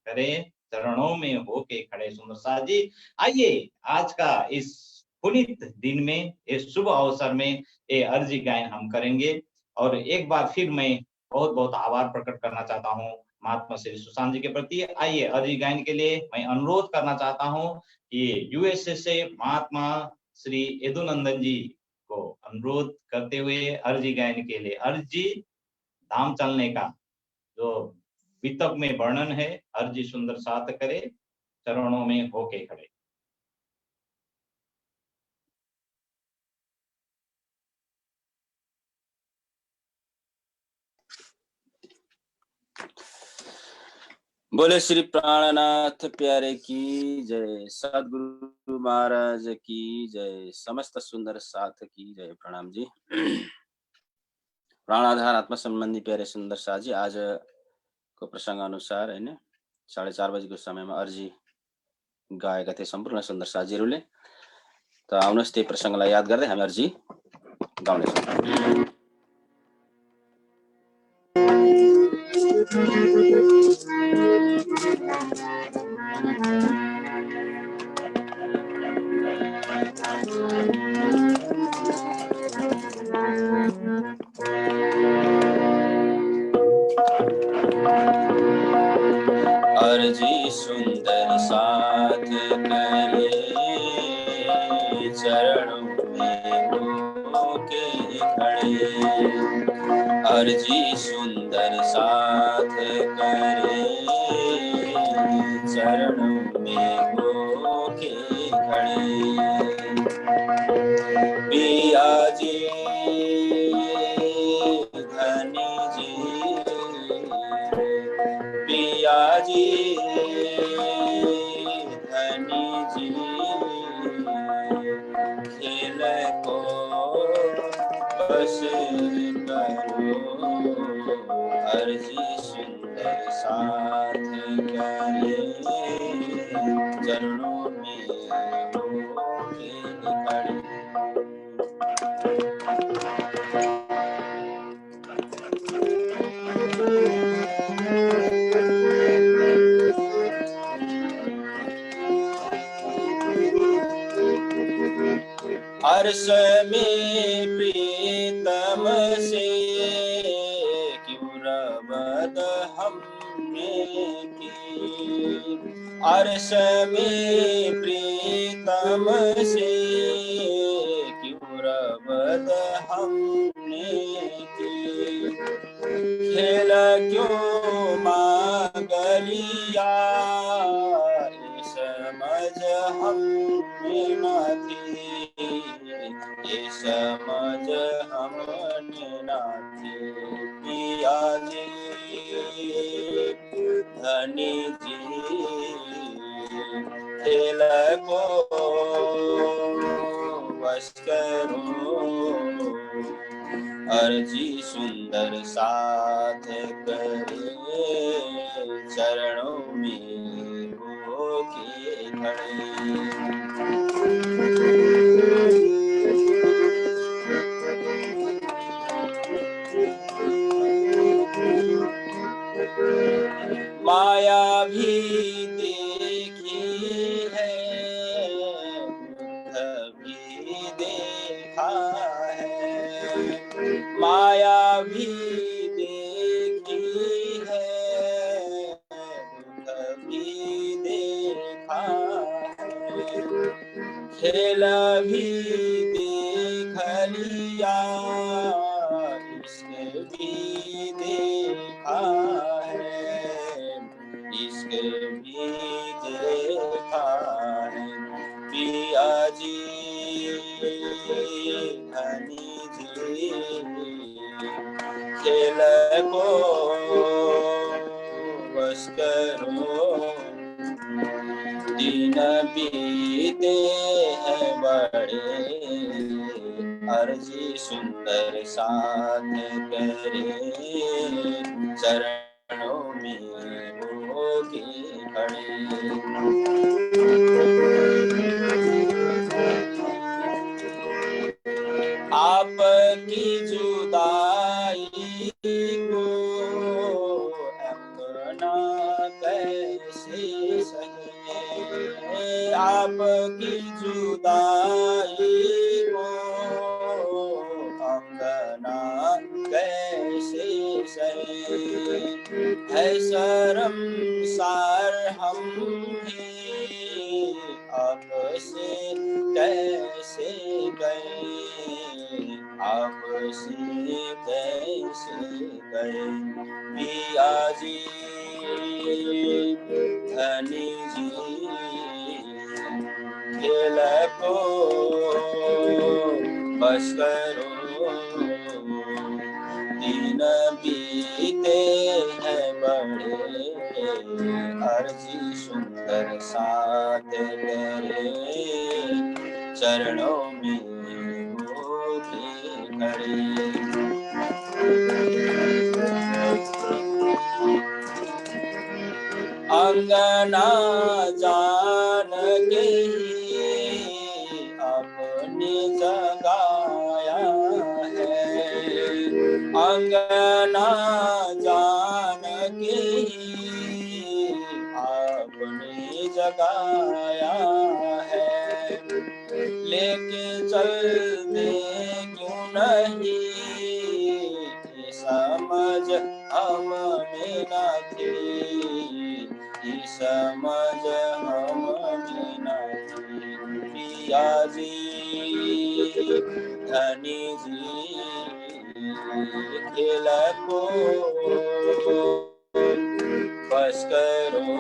करे चरणों में होके खड़े सुंदर साथ जी। आइए आज का इस पुनीत दिन में, इस शुभ अवसर में ये अर्जी गायन हम करेंगे। और एक बार फिर मैं बहुत बहुत आभार प्रकट करना चाहता हूँ महात्मा श्री सुशांत जी के प्रति। आइए अर्जी गायन के लिए मैं अनुरोध करना चाहता हूँ कि यूएसए से महात्मा श्री यदुनंदन जी को अनुरोध करते हुए अर्जी गायन के लिए, अर्जी धाम चलने का जो वितक में वर्णन है, अर्जी सुंदर साथ करे चरणों में होके खड़े। बोले श्री प्राणनाथ प्यारे की जय, सदगुरु महाराज की जय, समस्त सुंदर साथ की जय। प्रणाम जी। प्राणाधार आत्मा संबंधी प्यारे सुंदर साथ जी, आज को प्रसंग अनुसार है 4:30 बजेको समयमा अर्जी गाएका थिए सम्पूर्ण सुंदर साथीहरूले। त आउनुहोस् त्यही प्रसंगलाई याद गर्दै हामी अर्जी गाउनेछौँ। अर्जी सुंदर साथ करे चरणों में होके खड़े, अर्जी सुंदर साथ करे चरणों में होके खड़े। पिया जी धनी जी, पिया जी धनी जी, खेल को बस करो, अर्जी सुंदर साथ करे चरणों में होके खड़े। हर्ष में प्रीतम से अर्श में प्रीतम से क्यों रबद हमने की, खेल क्यों मांग लिया ये समझ हमने न थी, ये समझ हमने न थी। पिया जी धनी जी खेल को बस करो, अर्जी सुंदर साथ करे चरणों में होके खड़े। माया भी देखी है, दुख भी देखा है, माया भी देखी है, दुख भी देखा है, खेल भी देख लिया, इश्क भी देखा है, इश्क भी देखा है। पिया जी धनी जी खेल को बस करो, दिन बीते हैं बड़े अर्जी सुंदर साथ करे चरणों में होके खड़े। आपकी जुदाई को अपना कैसे सहे, आपकी जुदाई को अपना कैसे सहे, है शर्मसार हम भी आपसे कैसे गए, आपसे कैसे गए। पिया जी धनी जी खेल को बस करो, दिन बीते हैं बड़े अर्जी सुंदर साथ करे चरणों में होके खड़े। अंगना जान के ही अपने जगाया है, अंगना जान के ही आपने जगाया है, लेके चल दे क्यों नहीं समझ हमने न थी, समझ हमने न थी। पिया जी धनी जी खेल को बस करो,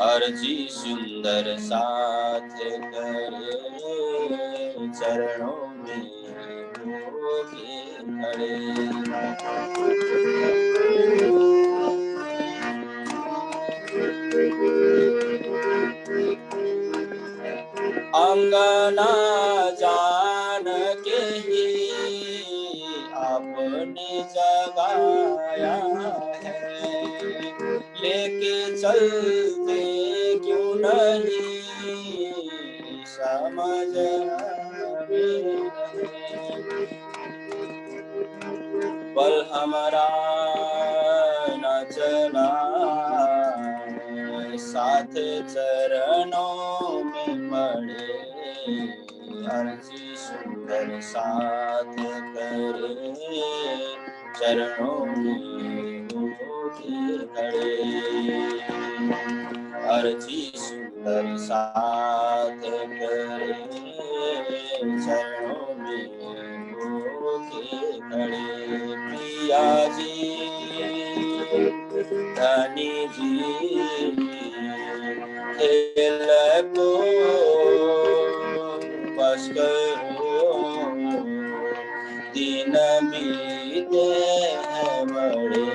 अर्जी सुंदर साथ करे चरणों में होके खड़े। अंगना जान के ही आपने जगाया है, लेके चलते क्यों नहीं समझ बल हमारा न चला साथ चरणों में पड़े, अर्जी सुंदर साथ करे चरणों में होके खड़े। अर्जी सुंदर साथ करे, चरणों में होके खड़े। प्रिया जी, धनी जी, खेल को बस करो, दिन बीते हैं बड़े,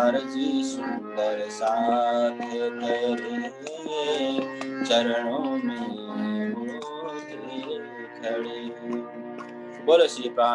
अर्जी सुंदर साथ करे, चरणों में होके खड़े। बोलो श्री